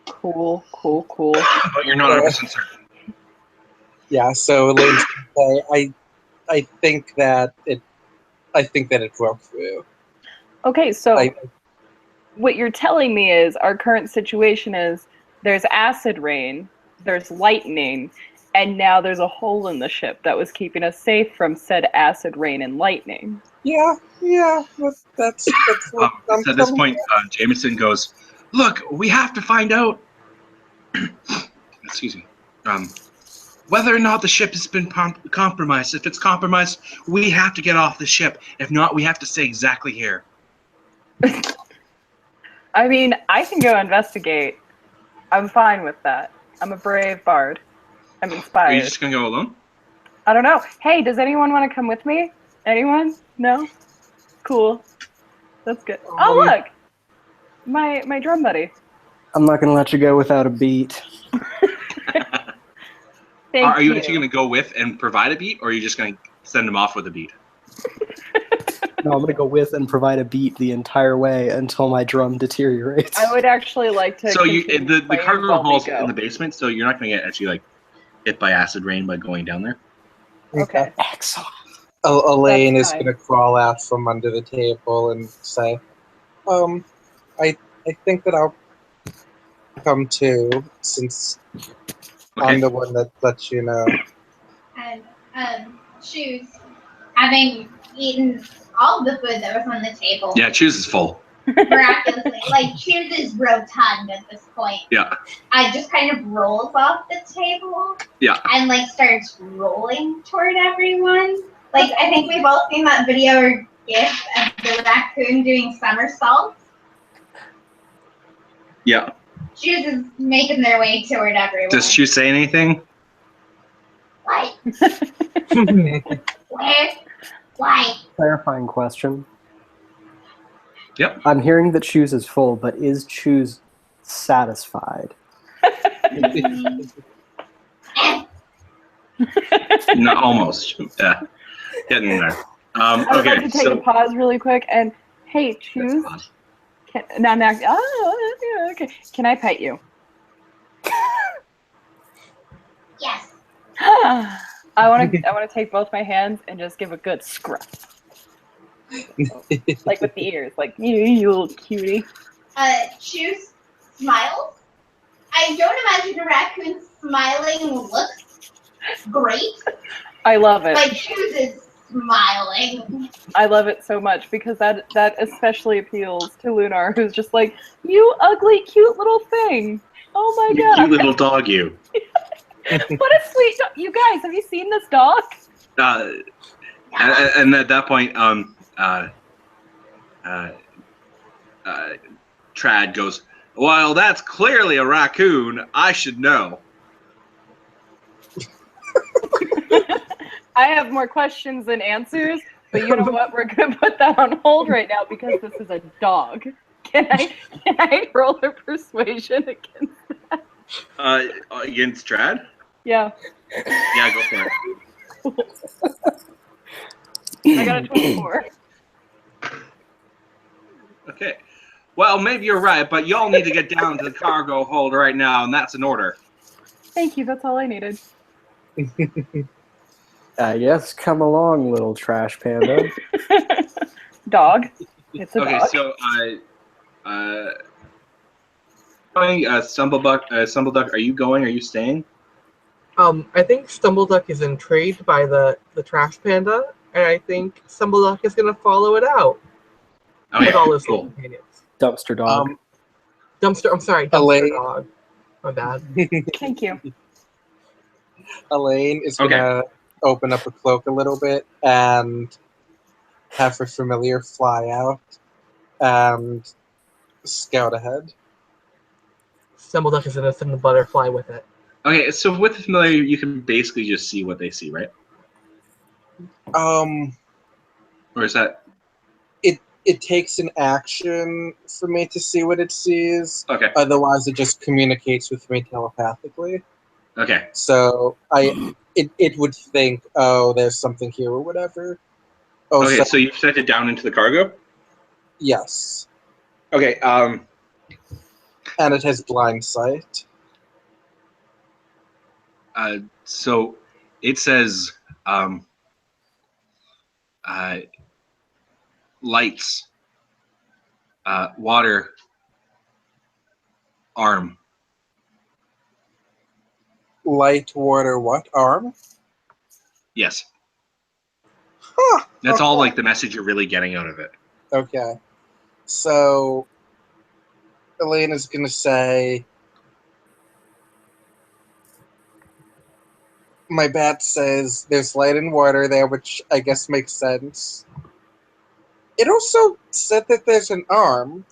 Cool. but you're not 100% certain. Yeah, so Elaine's going to say, I think that it broke through. Okay, so what you're telling me is our current situation is there's acid rain, there's lightning, and now there's a hole in the ship that was keeping us safe from said acid rain and lightning. Yeah, that's what I'm At this telling point, Jameson goes, "Look, we have to find out. Excuse me. Whether or not the ship has been compromised. If it's compromised, we have to get off the ship. If not, we have to stay exactly here." I mean, I can go investigate. I'm fine with that. I'm a brave bard. I'm Are you inspired. just gonna go alone? I don't know. Hey, does anyone want to come with me? Anyone? No? Cool. That's good. Oh, look! My drum buddy. I'm not gonna let you go without a beat. Are you actually gonna go with and provide a beat, or are you just gonna send them off with a beat? No, I'm gonna go with and provide a beat the entire way until my drum deteriorates. I would actually like to. So the continue cargo while we hall's go. in the basement, so you're not gonna get actually hit by acid rain by going down there. Okay. Excellent. Elaine That's is fine. going to crawl out from under the table and say, I think that I'll come too, since I'm the one that lets you know. And Shoes, having eaten all the food that was on the table. Yeah, Choose is full. Miraculously, like Choose is rotund at this point. Yeah. I just kind of rolls off the table. Yeah. And like starts rolling toward everyone. Like I think we've all seen that video or gif of the raccoon doing somersaults. Yeah. Choose is making their way toward everyone. Does Choose say anything? Like, where? Why? Clarifying question. Yep. I'm hearing that Choose is full, but is Choose satisfied? No, almost. Yeah. Getting there. I would like Okay, to take a pause really quick and hey, Choose. Okay. Can I pet you? Yes. I want to take both my hands and just give a good scruff, like with the ears, like you little cutie. Choose smiles. I don't imagine a raccoon smiling looks great. I love it. But Choose is smiling. I love it so much because that especially appeals to Lunar, who's just like, you ugly, cute little thing. Oh my You god. cute little dog, you. What a sweet dog. You guys, have you seen this dog? And at that point, Trad goes, well, that's clearly a raccoon. I should know. I have more questions than answers, but you know what? We're gonna put that on hold right now because this is a dog. Can I roll a persuasion against that? Against Trad? Yeah. Yeah, go for it. I got a 24. Okay. Well, maybe you're right, but y'all need to get down to the cargo hold right now, and that's an order. Thank you. That's all I needed. Yes, come along, little trash panda. Dog. It's a dog. Okay, so Stumbleduck, are you going? Are you staying? I think Stumbleduck is intrigued by the trash panda, and I think Stumbleduck is gonna follow it out with all his little companions. Dumpster dog. Dumpster Elaine. dog. My bad. Thank you. Elaine is gonna open up her cloak a little bit and have her familiar fly out and scout ahead. Stumbleduck is gonna send the butterfly with it. Okay, so with the familiar, you can basically just see what they see, right? Or is that... It takes an action for me to see what it sees. Okay. Otherwise, it just communicates with me telepathically. Okay. So it would think, oh, there's something here or whatever. Oh, okay, so you've set it down into the cargo? Yes. Okay, and it has blind sight. So it says lights, water, arm. Light, water, what? Arm? Yes. Huh. That's okay. all like the message you're really getting out of it. Okay. So Elena's gonna say, my bat says there's light and water there, which I guess makes sense. It also said that there's an arm.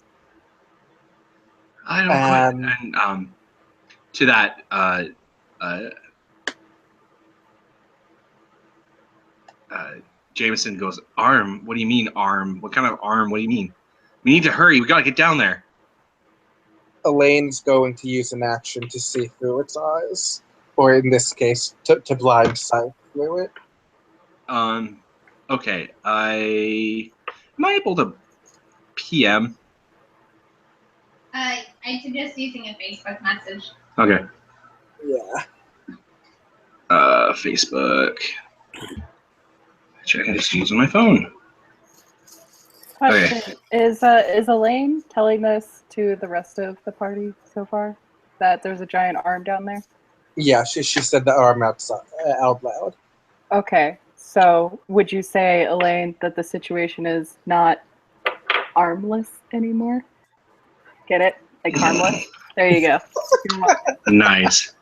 I don't know. And to that, Jameson goes, arm? What do you mean, arm? What kind of arm? What do you mean? We need to hurry. We gotta get down there. Elaine's going to use an action to see through its eyes. Or in this case, to blind sight through it. Okay. Am I able to PM? I suggest using a Facebook message. Okay. Yeah. Facebook. Which I can just use on my phone. Question: Is Elaine telling this to the rest of the party so far? That there's a giant arm down there? Yeah, she said the arm out loud. Okay, so would you say, Elaine, that the situation is not armless anymore? Get it? Like harmless? There you go. You're welcome. Nice.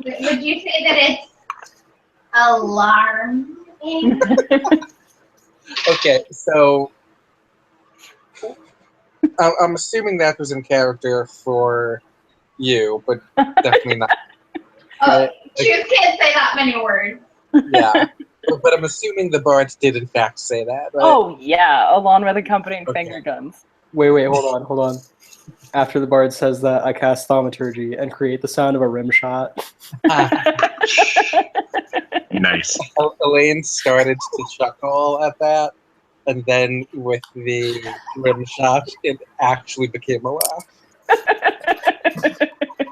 Would you say that it's alarming? Okay, so I'm assuming that was in character for you, but definitely not. Oh, Choose can't say that many words. Yeah, but I'm assuming the bards did in fact say that, right? Oh yeah, along with accompanying finger guns. Wait, hold on. After the bard says that, I cast thaumaturgy and create the sound of a rim shot. Nice. Elaine started to chuckle at that, and then with the rim shot, it actually became a laugh.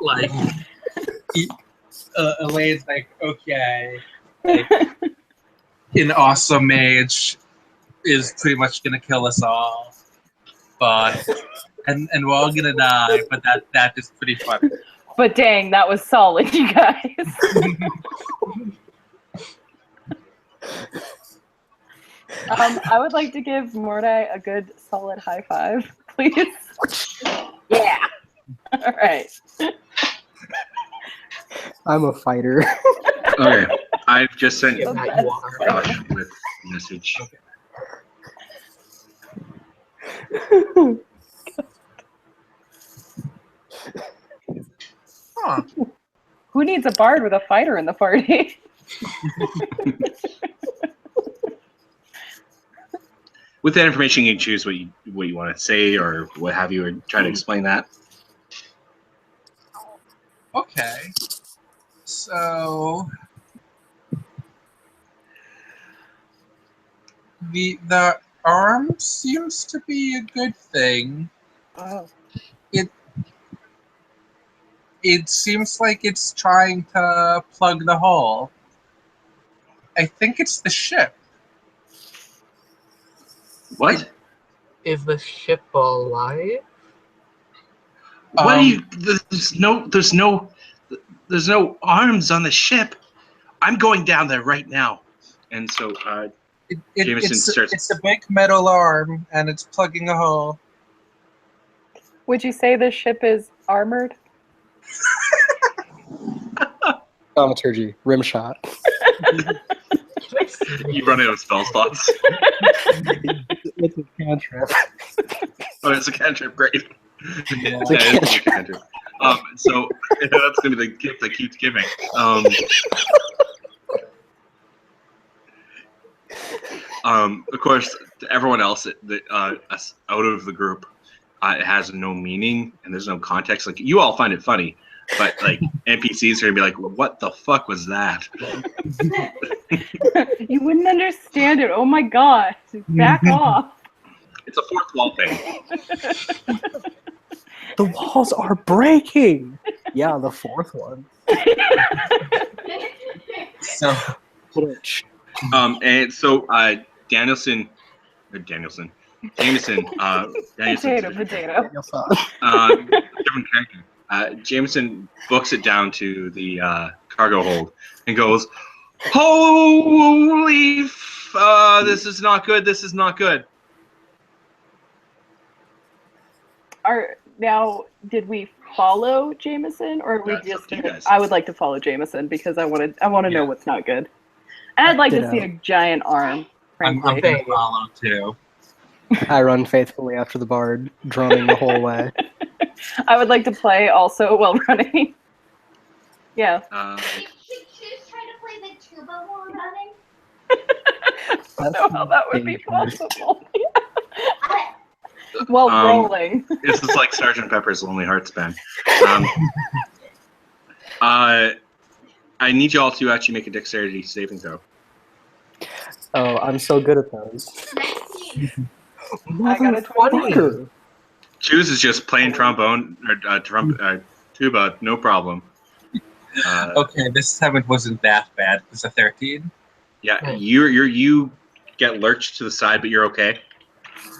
Like, Elaine's like, okay, like, an awesome mage is pretty much gonna kill us all, but and we're all gonna die, but that is pretty funny. But dang, that was solid, you guys. I would like to give Mordai a good solid high five, please. Yeah. All right. I'm a fighter. Okay, I've just sent you That you are. Josh with a message. Huh. Who needs a bard with a fighter in the party? With that information, you can choose what you want to say or what have you, or try to explain that. Okay. So the arm seems to be a good thing. Oh. It seems like it's trying to plug the hole. I think it's the ship. What? Is the ship alive? What are you? There's no arms on the ship. I'm going down there right now. And so Jameson starts. It's a big metal arm, and it's plugging a hole. Would you say the ship is armored? Thaumaturgy, rim shot. You run out of spell slots. It's a cantrip. Oh, it's a cantrip. Great. Yeah, It's a cantrip. So that's gonna be the gift that keeps giving. Of course, to everyone else, us out of the group, it has no meaning and there's no context. Like, you all find it funny, but like NPCs are gonna be like, "What the fuck was that?" You wouldn't understand it. Oh my god. Back off. It's a fourth wall thing. The walls are breaking. Yeah, the fourth one. So And so Jameson, Potato. different character. Jameson books it down to the cargo hold and goes, "Holy, this is not good. This is not good." Now, did we follow Jameson, or we That's up just? to you guys. I would like to follow Jameson because I want to know what's not good, and I'd like to see a giant arm. I'm Frankly, going to follow too. I run faithfully after the bard, drumming the whole way. I would like to play also while running. Yeah. Should Choose try to play the tuba while running? I don't know how that would be dangerous. possible. While rolling. This is like Sgt. Pepper's Lonely Hearts Band. I need you all to actually make a dexterity saving throw. Oh, I'm so good at those. 19. I got a 20. Choose is just playing trombone or tuba, no problem. Okay, this 7 wasn't that bad. It was a 13. Yeah, you get lurched to the side, but you're okay.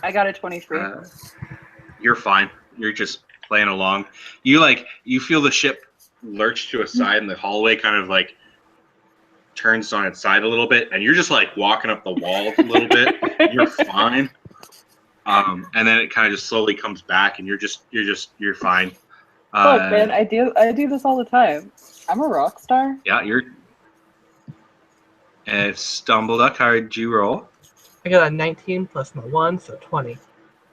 I got a 23. You're fine. You're just playing along. You feel the ship lurch to a side, and the hallway kind of like turns on its side a little bit, and you're just like walking up the wall a little bit. You're fine. And then it kind of just slowly comes back, and you're fine. Look, man, I do this all the time. I'm a rock star. Yeah, you're. Stumbleduck, how did you roll? I got a 19 plus my 1, so 20.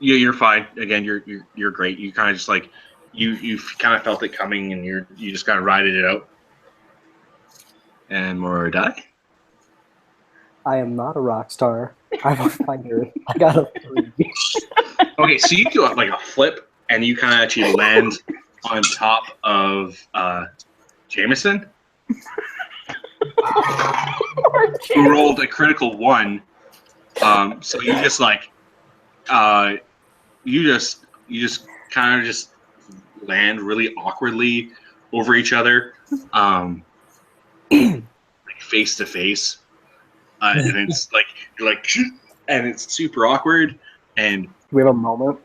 Yeah, you're fine. Again, you're great. You kind of just like you kind of felt it coming, and you just kind of rided it out. And more die. I am not a rock star. I'm a fighter. I got a 3. Okay, so you do like a flip, and you kind of actually land on top of Jameson, who rolled a critical 1. So you just like you just kind of just land really awkwardly over each other, like face to face, and it's like you're like, and it's super awkward. And We have a moment.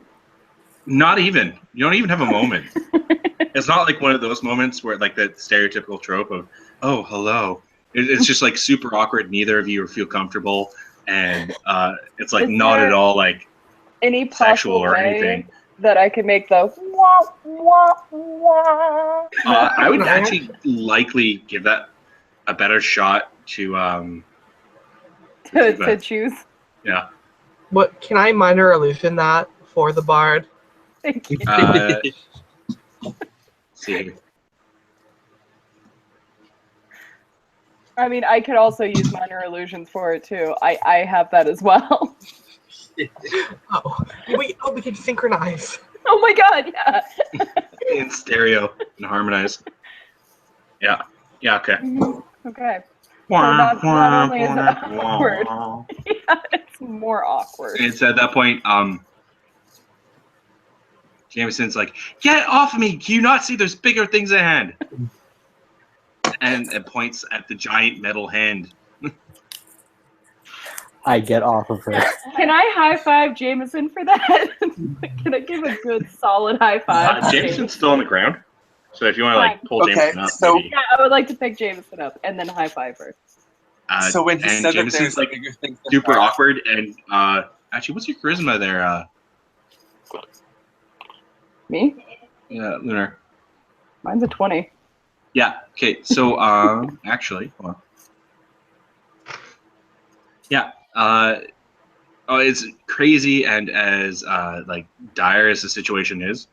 not even you don't even have a moment. It's not like one of those moments where like that stereotypical trope of oh hello. It's just like super awkward. Neither of you feel comfortable, and it's like not at all like any sexual possible or way anything. that I could make the wah wah wah. I would actually likely give that a better shot to to choose. yeah. What can I minor illusion that for the bard? Thank you. See. I mean, I could also use minor illusions for it too. I have that as well. We can synchronize. Oh my god, yeah. In stereo and harmonize. Yeah. Yeah. Okay. Okay. So not only is it awkward, yeah, it's more awkward. It's at that point, Jameson's like, "Get off of me! Can you not see there's bigger things at hand?" And it points at the giant metal hand. I get off of her. Can I high five Jameson for that? Can I give a good solid high five? Jameson's still on the ground, so if you want to like pull Okay, Jameson up, so- maybe. Yeah, I would like to pick Jameson up and then high five her. So when he and said that Jameson's there's like bigger things than super that, awkward, and actually, what's your charisma there, Me? Lunar? Mine's a 20. Yeah. Okay. So, actually, hold on. Yeah. It's crazy, and as like dire as the situation is,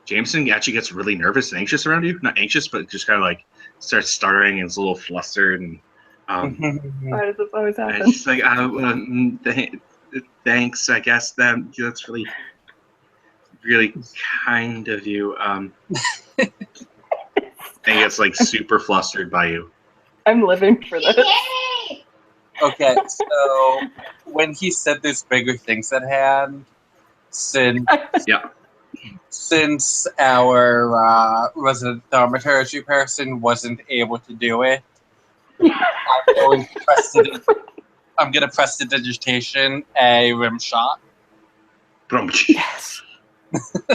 Jameson actually gets really nervous and anxious around you. Not anxious, but just kind of like starts stuttering and is a little flustered, and Why does this always and happen? she's like, thanks, I guess. That's really, really kind of you. And he gets like super flustered by you. I'm living for this. Yay! okay, so when he said there's bigger things at hand, since Yeah. since our resident thaumaturgy person wasn't able to do it, I'm going to press the digitation a rim shot. Yes.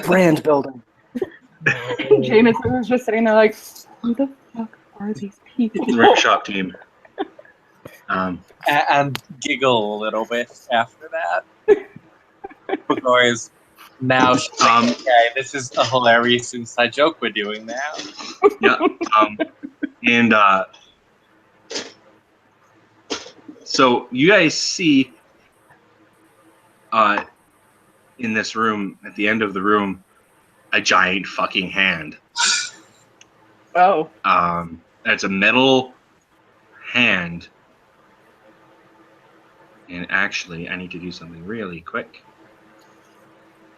Brand building. Jameson was just sitting there like, who the fuck are these people? Rim shop team. And giggle a little bit after that. Because now she's like, okay, this is a hilarious inside joke we're doing now. Yeah. And so you guys see in this room, at the end of the room, a giant fucking hand. Oh. It's a metal hand. And actually, I need to do something really quick.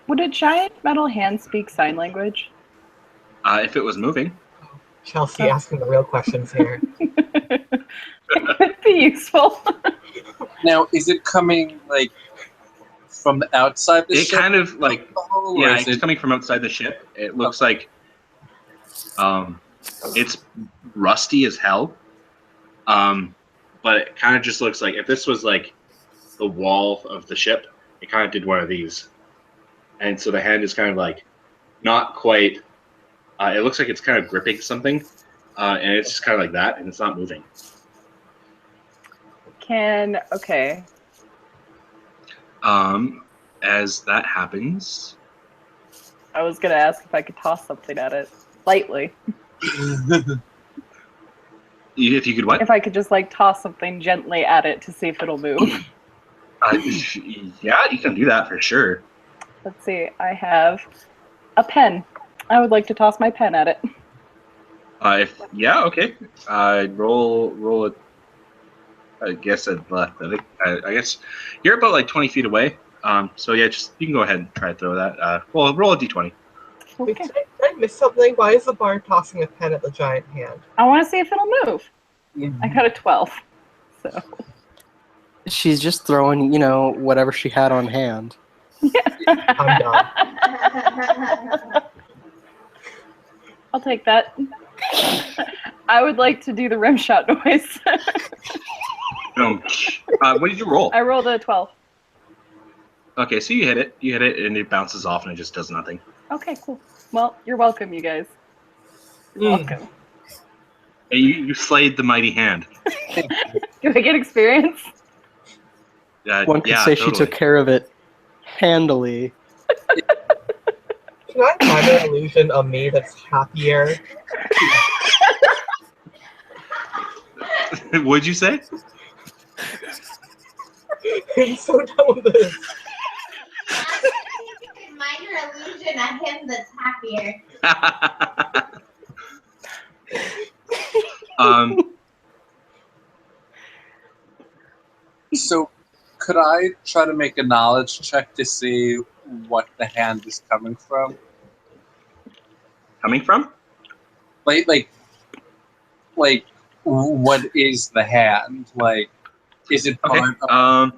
Would a giant metal hand speak sign language? If it was moving. Chelsea asking the real questions here. It'd be useful. Now, is it coming, like, from the outside the It ship? kind of like, Or yeah, is it's it- coming from outside the ship. It looks like it's rusty as hell. But it kind of just looks like if this was like the wall of the ship. It kind of did one of these, and so the hand is kind of like not quite. It looks like it's kind of gripping something, and it's just kind of like that, and it's not moving. Okay. As that happens, I was gonna ask if I could toss something at it lightly. if you could what? If I could just like toss something gently at it to see if it'll move. Yeah, you can do that for sure. Let's see. I have a pen. I would like to toss my pen at it. Okay. Roll it. I guess athletic. I guess you're about like 20 feet away. So yeah, just you can go ahead and try to throw that. Well, roll a d20. Wait, did I miss something? Why is the bard tossing a pen at the giant hand? I want to see if it'll move. I got a 12. So She's just throwing, whatever she had on hand. I'm done. I'll take that. I would like to do the rim shot noise. What did you roll? I rolled a 12. Okay, so you hit it. You hit it, and it bounces off, and it just does nothing. Okay, cool. Well, you're welcome, you guys. You're welcome. Hey, you slayed the mighty hand. Do I get experience? One could say totally. She took care of it handily. Can I find an illusion of me that's happier? What'd you say? I'm so done with this. You can mind your illusion of him that's happier. So, could I try to make a knowledge check to see what the hand is coming from? Coming from? Like, what is the hand? Like, is it part of...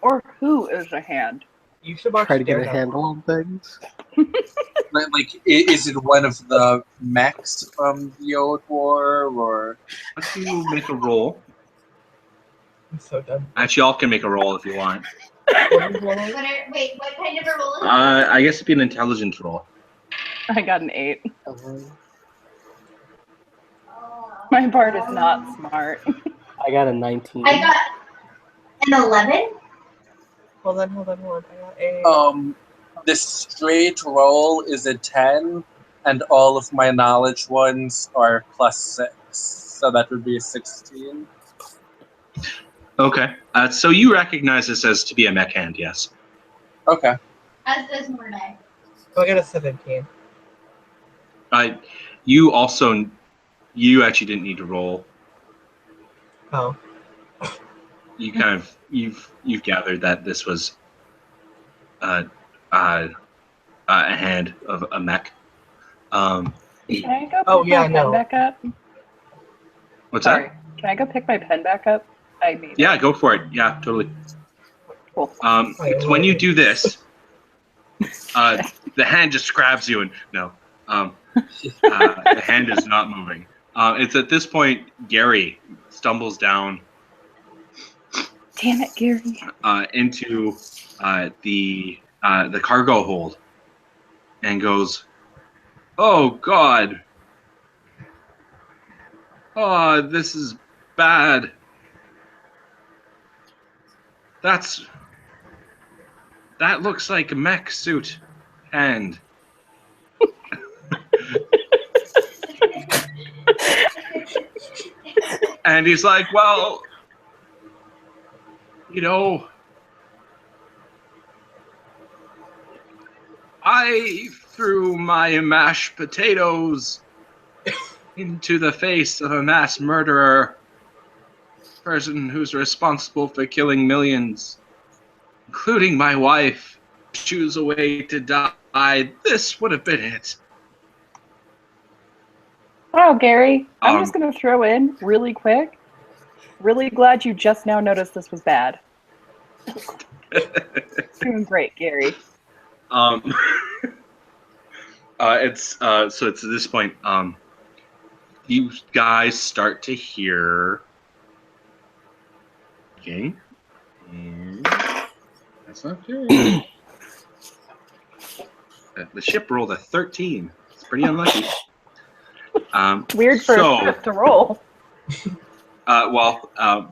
Or who is the hand? You should try to get a handle on things. Like, is it one of the mechs from the old war, or... Let's you make a roll. I'm so done. Actually, y'all can make a roll if you want. Wait, what kind of a roll is it? I guess it'd be an intelligence roll. I got an 8. My bard is not smart. I got a 19. I got an 11. Hold on. I got a... The straight roll is a 10, and all of my knowledge ones are +6. So that would be a 16. Okay. So you recognize this as to be a mech hand, yes? Okay. As does Murnay. I got a 17. You actually didn't need to roll. Oh. You kind of you've gathered that this was a hand of a mech. Can I go pick my pen back up? What's Sorry. that? Can I go pick my pen back up? I need Yeah, go for it. Yeah, totally. Cool. When you do this, the hand just grabs you and the hand is not moving. It's at this point Gary stumbles down. Damn it, Gary. Into the cargo hold and goes, "Oh God! Oh, this is bad. That looks like a mech suit hand." And he's like, "Well, I threw my mashed potatoes into the face of a mass murderer, person who's responsible for killing millions, including my wife. Choose a way to die. This would have been it." Wow, Gary, I'm just going to throw in really quick. Really glad you just now noticed this was bad. Doing great, Gary. It's so it's at this point, you guys start to hear And that's not good. The ship rolled a 13. It's pretty unlucky. Weird for a ship to roll.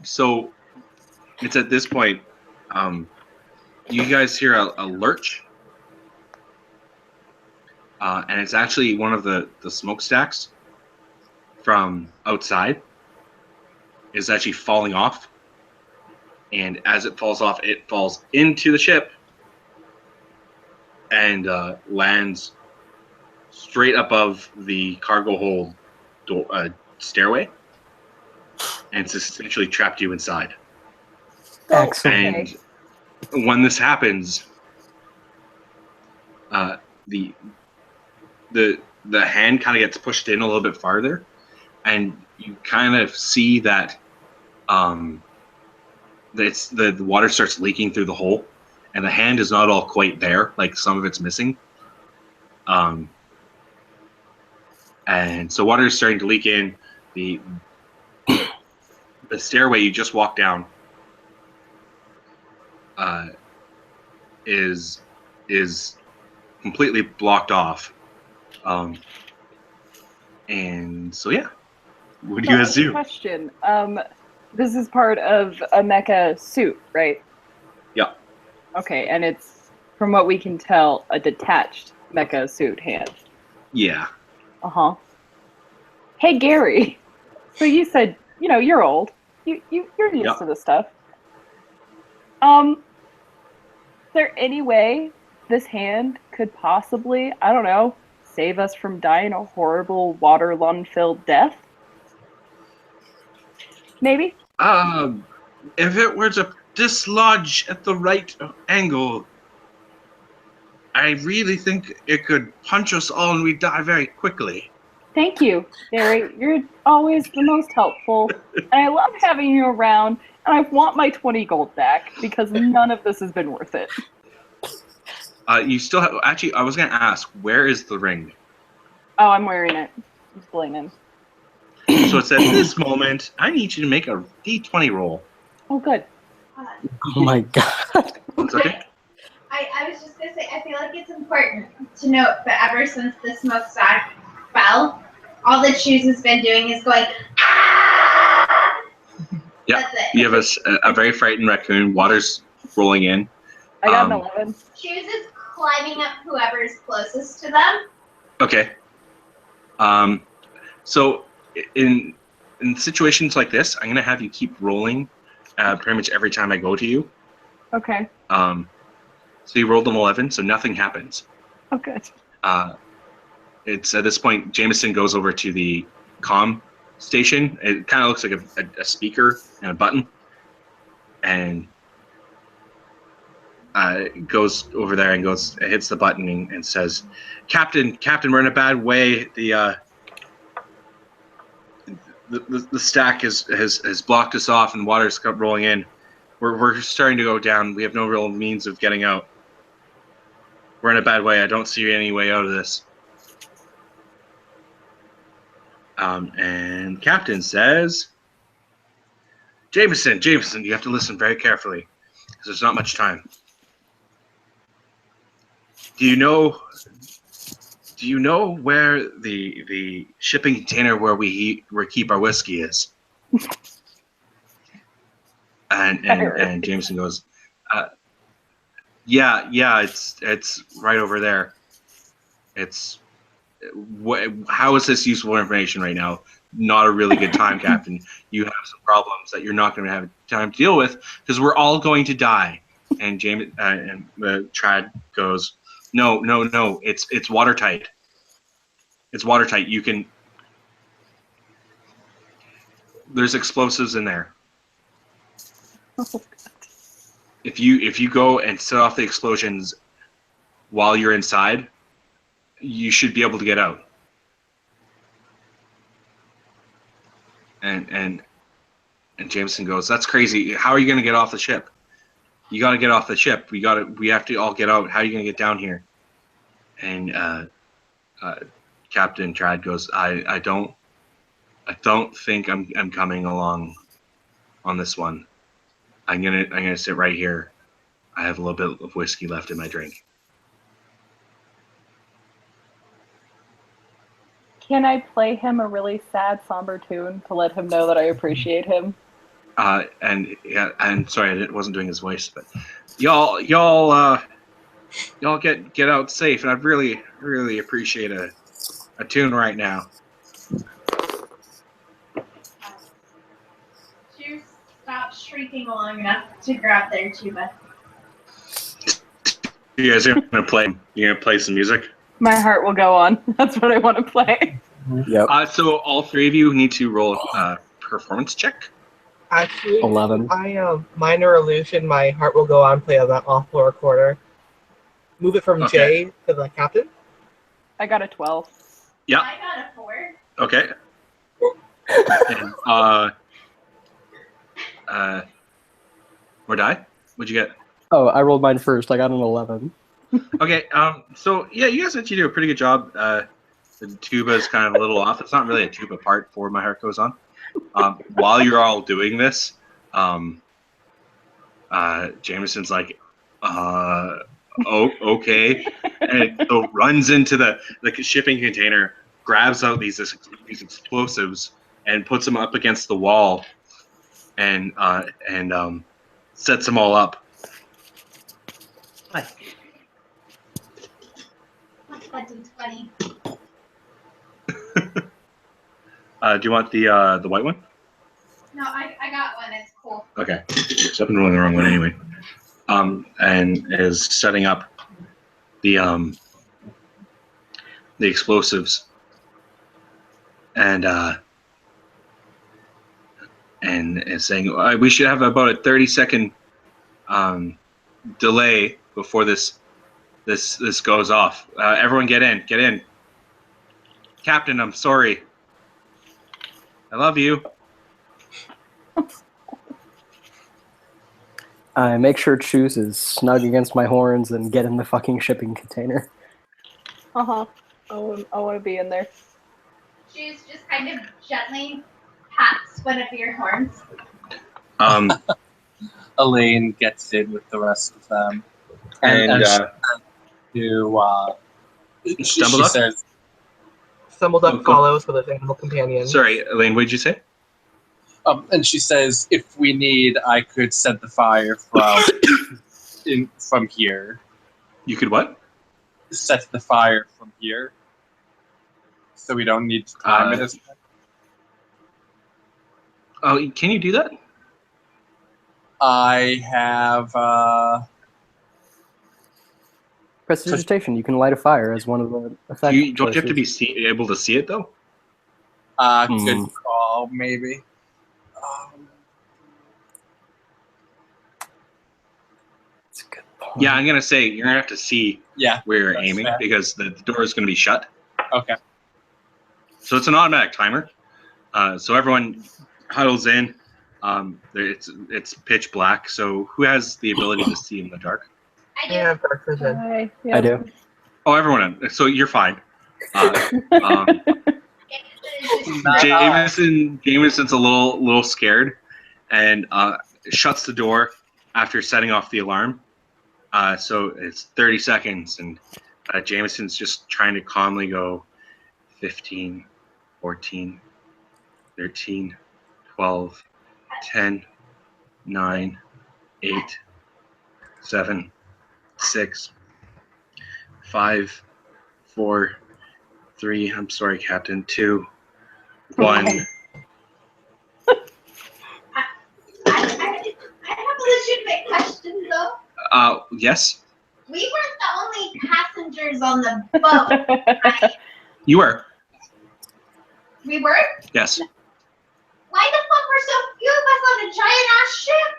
So it's at this point, you guys hear a lurch, and it's actually one of the smokestacks from outside is actually falling off, and as it falls off, it falls into the ship and lands straight above the cargo hold stairway, and it's essentially trapped you inside. Excellent. And when this happens, the hand kind of gets pushed in a little bit farther, and you kind of see that the water starts leaking through the hole, and the hand is not all quite there, like some of it's missing. And so water is starting to leak in. The stairway you just walked down is completely blocked off. And so yeah, what do you guys do? Question. This is part of a mecha suit, right? Yeah. Okay, and it's, from what we can tell, a detached mecha suit hand. Yeah. Uh-huh. Hey, Gary. So you said, you're old. You're used to this stuff. Is there any way this hand could possibly, I don't know, save us from dying a horrible water lung-filled death? Maybe? If it were to dislodge at the right angle, I really think it could punch us all and we'd die very quickly. Thank you, Gary. You're always the most helpful. And I love having you around, and I want my 20 gold back, because none of this has been worth it. You still have... Actually, I was going to ask, where is the ring? Oh, I'm wearing it. It's blinking. So it's at this moment, I need you to make a D20 roll. Oh, good. Oh my god. It's okay? I was just going to say, I feel like it's important to note that ever since the smokestack fell, all that Shoes has been doing is going, ah! Yeah, you have a very frightened raccoon. Water's rolling in. I got an 11. Shoes is climbing up whoever's closest to them. Okay. So in situations like this, I'm gonna have you keep rolling, pretty much every time I go to you. Okay. So you rolled an 11, so nothing happens. Oh, good. It's at this point, Jameson goes over to the comm station. It kind of looks like a speaker and a button, and goes over there and hits the button and says, Captain, we're in a bad way. The stack has blocked us off and water's rolling in. We're starting to go down. We have no real means of getting out. We're in a bad way. I don't see any way out of this. And Captain says, Jameson, you have to listen very carefully, because there's not much time. Do you know where the shipping container where we keep our whiskey is? And Jameson goes, yeah, it's right over there. How is this useful information right now? Not a really good time, Captain. You have some problems that you're not going to have time to deal with, because we're all going to die. And James and Trad goes, no, it's watertight. It's watertight. You can. There's explosives in there. Oh, If you go and set off the explosions while you're inside, you should be able to get out. And Jameson goes, that's crazy. How are you going to get off the ship? You got to get off the ship. We have to all get out. How are you going to get down here? And Captain Trad goes, I don't think I'm coming along on this one. I'm gonna sit right here. I have a little bit of whiskey left in my drink. Can I play him a really sad, somber tune to let him know that I appreciate him? And sorry, I wasn't doing his voice, but y'all get out safe, and I'd really appreciate a tune right now. Juice stops shrieking long enough to grab their tuba. You guys are gonna play? You gonna play some music? My heart will go on. That's what I want to play. Yep. So all three of you need to roll a performance check. Actually, 11. I minor illusion. My heart will go on. Play on that awful recorder. Move it from Okay. J to the captain. I got a 12. Yeah. I got a 4. Okay. And, or die? What'd you get? Oh, I rolled mine first. I got an 11. Okay. So yeah, you guys actually do a pretty good job. The tuba is kind of a little off. It's not really a tuba part for My Heart Goes On. While you're all doing this, Jameson's like, okay, and so runs into the shipping container, grabs out these explosives, and puts them up against the wall, and sets them all up. Hi. That's funny. Do you want the white one? No, I got one. It's cool. Okay. So I've been rolling the wrong one anyway. And is setting up the explosives, and is saying we should have about a 30-second delay before this goes off. Everyone get in. Captain, I'm sorry. I love you. I make sure Choose is snug against my horns and get in the fucking shipping container. Uh-huh. I want to be in there. Juice just kind of gently pats one of your horns. Elaine gets in with the rest of them. And she Stumbled up? says, Stumbled up Oh, go- follows with his animal companion. Sorry, Elaine, what did you say? and she says, if we need, I could set the fire from here. You could what? Set the fire from here. So we don't need to time it as much. Oh, can you do that? I have Prestidigitation, you can light a fire as one of the effects. Don't you have to be able to see it though? good call, maybe. That's a good point. Yeah, I'm gonna say you're gonna have to see Yeah. where you're That's aiming fair. because the door is gonna be shut. Okay. So it's an automatic timer. So everyone huddles in. It's pitch black. So who has the ability to see in the dark? I do. Yeah, dark vision. Hi. I do. Oh, everyone. So you're fine. It's Jameson's a little scared, and shuts the door after setting off the alarm. So it's 30 seconds, and Jameson's just trying to calmly go 15, 14, 13, 12, 10, 9, 8, 7, 6, 5, 4, 3, I'm sorry, Captain, 2, 1. I have a legitimate question though. Yes, We weren't the only passengers on the boat, right? you were. We were? Yes. Why the fuck were so few of us on a giant ass ship?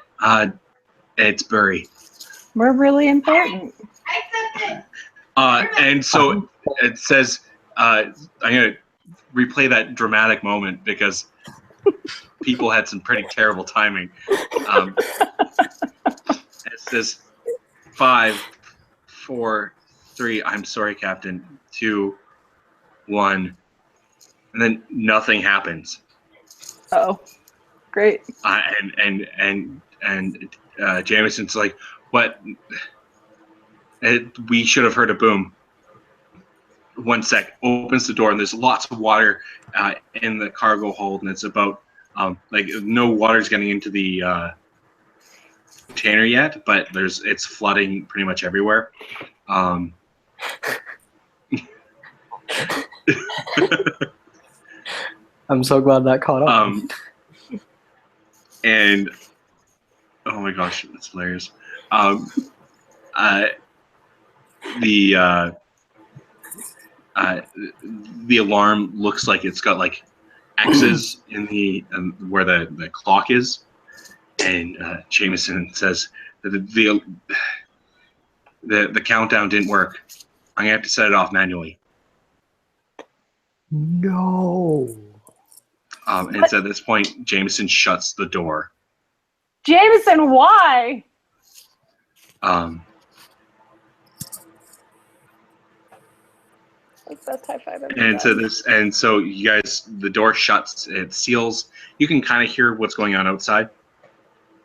It's Burry. We're really important. I accept it. And so it says, I'm going to replay that dramatic moment because people had some pretty terrible timing. It says 5, 4, 3, I'm sorry, Captain, 2, 1, and then nothing happens. Oh, great. And Jameson's like, "What? We should have heard a boom." 1 sec. Opens the door, and there's lots of water in the cargo hold, and it's about like no water's getting into the container yet, but it's flooding pretty much everywhere. I'm so glad that caught up. And oh my gosh, that's hilarious. The alarm looks like it's got like X's in the where the clock is, and Jameson says that the countdown didn't work. I'm gonna have to set it off manually. No. And so at this point, Jameson shuts the door. Jameson, why? Like best high five ever. And so you guys, the door shuts, it seals. You can kind of hear what's going on outside.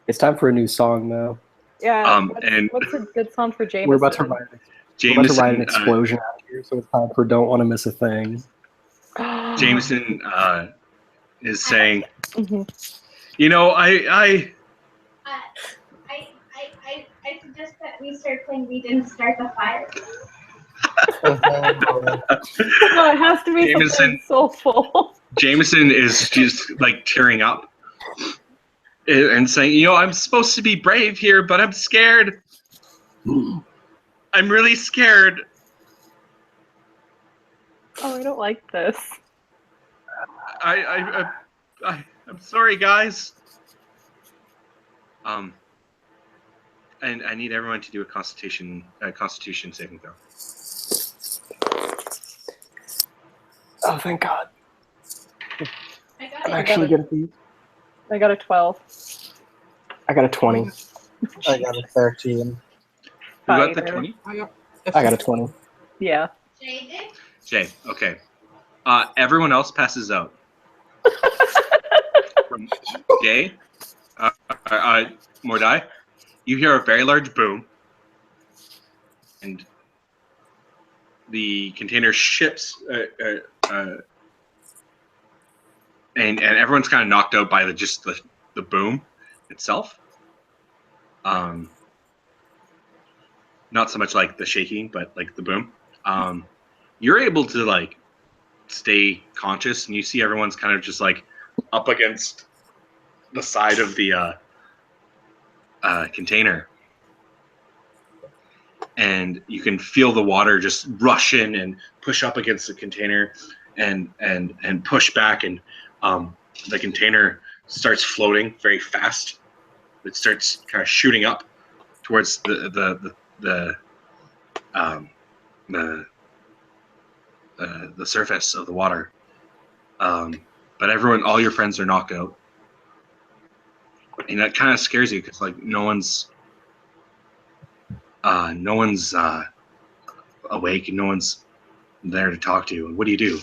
It's time for a new song now. Yeah. And what's a good song for Jameson? We're about to write an explosion out here, so it's time for "Don't Want to Miss a Thing." Jameson is saying, you know, I suggest that we start playing We Didn't Start the Fire. No, it has to be something soulful. Jameson is just like tearing up and saying, you know, I'm supposed to be brave here, but I'm scared. I'm really scared. Oh, I don't like this. I'm sorry, guys. And I need everyone to do a Constitution saving throw. Oh, thank God. I'm I actually good at these. I got a 12. I got a 20. I got a 13. Who got the 20? I got a 20. Yeah. Jay, okay. Everyone else passes out. From Jay, Mordai, you hear a very large boom, and the container ships, and everyone's kind of knocked out by the boom itself. Not so much like the shaking, but like the boom. You're able to like stay conscious, and you see everyone's kind of just like up against the side of the container, and you can feel the water just rush in and push up against the container and push back, and the container starts floating very fast. It starts kind of shooting up towards the surface of the water. But all your friends are knocked out, and that kind of scares you because like no one's awake and no one's there to talk to you. What do you do?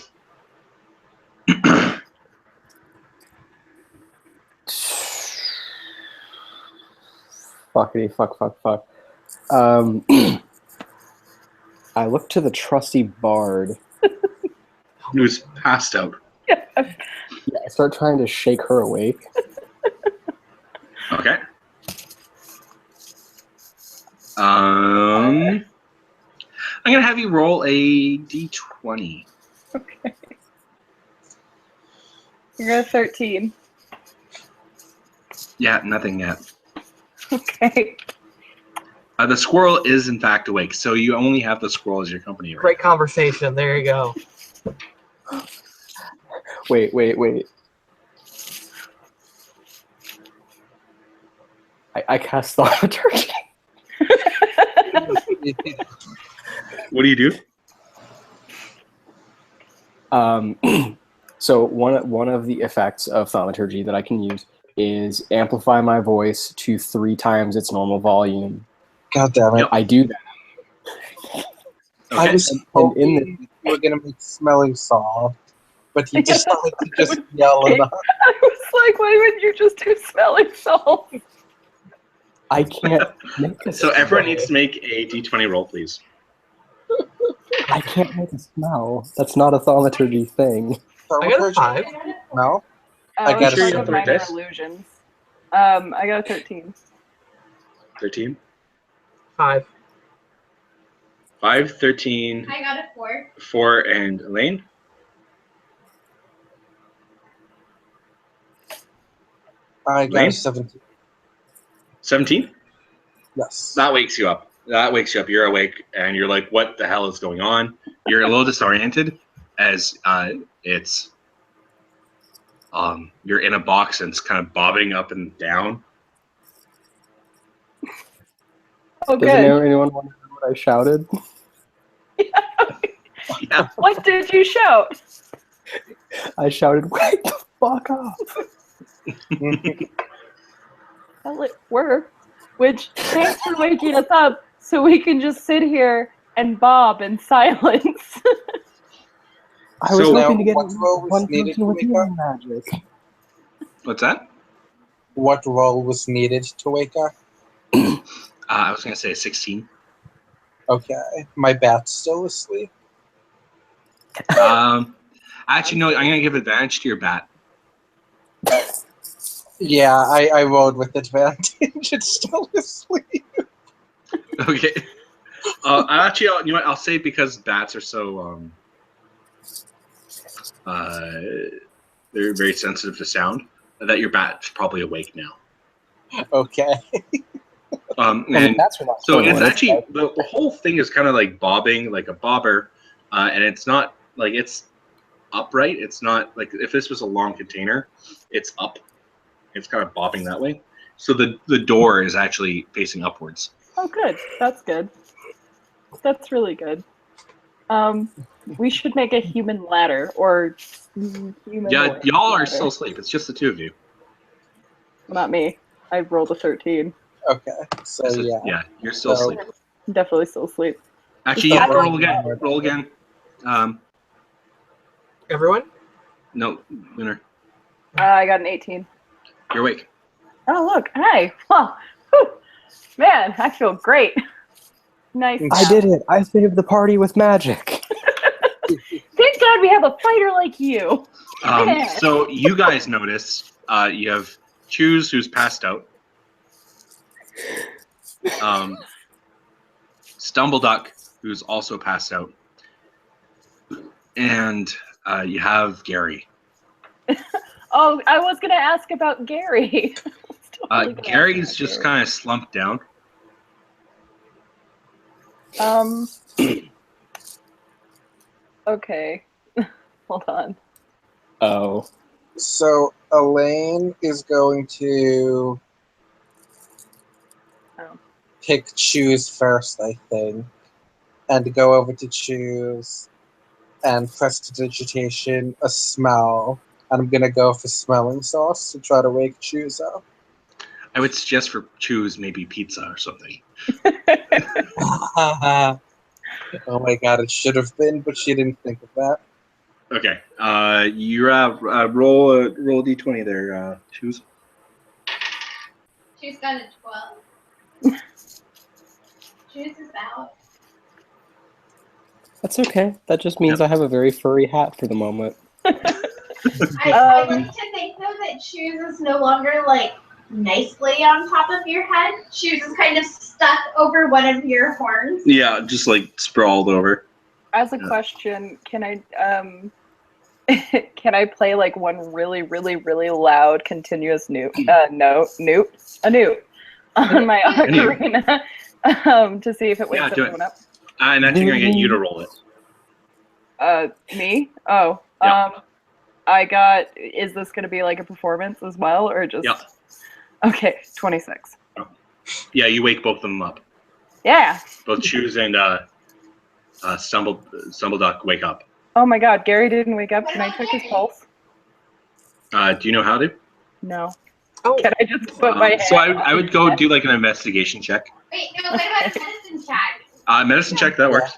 Fuckity fuck. I look to the trusty bard. Who's passed out? Yeah, I start trying to shake her awake. Okay. I'm gonna have you roll a d20. Okay. You're at 13. Yeah, nothing yet. Okay. The squirrel is in fact awake, so you only have the squirrel as your company. Right? Great conversation. There you go. Wait. I cast thaumaturgy. What do you do? So one of the effects of thaumaturgy that I can use is amplify my voice to 3 times its normal volume. God damn it. I do that. Okay. I was hoping you were going to make smelling saw, but you decided to just yell enough. I was like, why wouldn't you just do smelling salts? I can't make a So everyone smell. needs to make a d20 roll, please. I can't make a smell. That's not a thaumaturgy thing. I got a 5. No. Oh, I got it's a part seven. of minor Dice? illusions. I got a 13. 13. 5. 5, 13, I got a 4. 4, and Elaine. I got Lane? a 17. 17. Yes. That wakes you up. You're awake, and you're like, "What the hell is going on?" You're a little disoriented, as it's you're in a box and it's kind of bobbing up and down. Oh, Does good. anyone want to know what I shouted? Yeah. What did you shout? I shouted, "Wake the fuck up!" Well, it worked. Which, thanks for waking us up so we can just sit here and bob in silence. I was So- hoping to get What role was one needed person to with wake healing magic. What's that? What role was needed to wake up? I was gonna say 16. Okay. My bat's still asleep. Actually, no. I'm gonna give advantage to your bat. Yeah, I rolled with advantage. It's still asleep. Okay. Actually, you know what? I'll say because bats are so they're very sensitive to sound, that your bat's probably awake now. Okay. And That's what so I'm it's saying. actually the whole thing is kind of like bobbing, like a bobber, and it's not like it's upright. It's not like if this was a long container, it's up. It's kind of bobbing that way. So the door is actually facing upwards. Oh, good. That's good. That's really good. We should make a human ladder, or human. Yeah, y'all are ladder. still asleep. It's just the two of you. Not me. I rolled a 13. Okay. So yeah. You're still So- asleep. I'm definitely still asleep. Actually, you have to roll again. Roll again. Everyone? No, winner. I got an 18. You're awake. Oh, look. Hey. Well, whew. Man, I feel great. Nice. I did it. I saved the party with magic. Thank God we have a fighter like you. Yeah. So you guys notice you have Choose, who's passed out. Stumbleduck, who's also passed out. And you have Gary. Oh, I was going to ask about Gary. Gary's just kind of slumped down. Okay. Hold on. Oh. So Elaine is going to pick Choose first, I think, and go over to Choose and prestidigitation a smell. And I'm gonna go for smelling sauce to try to wake Choose up. I would suggest for Choose maybe pizza or something. Oh my god, it should have been, but she didn't think of that. Okay. You roll a d20 there, Choose. She's got a 12. Choose is out. That's okay. That just means I have a very furry hat for the moment. I like to think though that Choose is no longer like nicely on top of your head. Choose is kind of stuck over one of your horns. Yeah, just like sprawled over. As a question, can I can I play like one really, really, really loud continuous note on my ocarina to see if it wakes do it. everyone up? And actually gonna get you to roll it. Me? Oh. Yeah. I got. Is this gonna be like a performance as well, or just? Yeah. Okay, 26. Yeah, you wake both of them up. Yeah. Both Choose and Stumbleduck wake up. Oh my God, Gary didn't wake up. Can I check his pulse? Do you know how to? No. Oh, Can I just put my hand? So I would go do like an investigation check. Wait, no, what about a medicine check? Medicine check, that works.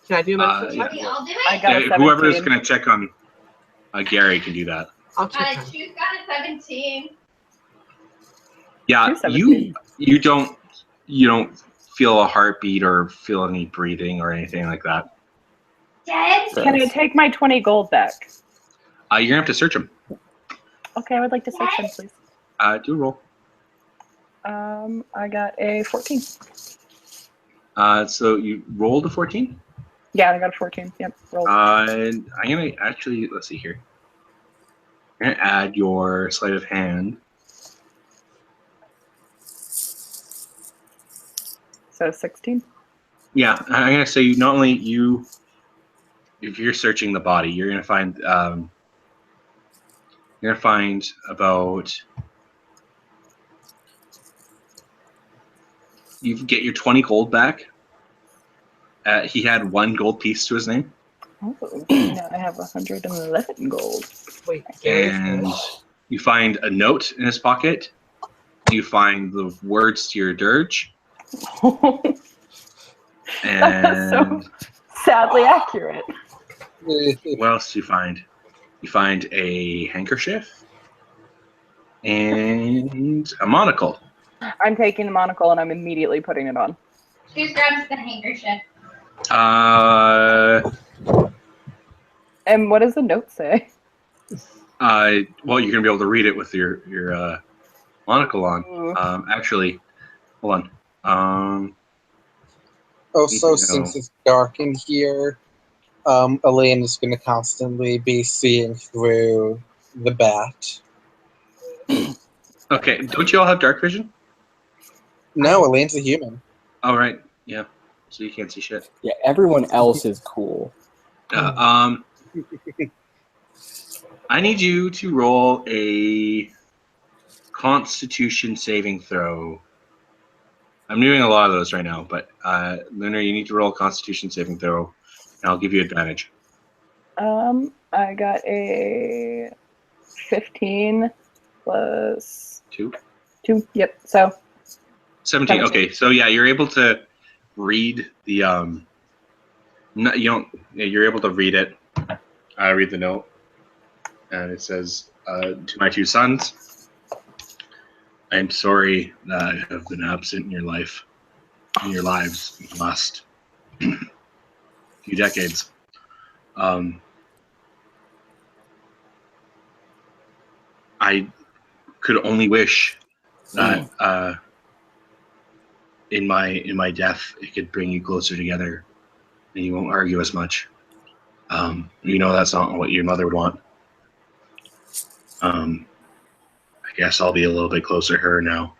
can I do a medicine check? Okay, I'll do I it. got a 17. Whoever is going to check on Gary can do that. I'll check. Choose got a 17. Yeah, 217. you don't feel a heartbeat or feel any breathing or anything like that. Dead? Can I take my 20 gold back? You're gonna have to search him. Okay, I would like to search him, please. Do a roll. I got a 14. So you rolled a 14. Yeah, I got a 14. Yep, rolled. I'm gonna actually let's see here. I'm gonna add your sleight of hand. So 16. Yeah, I'm gonna say not only you, if you're searching the body, you're gonna find about you get your 20 gold back. He had 1 gold piece to his name. Oh, now I have 111 gold. Wait, And you find a note in his pocket. You find the words to your dirge. That's so And sadly accurate. what else do you find? You find a handkerchief and a monocle. I'm taking the monocle and I'm immediately putting it on. Who grabs the handkerchief? And what does the note say? Well, you're gonna be able to read it with your monocle on. Ooh. Actually, hold on. Also, since it's dark in here, Elaine is going to constantly be seeing through the bat. Okay, don't you all have dark vision? No, Elaine's a human. All right, yeah. So you can't see shit. Yeah, everyone else is cool. I need you to roll a Constitution saving throw. I'm doing a lot of those right now, but Lunar, you need to roll a Constitution saving throw, and I'll give you advantage. I got a 15 plus 2. 2. Yep. So 17. Okay, so yeah, you're able to read the no, you don't. You're able to read it. I read the note, and it says, "To my 2 sons, I am sorry that I have been absent in your lives in the last few decades. I could only wish that in my death it could bring you closer together, and you won't argue as much. You know that's not what your mother would want. I guess I'll be a little bit closer to her now.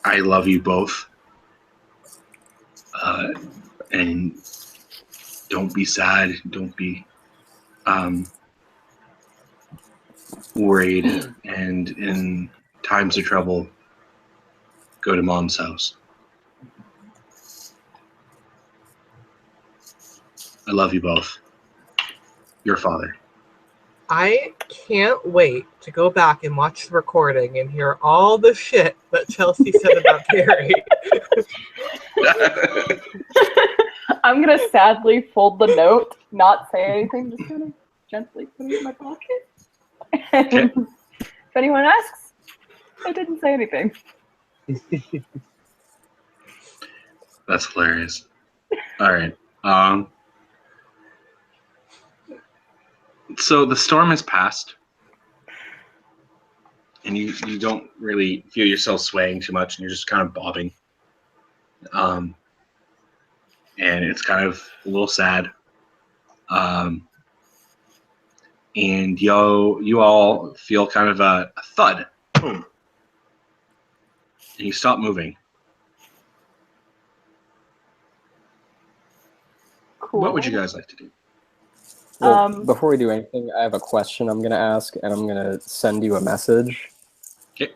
I love you both. And don't be sad. Don't be worried. And in times of trouble, go to Mom's house. I love you both. Your father. I can't wait to go back and watch the recording and hear all the shit that Chelsea said about Carrie. I'm gonna sadly fold the note, not say anything, just kind of gently put it in my pocket. And if anyone asks, I didn't say anything. That's hilarious. All right. So the storm has passed, and you don't really feel yourself swaying too much, and you're just kind of bobbing. And it's kind of a little sad. And you all feel kind of a thud. Boom. And you stop moving. Cool. What would you guys like to do? Well, before we do anything, I have a question I'm going to ask, and I'm going to send you a message. Okay.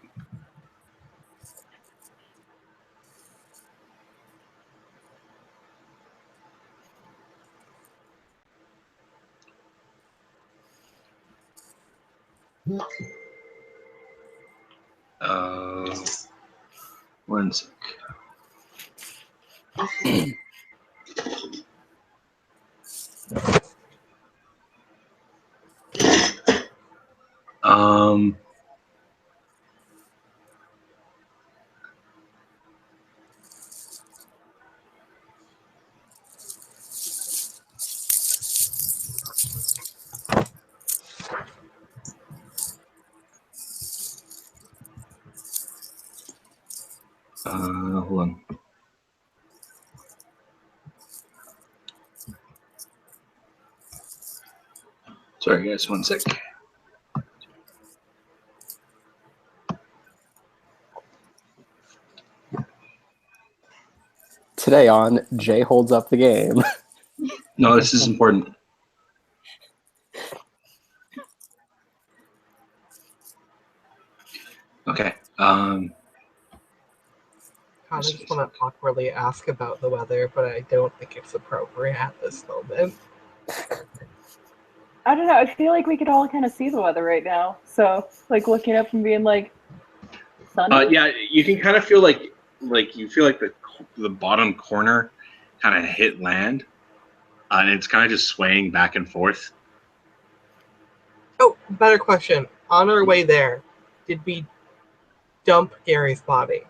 One sec. Hold on. Sorry, guys, one sec. Today on Jay Holds Up the Game. No, this is important. Okay. I just want to awkwardly ask about the weather, but I don't think it's appropriate at this moment. I don't know. I feel like we could all kind of see the weather right now. So, like, looking up and being like, sunny? Yeah, you can kind of feel like you feel like the bottom corner kind of hit land, and it's kind of just swaying back and forth. Oh, better question. On our way there, did we dump Gary's body?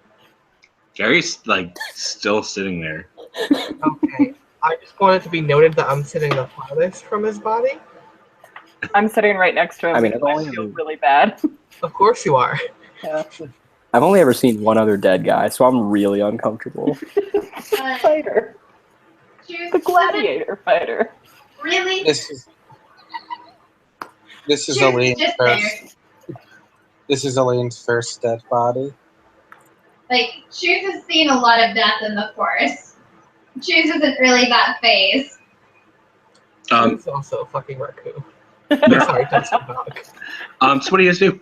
Gary's like still sitting there. Okay. I just wanted to be noted that I'm sitting the farthest from his body. I'm sitting right next to him. I mean, I feel really bad. Of course you are. Yeah. I've only ever seen one other dead guy, so I'm really uncomfortable. Fighter. Choose The gladiator fighter. Really? This is Choose Elaine's just first. This is Elaine's first dead body. Like, Choose has seen a lot of death in the forest. Choose isn't really that phased. He's also a fucking raccoon. Sorry, just a dog. So what do you guys do?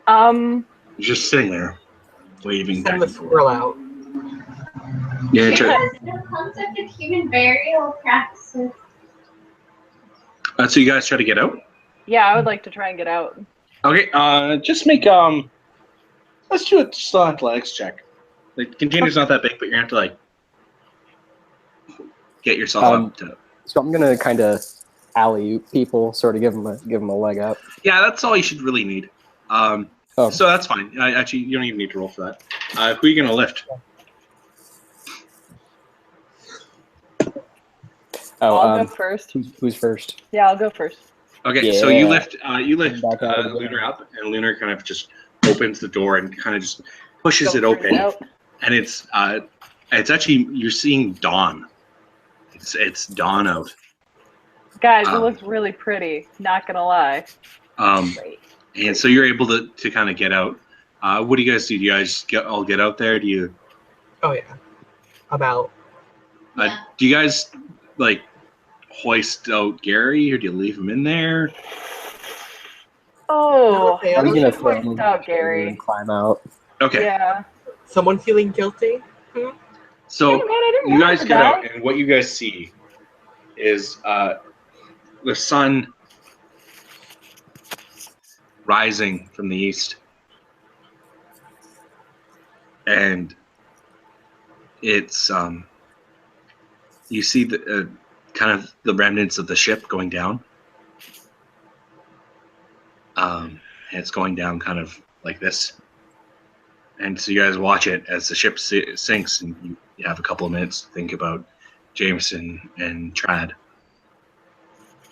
Um, You're just sitting there, waving back Send the and forth. squirrel out. Yeah, Choose sure. has no concept of human burial practices. So you guys try to get out? yeah, I would like to try and get out. Okay. Just make let's do a just an athletics check. The container's not that big, but you're gonna have to like get yourself up to. So I'm gonna kind of alley-oop people, sort of give them a leg up. Yeah, that's all you should really need. Oh. So that's fine. Actually, you don't even need to roll for that. Who are you gonna lift? I'll go first. Who's first? Yeah, I'll go first. Okay, so you Yeah. lift Back out of the Lunar up, and Lunar kind of just opens the door and kind of just pushes Go it open, out. and it's actually you're seeing dawn. It's dawn out. Guys, it looks really pretty. Not gonna lie. Great. And so you're able to kind of get out. What do you guys do? Do you guys all get out there? Do you? Oh yeah. About. Yeah. Do you guys like hoist out Gary, or do you leave him in there? Oh, Okay, I was we gonna should throw point him out Gary. and climb out. Okay. Yeah. Someone feeling guilty? So Hey, man, I didn't you want guys to get out, die. and what you guys see is the sun rising from the east, and it's you see the kind of the remnants of the ship going down. And it's going down kind of like this. And so you guys watch it as the ship sinks, and you have a couple of minutes to think about Jameson and Trad.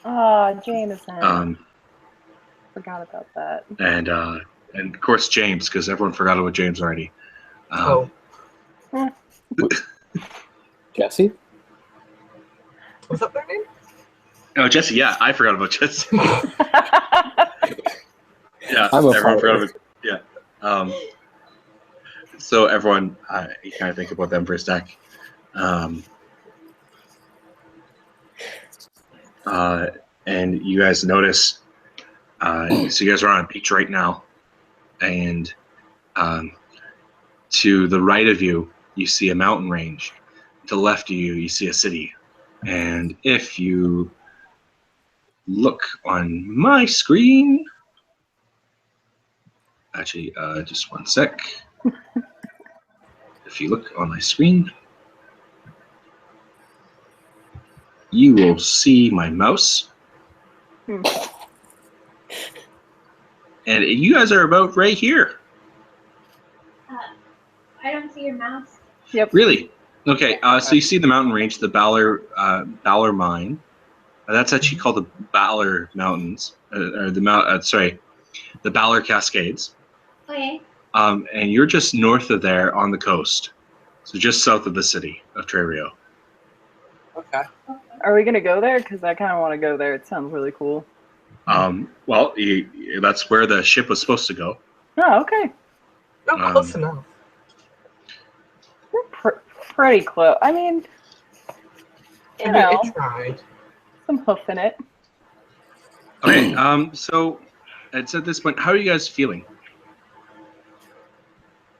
Oh, Jameson. Forgot about that. And of course James, because everyone forgot about James already. Jesse? Was that their name? Oh, Jesse, yeah, I forgot about Jesse. Yeah, I'm a everyone forgot father. about. Yeah. So everyone, you kind of think about them for a sec. And you guys notice. So you guys are on a beach right now, and to the right of you, you see a mountain range. To the left of you, you see a city. And if you look on my screen, actually, just one sec. If you look on my screen, you will see my mouse. And you guys are about right here. I don't see your mouse. Yep. Really? Okay. So you see the mountain range, the Balor Mine. That's actually called the Balor Mountains, or the Balor Cascades. Okay. And you're just north of there on the coast, so just south of the city of Tre Rio. Okay. Are we gonna go there? Because I kind of want to go there. It sounds really cool. Well, that's where the ship was supposed to go. Oh, okay. Not close enough. We're pretty close. I mean, you I know, mean, it tried. some hoof in it. Okay. So it's at this point. How are you guys feeling?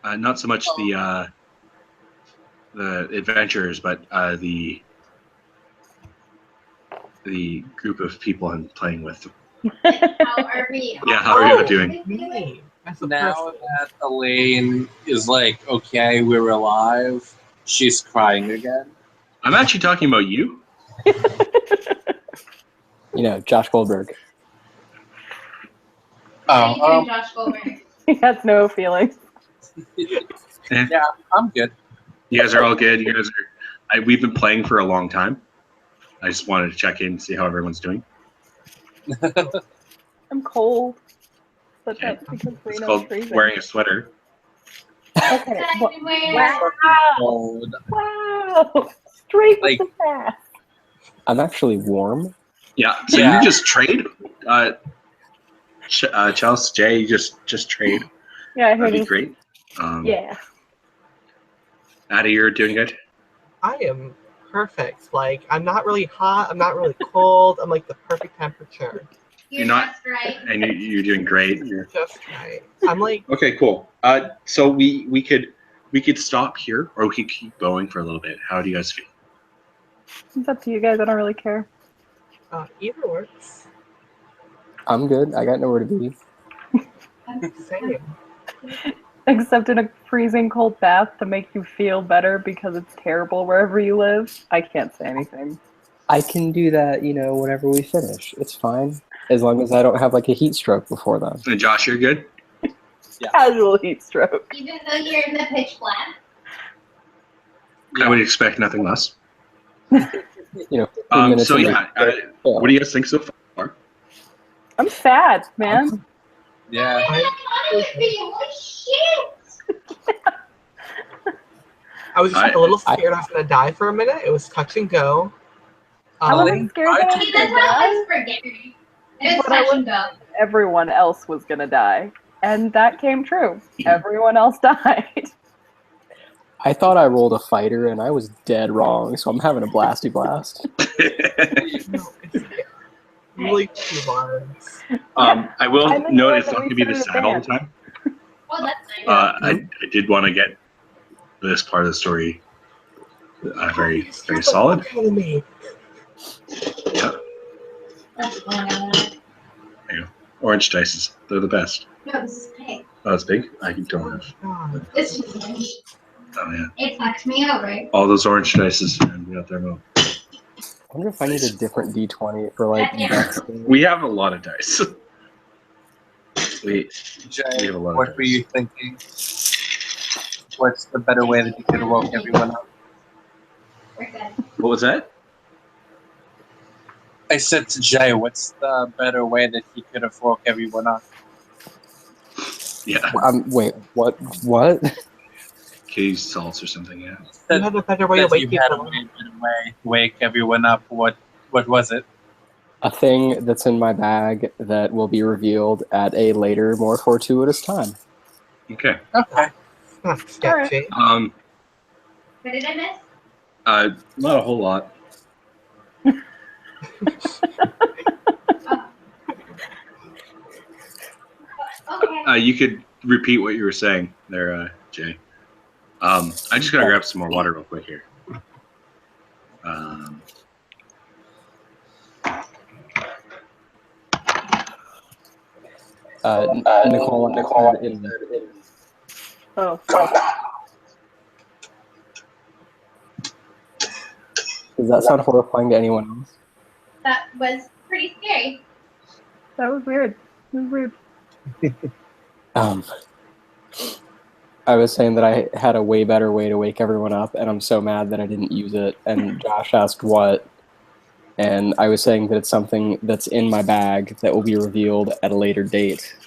Not so much the adventurers, but the group of people I'm playing with. How are we? Yeah, how are you doing? Me. As a Now person. that Elaine is like, okay, we're alive, she's crying again. I'm actually talking about you. You know, Josh Goldberg. How are you Oh, doing, Josh Goldberg? He has no feelings. yeah, I'm good. You guys are all good. You guys are. We've been playing for a long time. I just wanted to check in and see how everyone's doing. I'm cold. But Okay. that's because It's Reno's called freezing. wearing a sweater. Okay. I've been wearing Wow. Cold. Wow. Straight Like- with the fast. I'm actually warm. Yeah. So Yeah. you just trade. Chelsea, Jay, you just trade. Yeah, I heard That'd be you. great. Yeah. Addie, you're doing good. I am perfect. Like, I'm not really hot. I'm not really cold. I'm like the perfect temperature. You're not- just right. And you're doing great. You're... Just right. I'm like, Okay, cool. So we could stop here, or we could keep going for a little bit. How do you guys feel? It's up to you guys. I don't really care. Either works. I'm good. I got nowhere to be. Same. Except in a freezing cold bath to make you feel better because it's terrible wherever you live. I can't say anything. I can do that, whenever we finish. It's fine. As long as I don't have like a heat stroke before then. And Josh, you're good. Casual heat stroke. Even though you're in the pitch black. I would expect nothing less. 15 minutes So in yeah, the- what do you guys think so far? I'm sad, man. Yeah. I'm on it being holy shit. I was just a little scared I was going to die for a minute. It was touch and go. I wasn't scared that I See, was that's gonna how die. I was forgetting. It was But I touch and was- go. Everyone else was gonna die. And that came true. Everyone else died. I thought I rolled a fighter and I was dead wrong, so I'm having a blasty blast. No, it's really too large. I will I'm note glad it's that not we going to be this started sad all a the time. Oh, that's nice. I did want to get this part of the story very, very solid. Academy. Yeah. That's fun. Orange dice, they're the best. No, this is pink. Oh, it's big? I don't have. God. This is pink. Oh, yeah. It fucked me out, right? All those orange dice and we got their move. I wonder if I need a different D20 for like dex. We have a lot of dice. We Jay, have a lot of what dice. were you thinking? What's the better way that you could have woke everyone up? We're good. What was that? I said to Jay, what's the better way that he could have woke everyone up? Yeah. Wait, what? What? Cave salts or something, yeah. You had a better way to That wake you had a people up. way better way to wake everyone up. What was it? A thing that's in my bag that will be revealed at a later, more fortuitous time. Okay. Okay. Not sketchy. What did I miss? Not a whole lot. Okay. You could repeat what you were saying there, Jay. I just gotta grab some more water real quick here. Nicole, Oh. does that sound horrifying to anyone else? That was pretty scary. That was weird. It was weird. I was saying that I had a way better way to wake everyone up, and I'm so mad that I didn't use it. And Josh asked what, and I was saying that it's something that's in my bag that will be revealed at a later date.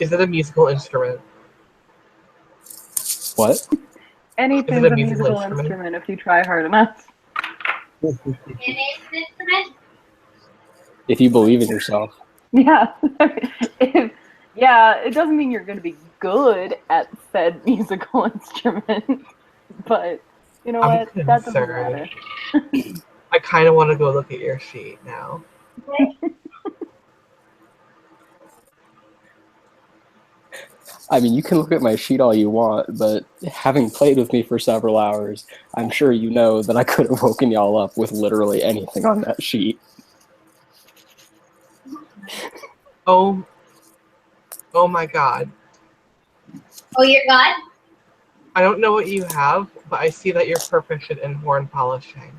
Is it a musical instrument? What? Anything's a musical instrument if you try hard enough. It is an instrument. If you believe in yourself. Yeah. Yeah, it doesn't mean you're going to be good at said musical instrument, but you know what? That doesn't matter. I kind of want to go look at your sheet now. I mean, you can look at my sheet all you want, but having played with me for several hours, I'm sure you know that I could have woken y'all up with literally anything on that sheet. Oh my god. Oh, you're God? I don't know what you have, but I see that you're proficient in horn polishing.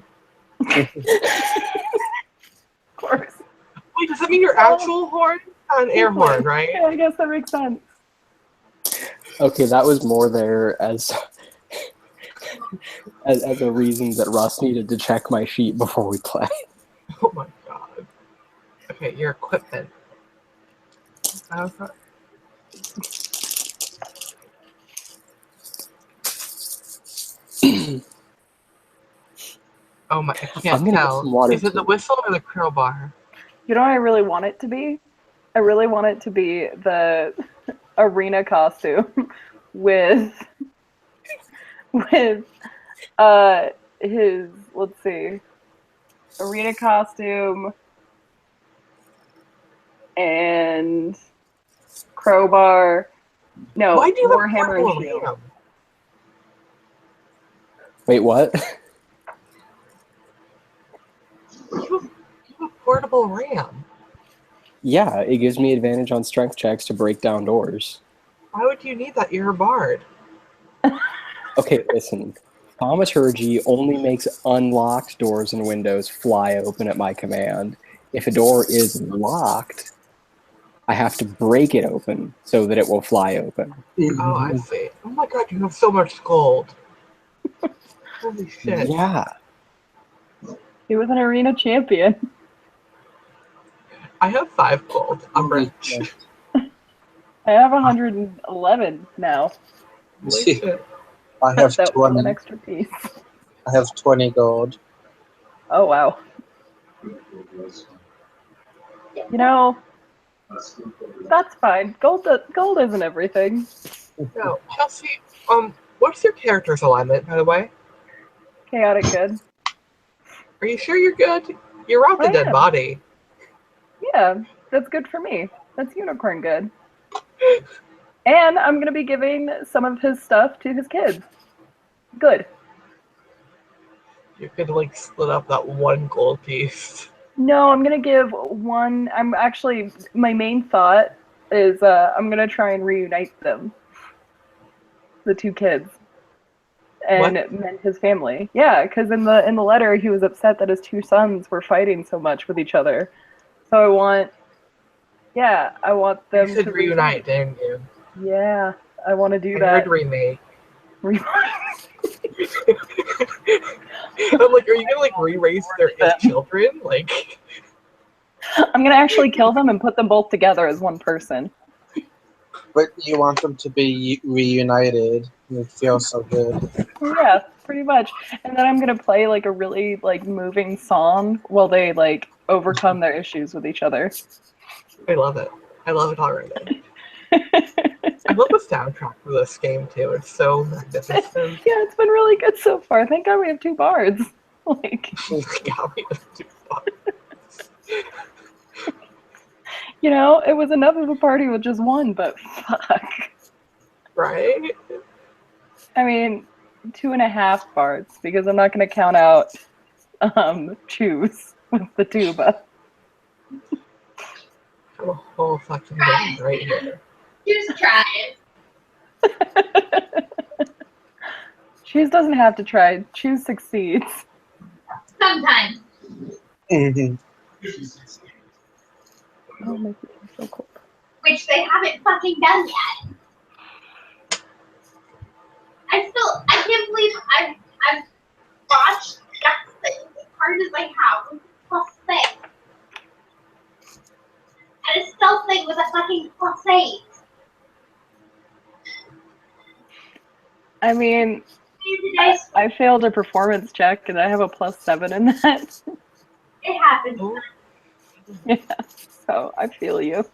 Of course. Wait, does that mean your actual horn? An air horn, right? Yeah, I guess that makes sense. Okay, that was more there as as a reason that Russ needed to check my sheet before we play. Oh my god. Okay, your equipment. Oh my, I can't tell. Is it the whistle or the crowbar? You know what I really want it to be? I really want it to be the arena costume with his, let's see, arena costume and crowbar. No, why do you Warhammer and shield. Ram? Wait, what? You have a portable ram. Yeah, it gives me advantage on strength checks to break down doors. Why would you need that? You're a bard. Okay, listen. Thaumaturgy only makes unlocked doors and windows fly open at my command. If a door is locked, I have to break it open so that it will fly open. Oh, I see. Oh my god, you have so much gold. Holy shit. Yeah. He was an arena champion. I have 5 gold. I'm rich. I have 111 now. I have that 20. was an extra piece. I have 20 gold. Oh wow. You know, that's fine. Gold isn't everything. No, Chelsea, what's your character's alignment, by the way? Chaotic good. Are you sure you're good? You're off the I dead am. body. Yeah, that's good for me. That's unicorn good. And I'm going to be giving some of his stuff to his kids. Good. You could, like, split up that 1 gold piece. No, I'm going to give one. My main thought is I'm going to try and reunite them. The 2 kids. And mend his family. Yeah, because in the letter, he was upset that his 2 sons were fighting so much with each other. So I want them you said to reunite, didn't you? Yeah, I want to do I that. heard remake. I'm like, are you gonna like re-raise their children? Like, I'm gonna actually kill them and put them both together as one person. But you want them to be reunited. It feels so good. Yeah, pretty much. And then I'm gonna play like a really like moving song while they like overcome their issues with each other. I love it. I love it already. I love the soundtrack for this game too. It's so magnificent. Yeah, it's been really good so far. Thank God we have 2 bards. Like, yeah, we have 2 bards. You know, it was enough of a party with just 1, but fuck. Right? I mean, 2.5 bards, because I'm not going to count out Choose with the tuba. I have a whole fucking band right here. Choose tries. Choose doesn't have to try. Choose succeeds. Sometimes. Mm-hmm. Oh, my God, so cold. Which which they haven't fucking done yet. I can't believe I've watched that thing as hard as I have with plus thing. And a stealth thing with a fucking +8. I mean, I failed a performance check and I have a +7 in that. It happens. Yeah, so I feel you.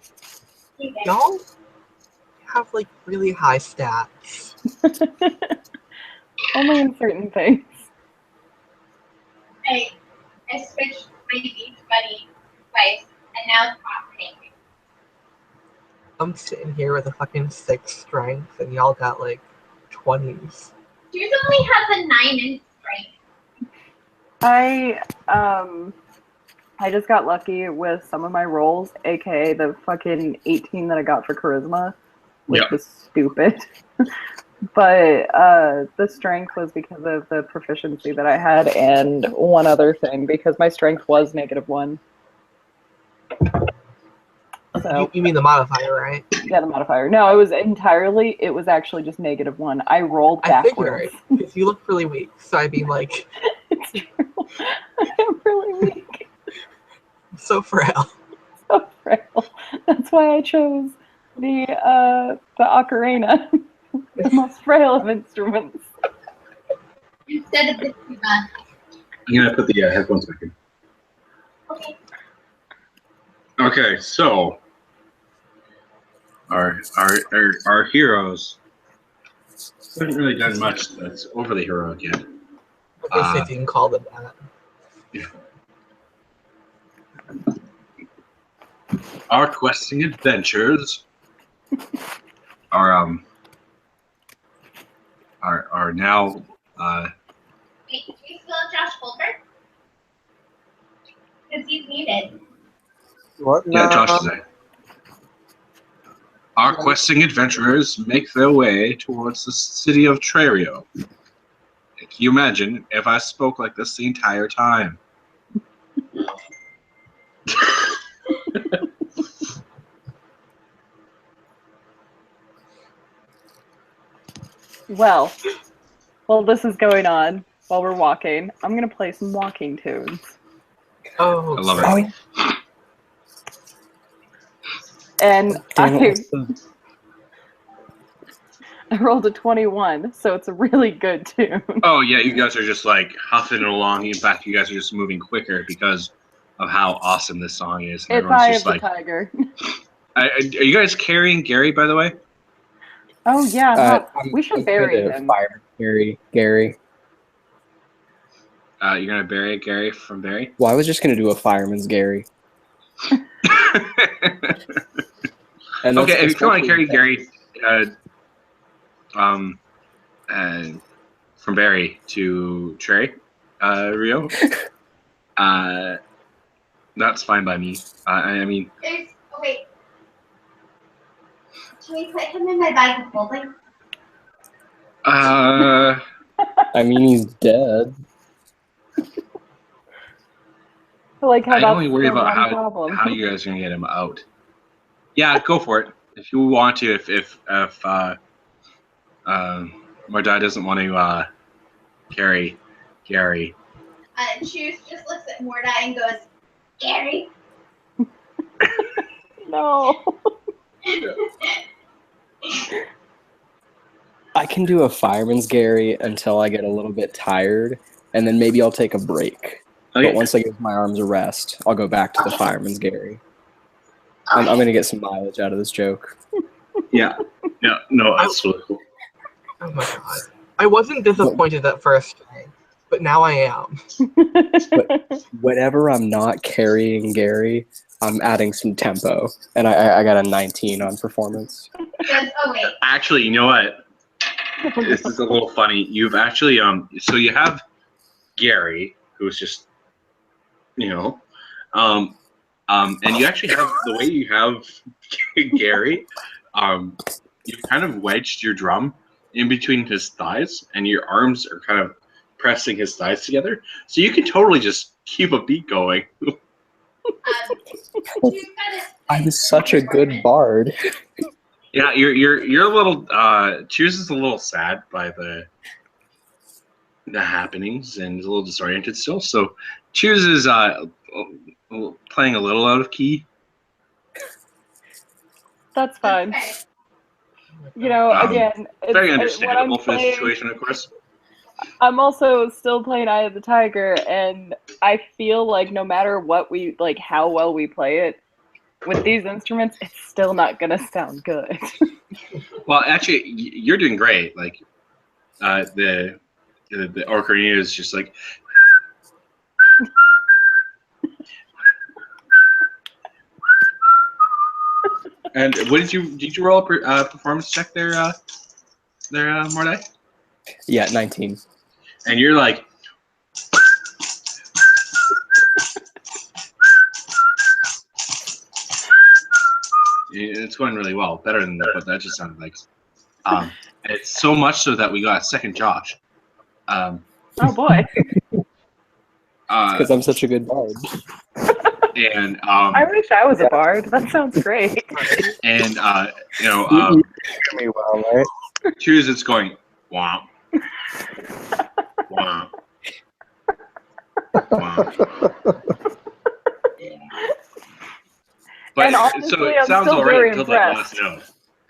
Y'all have like really high stats. Only in certain things. I switched my beach buddy twice, and now it's hot pink. I'm sitting here with a fucking 6 strength, and y'all got like 20s. Yours only has a 9 in strength. I just got lucky with some of my rolls, aka the fucking 18 that I got for charisma, which was stupid. But the strength was because of the proficiency that I had, and one other thing, because my strength was -1. So, You mean the modifier, right? yeah, the modifier. No, it was actually just -1. I rolled I backwards. figured, because you look really weak, so I'd be like... It's true. I am really weak. So frail. So frail. That's why I chose the ocarina, the most frail of instruments. Instead of the tuba. I'm gonna put the headphones back in. Okay. Okay, so our heroes haven't really done much that's overly heroic yet. I guess if you can call them that. Yeah. Our questing adventures are now Wait, do you still have Josh Goldberg? Because he's muted. What? yeah, Josh today. Our questing adventurers make their way towards the city of Trario. Can you imagine if I spoke like this the entire time? Well, while this is going on, while we're walking, I'm going to play some walking tunes. Oh, I love it. Oh, yeah. And Damn it. I rolled a 21, so it's a really good tune. Oh yeah, you guys are just like huffing along. In fact, you guys are just moving quicker because of how awesome this song is. And It's everyone's Eye just of the like, Tiger. are you guys carrying Gary, by the way? Oh, yeah. We should bury him. Fire Gary. You're gonna bury Gary from Barry? Well, I was just gonna do a fireman's Gary. And Okay, that's if you want to carry especially- Gary, from Barry to Trey, Rio, that's fine by me. I mean, There's, oh wait. Should we put him in my bag of holding? I mean, he's dead. I like how I that's only worry still about not a problem. how you guys are gonna get him out. Yeah, go for it if you want to. If Mordai doesn't want to carry Gary. Choose just looks at Mordai and goes, Gary. No. I can do a fireman's Gary until I get a little bit tired, and then maybe I'll take a break. Okay. But once I give my arms a rest, I'll go back to the fireman's Gary. I'm going to get some mileage out of this joke. Yeah, no, that's really cool. Oh my god. I wasn't disappointed at first, but now I am. But whenever I'm not carrying Gary, I'm adding some tempo, and I got a 19 on performance. Goes, oh wait. Actually, you know what? This is a little funny. You've actually so you have Gary, who's just, and you actually have the way you have Gary. You've kind of wedged your drum in between his thighs, and your arms are kind of pressing his thighs together, so you can totally just keep a beat going. I was such a good bard. Yeah, you're a little Choose is a little sad by the happenings and is a little disoriented still. So Choose is playing a little out of key. That's fine. Okay. You know, again, Very what I'm understandable for the playing, situation, of course. I'm also still playing Eye of the Tiger, and I feel like no matter what we like, how well we play it with these instruments, it's still not gonna sound good. Well, actually, you're doing great. Like the ocarina is just like. And what did you roll a performance check there, Mordai? Yeah, 19. And you're like, it's going really well, better than what that just sounded like. It's so much so that we got a second Josh. Oh boy! Because I'm such a good bard. And I wish I was a bard. That sounds great. And You hear me well, right? Choose it's going womp womp womp. But And honestly, so it I'm sounds still alright very until that last impressed.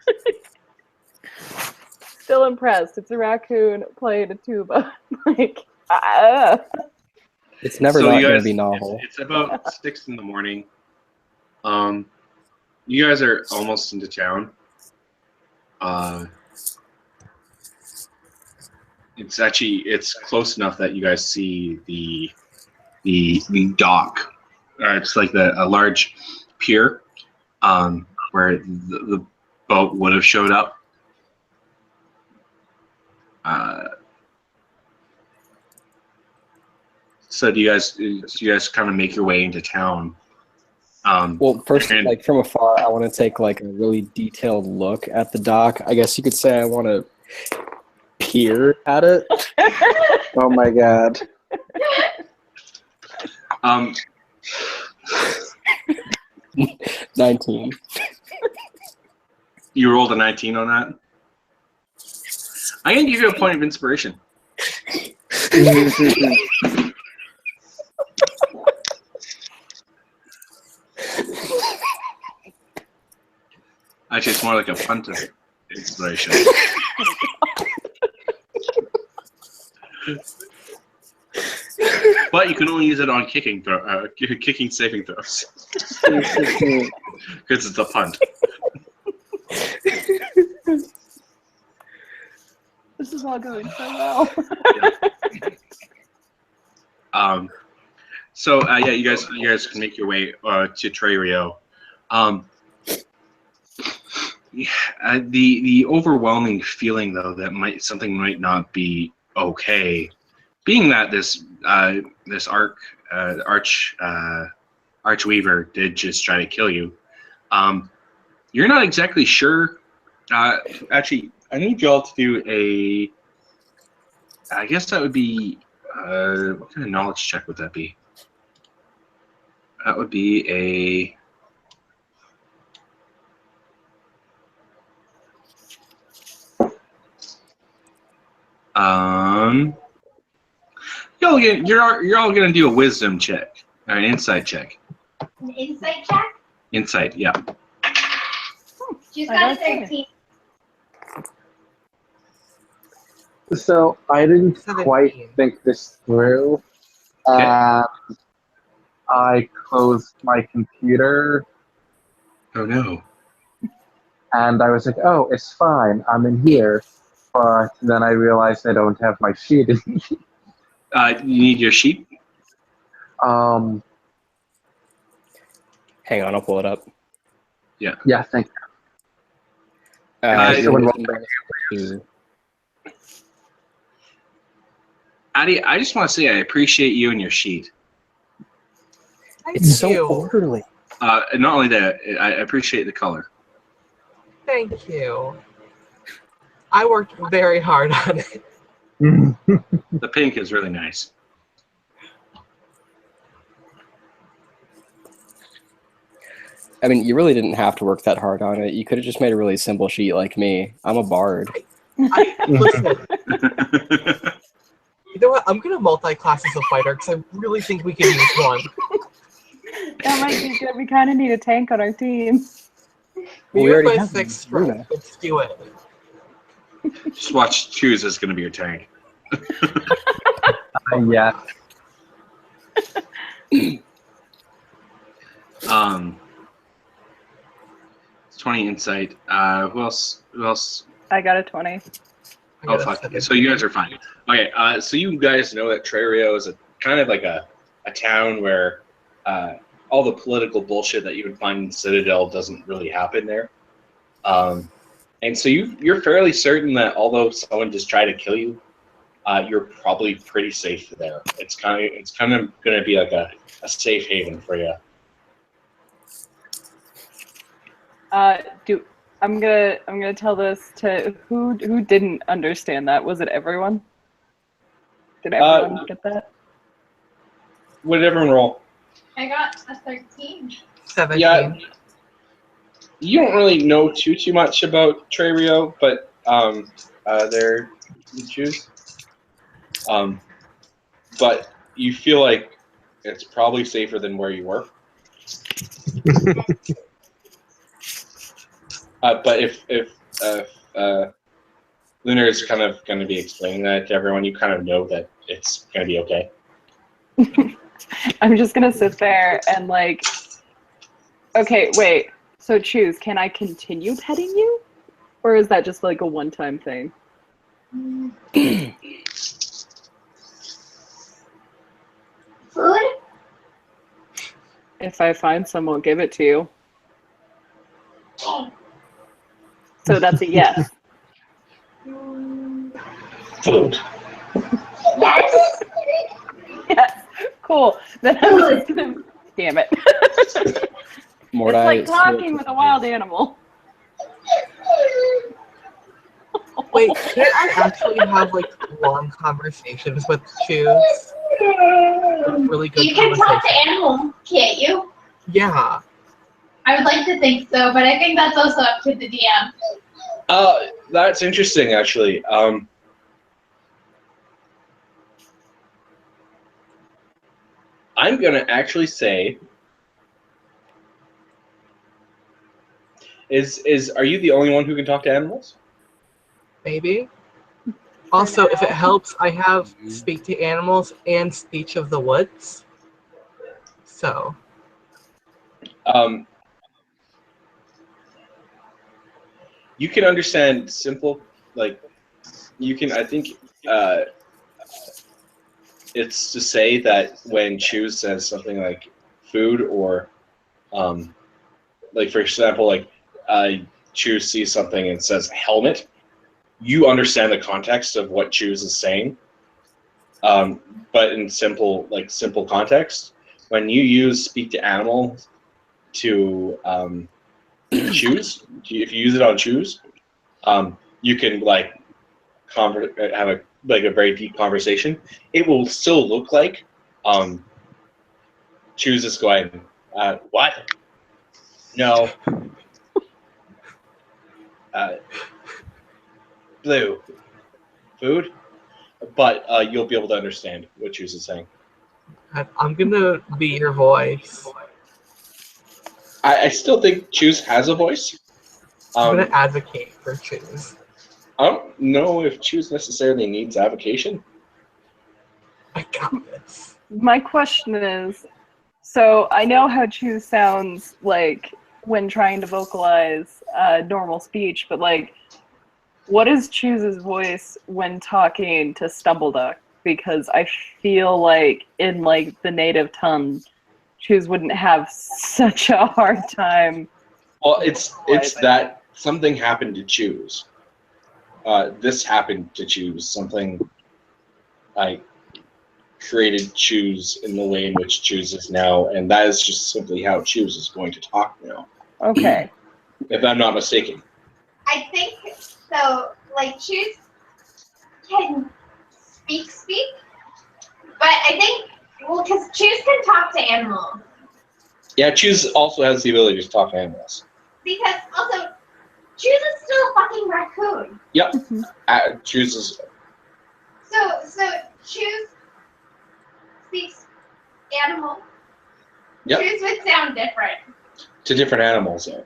note. Still impressed. It's a raccoon playing a tuba. Like, It's never So not you going to guys, be novel. it's about 6 in the morning. You guys are almost into town. It's close enough that you guys see the dock. It's like a large pier, where the boat would have showed up. So do you guys kind of make your way into town? Well, first, and- like from afar, I want to take like a really detailed look at the dock. I guess you could say I want to peer at it. Oh my god. 19. You rolled a 19 on that. I'm gonna give you a point of inspiration. Actually, it's more like a punt of inspiration. But you can only use it on kicking saving throws. Because it's a punt. this is all going so well. So yeah, you guys can make your way to Trerio. The overwhelming feeling though that something might not be okay, being that this Archweaver did just try to kill you. You're not exactly sure. Actually, I need y'all to do a. I guess that would be. What kind of knowledge check would that be? That would be a. You're all gonna do a wisdom check or an insight check. An insight check? Insight, yeah. She's I got a got it. 13. So I didn't 17. quite think this through. Okay. I closed my computer Oh no. and I was like, oh, it's fine, I'm in here. But then I realized I don't have my sheet. You need your sheet. um, Hang on, I'll pull it up. yeah, thank you. Guys, someone roll Addie, I just want to say I appreciate you and your sheet. Thank It's so you. orderly. And not only that, I appreciate the color. Thank you. I worked very hard on it. The pink is really nice. I mean, you really didn't have to work that hard on it. You could have just made a really simple sheet like me. I'm a bard. Listen, you know what? I'm gonna multi-class as a fighter because I really think we can use one. That might be good. We kind of need a tank on our team. We Use already my have 6 Luna. strength. Let's do it. Just watch. Choose is going to be your tank. Yeah. It's 20 insight. Who else? Who else? I got a 20. I Oh got a fuck. 17. So you guys are fine. Okay. So you guys know that Trerio is a kind of like a town where all the political bullshit that you would find in Citadel doesn't really happen there. And so you're fairly certain that although someone just tried to kill you, you're probably pretty safe there. It's kind of going to be like a safe haven for you. I'm gonna tell this to who didn't understand that. Was it everyone? Did everyone get that? What did everyone roll? I got a 13. 17. Yeah. You don't really know too much about Trerio, but they're you choose. But you feel like it's probably safer than where you were. But if Lunar is kind of going to be explaining that to everyone, you kind of know that it's going to be okay. I'm just gonna sit there and like, okay, wait. So choose. Can I continue petting you, or is that just like a one-time thing? Food? If I find some, I'll give it to you. So that's a yes. Food. Yes. Yes. Cool. Then I'm just gonna. Damn it. Mordai It's like is talking with a wild animal. Wait, can't I actually have like long conversations with Choose? Really good You can talk to conversation. animals, can't you? Yeah. I would like to think so, but I think that's also up to the DM. That's interesting, actually. I'm gonna actually say, are you the only one who can talk to animals? Maybe. Also, if it helps, I have speak to animals and speech of the woods. So. You can understand simple, like, you can, I think, it's to say that when Choose says something like food or, like, for example, like, Choose sees something and says helmet, you understand the context of what Choose is saying. But in simple context, when you use speak to animal to Choose, if you use it on Choose, you can like have a very deep conversation. It will still look like Choose is going, what? No. Blue. Food? But you'll be able to understand what Choose is saying. I'm gonna be your voice. I still think Choose has a voice. I'm gonna advocate for Choose. I don't know if Choose necessarily needs avocation. I got this. My question is, so I know how Choose sounds like when trying to vocalize normal speech, but like, what is Choose's voice when talking to Stumbleduck? Because I feel like in like the native tongue, Choose wouldn't have such a hard time. Well, it's that something happened to Choose. This happened to Choose. Something I created Choose in the way in which Choose is now, and that is just simply how Choose is going to talk now. Okay. If I'm not mistaken. I think so. Like Choose can speak, but I think because Choose can talk to animals. Yeah, Choose also has the ability to talk to animals. Because also, Choose is still a fucking raccoon. Yep. Choose is... So Choose speaks animal. Yep. Choose would sound different. To different animals, yeah.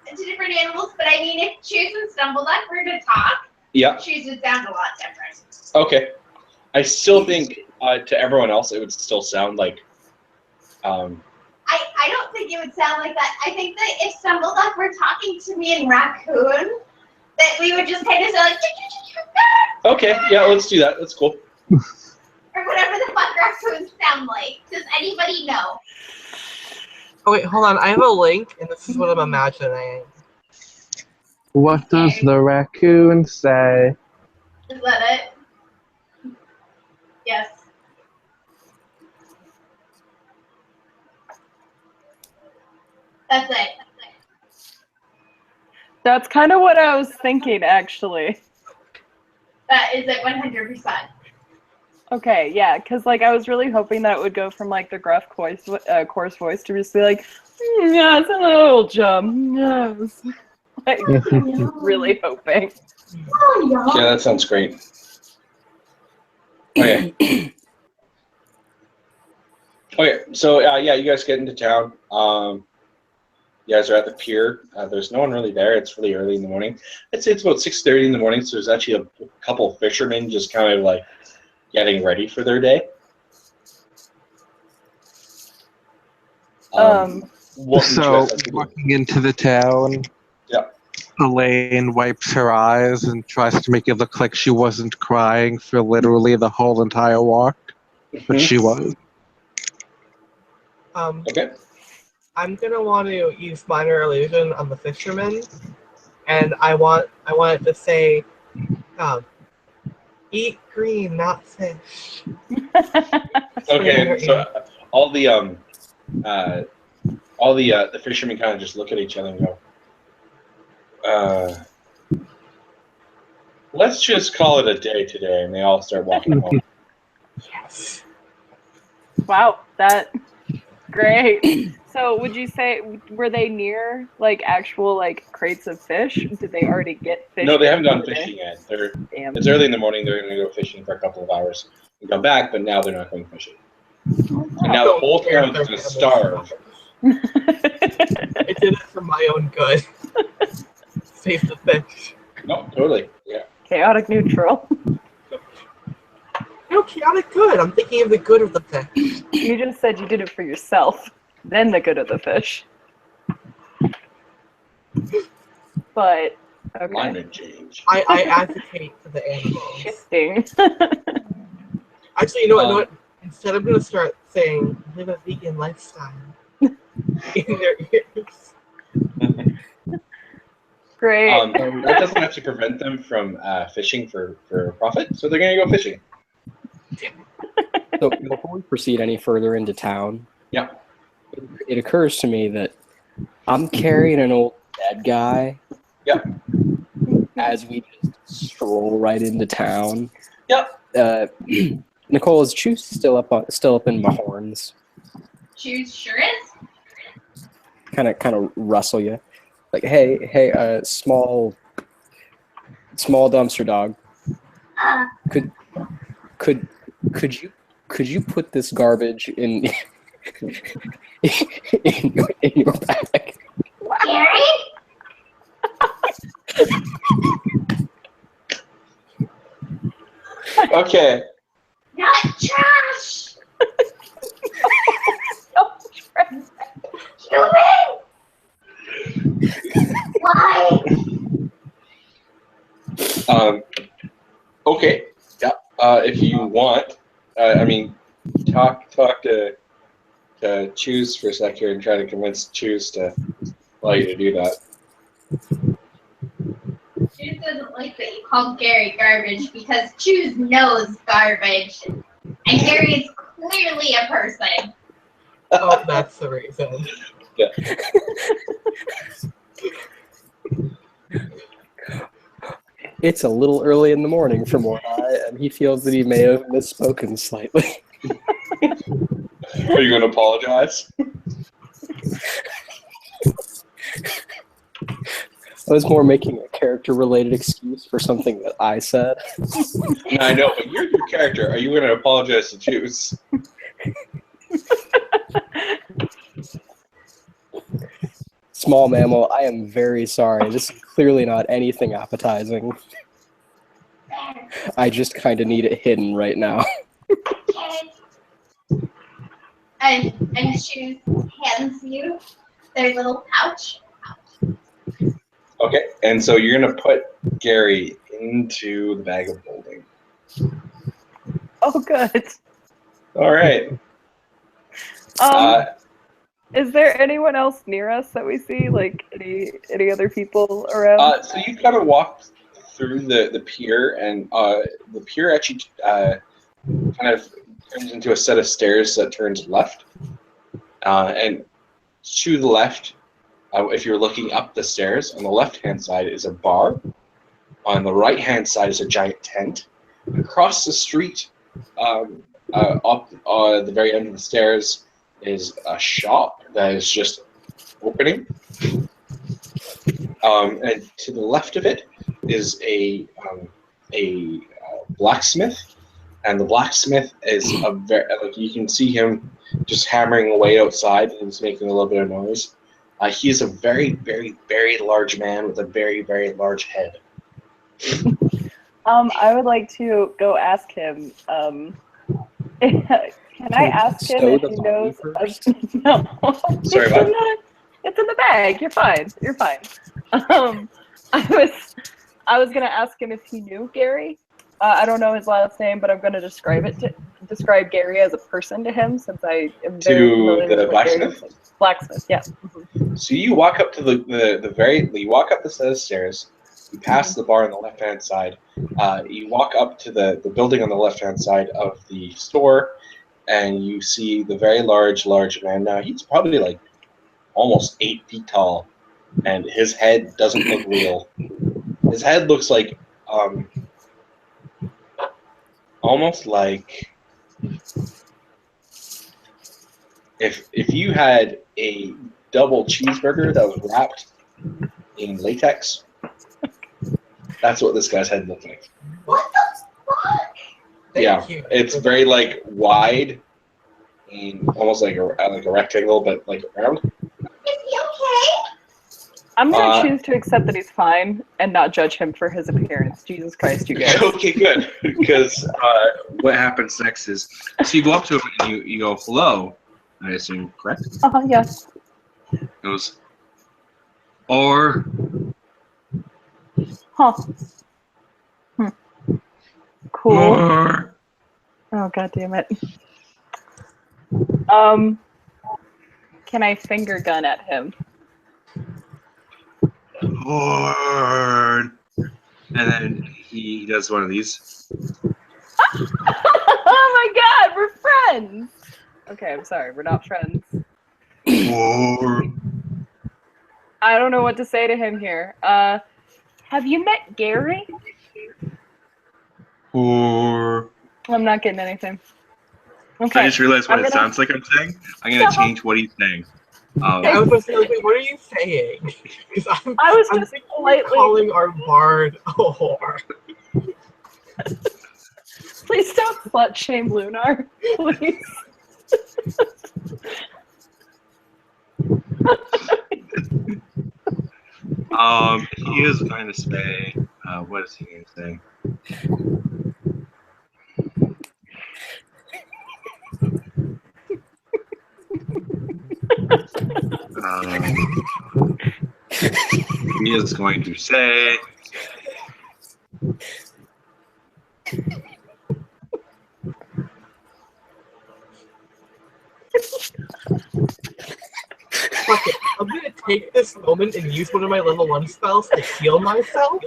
To different animals, but I mean, if Choose and Stumbleduck were to talk, Yep. Choose would sound a lot different. Okay. I still think to everyone else it would still sound like... I don't think it would sound like that. I think that if Stumbleduck were talking to me in raccoon, that we would just kind of sound like... Okay, yeah, let's do that. That's cool. Or whatever the fuck raccoons sound like. Does anybody know? Oh wait, hold on. I have a link, and this is what I'm imagining. What does the raccoon say? Is that it? Yes. That's it. That's kind of what I was thinking, actually. That is it 100%. Okay, yeah, because like I was really hoping that it would go from like the gruff coarse voice to just be like, yes, hello, chum, yes. Like, really hoping. Oh, Yeah, that sounds great. Okay. Okay, so yeah, you guys get into town. You guys are at the pier. There's no one really there. It's really early in the morning. I'd say it's about 6:30 in the morning, so there's actually a couple fishermen just kind of like getting ready for their day. So, walking into the town, Elaine wipes her eyes and tries to make it look like she wasn't crying for literally the whole entire walk, but she was. Okay. I'm gonna want to use minor illusion on the fisherman, and I want it to say, "Eat green, not fish." Okay, so all the fishermen kind of just look at each other and go, let's just call it a day today, and they all start walking home. Yes. Wow, that great. So would you say, were they near like actual like crates of fish? Did they already get fish? No, they haven't gone fishing yet. Damn. It's early in the morning. They're going to go fishing for a couple of hours and come back, but now they're not going fishing. And now the whole town is going to starve. I did it for my own good. Save the fish. No, totally. Yeah. Chaotic neutral. No, chaotic good. I'm thinking of the good of the fish. You just said you did it for yourself, then the good of the fish. But okay. Climate change. I advocate for the animals. Shifting. Actually, you know what? Instead, I'm gonna start saying "live a vegan lifestyle" in their ears. Great. That doesn't actually prevent them from fishing for profit, so they're going to go fishing. So before we proceed any further into town, Yeah. it occurs to me that I'm carrying an old dead guy. Yep. As we just stroll right into town. Yep. Nicole, is Choose still up in my horns? Choose sure is. Kind of rustle you, like, hey, small dumpster dog. Could you put this garbage in in your bag? Gary? Okay. Not trash! Human! Why? Okay. Yeah. If you want, talk to Choose for a sec here and try to convince Choose to allow you to do that. Choose doesn't like that you called Gary garbage because Choose knows garbage. And Gary is clearly a person. Oh, that's the reason. Yeah. It's a little early in the morning for Mordai, and he feels that he may have misspoken slightly. Are you going to apologize? I was more making a character-related excuse for something that I said. No, I know, but you're your character. Are you going to apologize to Juice? Small mammal, I am very sorry. This is clearly not anything appetizing. I just kind of need it hidden right now. And Shoes hands you their little pouch. Okay, and so you're going to put Gary into the bag of holding. Oh, good. All right. Is there anyone else near us that we see? Like any other people around? So you kind of walk through the pier, and the pier actually kind of turns into a set of stairs that turns left. And to the left, if you're looking up the stairs, on the left-hand side is a bar. On the right-hand side is a giant tent. Across the street, up the very end of the stairs, is a shop that is just opening. And to the left of it is a blacksmith, and the blacksmith is a very, like, you can see him just hammering away outside, and he's making a little bit of noise. He is a very, very, very large man with a very, very large head. I would like to go ask him. Can I ask him if he knows? No. Sorry, what? It's in the bag. You're fine. You're fine. I was gonna ask him if he knew Gary. I don't know his last name, but I'm gonna describe Gary as a person to him, since I am very familiar To the with blacksmith? Blacksmith, yeah. So you walk up to you walk up the set of stairs. You pass the bar on the left-hand side. You walk up to the building on the left-hand side of the store, and you see the very large man. Now, he's probably like almost 8 feet tall, and his head doesn't look real. His head looks like almost like if you had a double cheeseburger that was wrapped in latex. That's what this guy's head looked like. What the fuck? Yeah, it's very like wide and almost like a rectangle, but like round. Is he okay? I'm gonna choose to accept that he's fine and not judge him for his appearance. Jesus Christ, you guys. Okay, good. Because what happens next is, so you go up to him and you go, hello, I assume, correct? Yes. It goes, or... Huh. Cool. Or... Oh, God damn it. Can I finger gun at him? Lord. And then he does one of these. Oh my God, we're friends. Okay, I'm sorry, we're not friends. Lord. I don't know what to say to him here. Have you met Gary? Lord. I'm not getting anything. Okay. I just realized what it sounds like I'm saying. I'm going to change what he's saying. I was going to say, like, wait, what are you saying? Because I was just politely calling our bard a whore. Please don't slut shame Lunar, please. He is going to say, what is he going to say? He is going to say, Fuck it. I'm gonna take this moment and use one of my level 1 spells to heal myself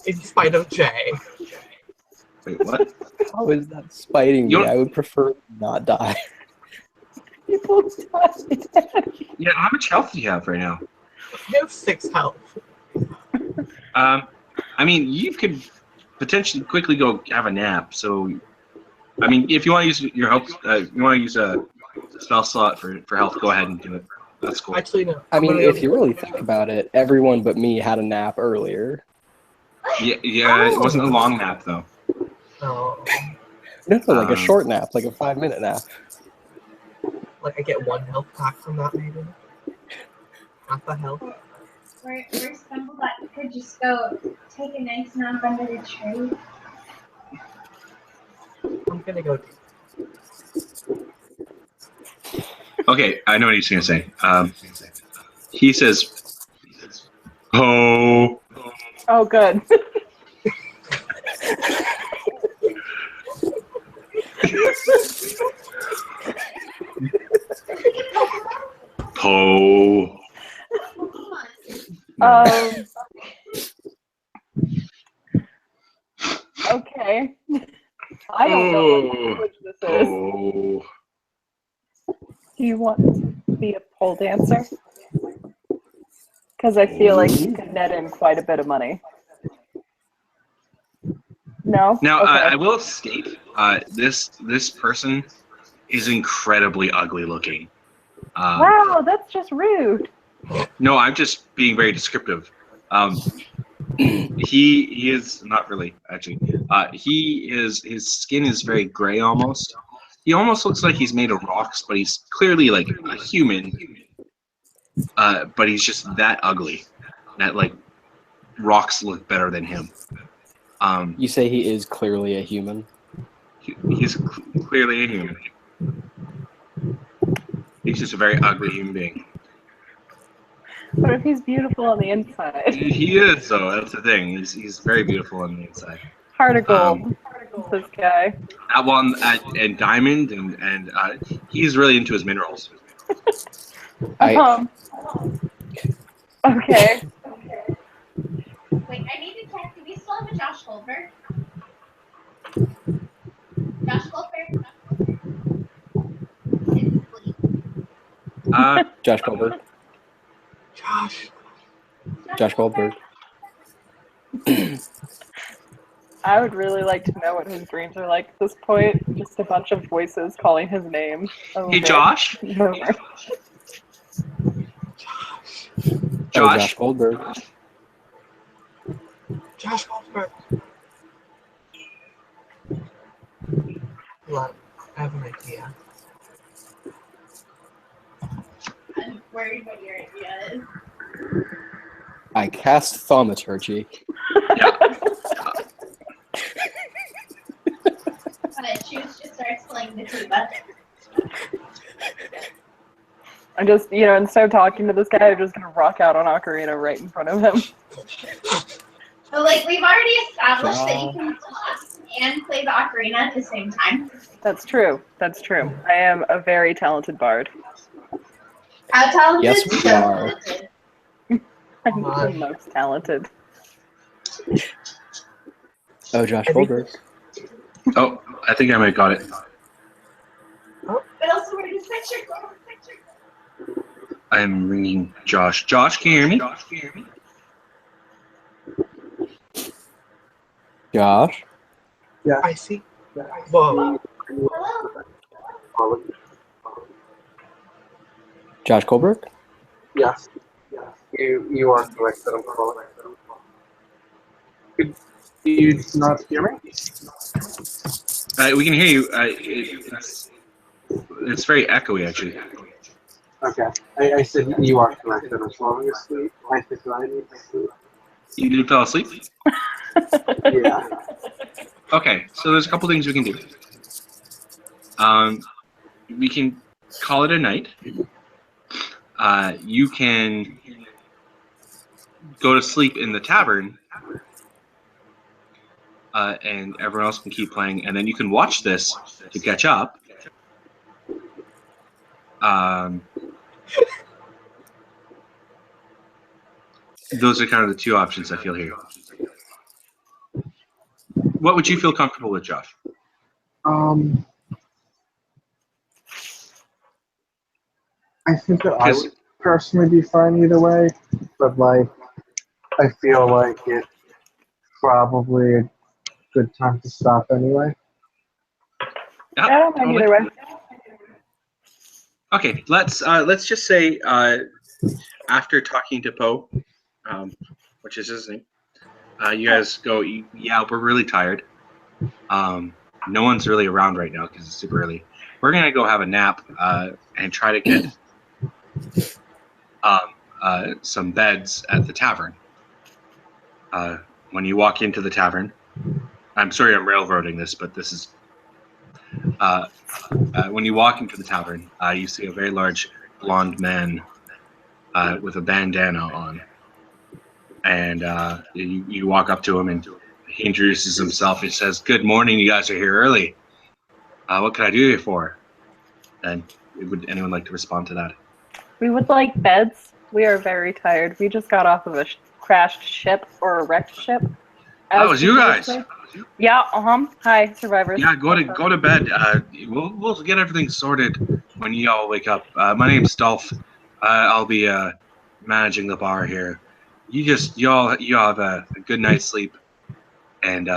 in spite of Jay. wait, what? How is that spiting me? I would prefer not die. People die. Yeah, how much health do you have right now? I have 6 health. I mean, you could potentially quickly go have a nap. So, I mean, if you want to use your health, you want to use a spell slot for health, go ahead and do it. That's cool. Actually, no. I I'm mean, gonna if go- you really think about it, everyone but me had a nap earlier. Yeah, it wasn't a long nap though. Oh, No, like a Um, short nap, like a 5-minute nap. like I get 1 health pack from that, maybe. Not the health. Where Stumblebot could just go take a nice nap under the tree. I'm gonna go. Okay, I know what he's gonna say. He says, "Oh, Oh, good. po." Okay. I don't know what language this is. Oh. Do you want to be a pole dancer? Because I feel like you could net in quite a bit of money. No? Now, Okay. I will state, this person is incredibly ugly looking. Wow, that's just rude. No, I'm just being very descriptive. He is not really actually. His skin is very gray almost. He almost looks like he's made of rocks, but he's clearly like a human. But he's just that ugly that like rocks look better than him. You say he is clearly a human? He's clearly a human. He's just a very ugly human being. What if he's beautiful on the inside? He is, though. That's the thing. He's very beautiful on the inside. Heart of gold. This guy. At one and diamond and he's really into his minerals. Okay. Wait, I need to check. Do we still have a Josh Goldberg? Josh Goldberg? Josh Goldberg. Josh Goldberg. I would really like to know what his dreams are like at this point. Just a bunch of voices calling his name. Hey, Josh. Oh, Josh Goldberg. Josh Goldberg. What? I have an idea. I'm worried what your idea is. I cast thaumaturgy. Choose just starts playing the tuba. I'm just, instead of talking to this guy, I'm just gonna rock out on Ocarina right in front of him. So, like, we've already established that you can talk and play the ocarina at the same time. That's true. That's true. I am a very talented bard. How talented? Yes, we are. I'm the most talented. Oh, Josh Goldberg. Oh, I think I might have got it. But also, where does picture go? I'm ringing Josh. Josh, can you hear me? Josh? Yeah. I see. Whoa. Hello? Josh Goldberg? Yes. You are correct that I'm calling. Could you not hear me? We can hear you. It's very echoey, actually. Okay. I said you are correct that I'm falling asleep. I think I need to sleep. You did fall asleep? Yeah. Okay, so there's a couple things we can do. We can call it a night. You can go to sleep in the tavern, and everyone else can keep playing, and then you can watch this to catch up. Those are kind of the two options I feel here. What would you feel comfortable with, Josh? I think that I would personally be fine either way, but like, I feel like it's probably a good time to stop anyway. I don't mind either way. Okay, let's just say after talking to Poe, which is his name, you guys go. Yeah, we're really tired. No one's really around right now because it's super early. We're gonna go have a nap and try to get some beds at the tavern. When you walk into the tavern, I'm sorry I'm railroading this, but this is when you walk into the tavern, you see a very large blonde man with a bandana on, and you walk up to him and he introduces himself. He says, "Good morning, you guys are here early. What can I do you for?" And would anyone like to respond to that? We would like beds. We are very tired. We just got off of a crashed ship or a wrecked ship. Oh, it was you guys. Yeah. Hi, survivors. Yeah, go to bed. We'll get everything sorted when you all wake up. My name's Dolph. I'll be managing the bar here. You all have a good night's sleep, and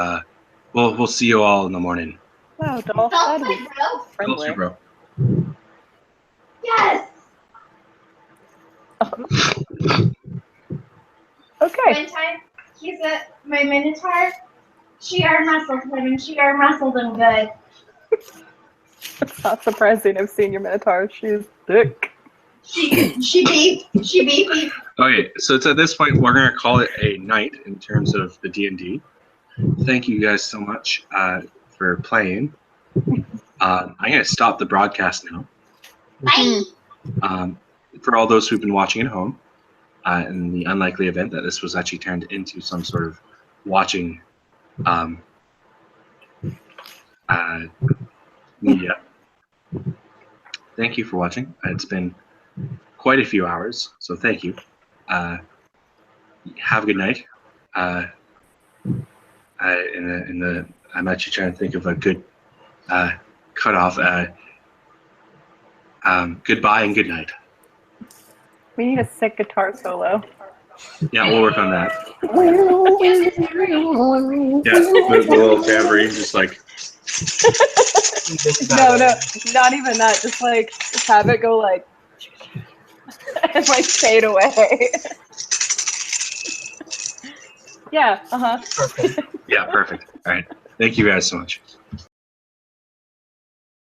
we'll see you all in the morning. Wow, Dolph. Dolph's my bro. Dolph's your bro. Yes. Okay. One time, he's my Minotaur. She arm wrestled him, and she arm wrestled him good. It's not surprising. I've seen your Minotaur. She's thick. She beefy. Okay, so it's at this point we're gonna call it a night in terms of the D&D. Thank you guys so much for playing. I'm gonna stop the broadcast now. Bye. For all those who've been watching at home, in the unlikely event that this was actually turned into some sort of watching media. Thank you for watching. It's been quite a few hours, so thank you. Have a good night. I'm actually trying to think of a good cutoff. Goodbye and good night. We need a sick guitar solo. Yeah, we'll work on that. Yeah, the little tambourine, just like. No, not even that. Just like have it go like and like fade away. Yeah. Perfect. Yeah, perfect. All right. Thank you guys so much.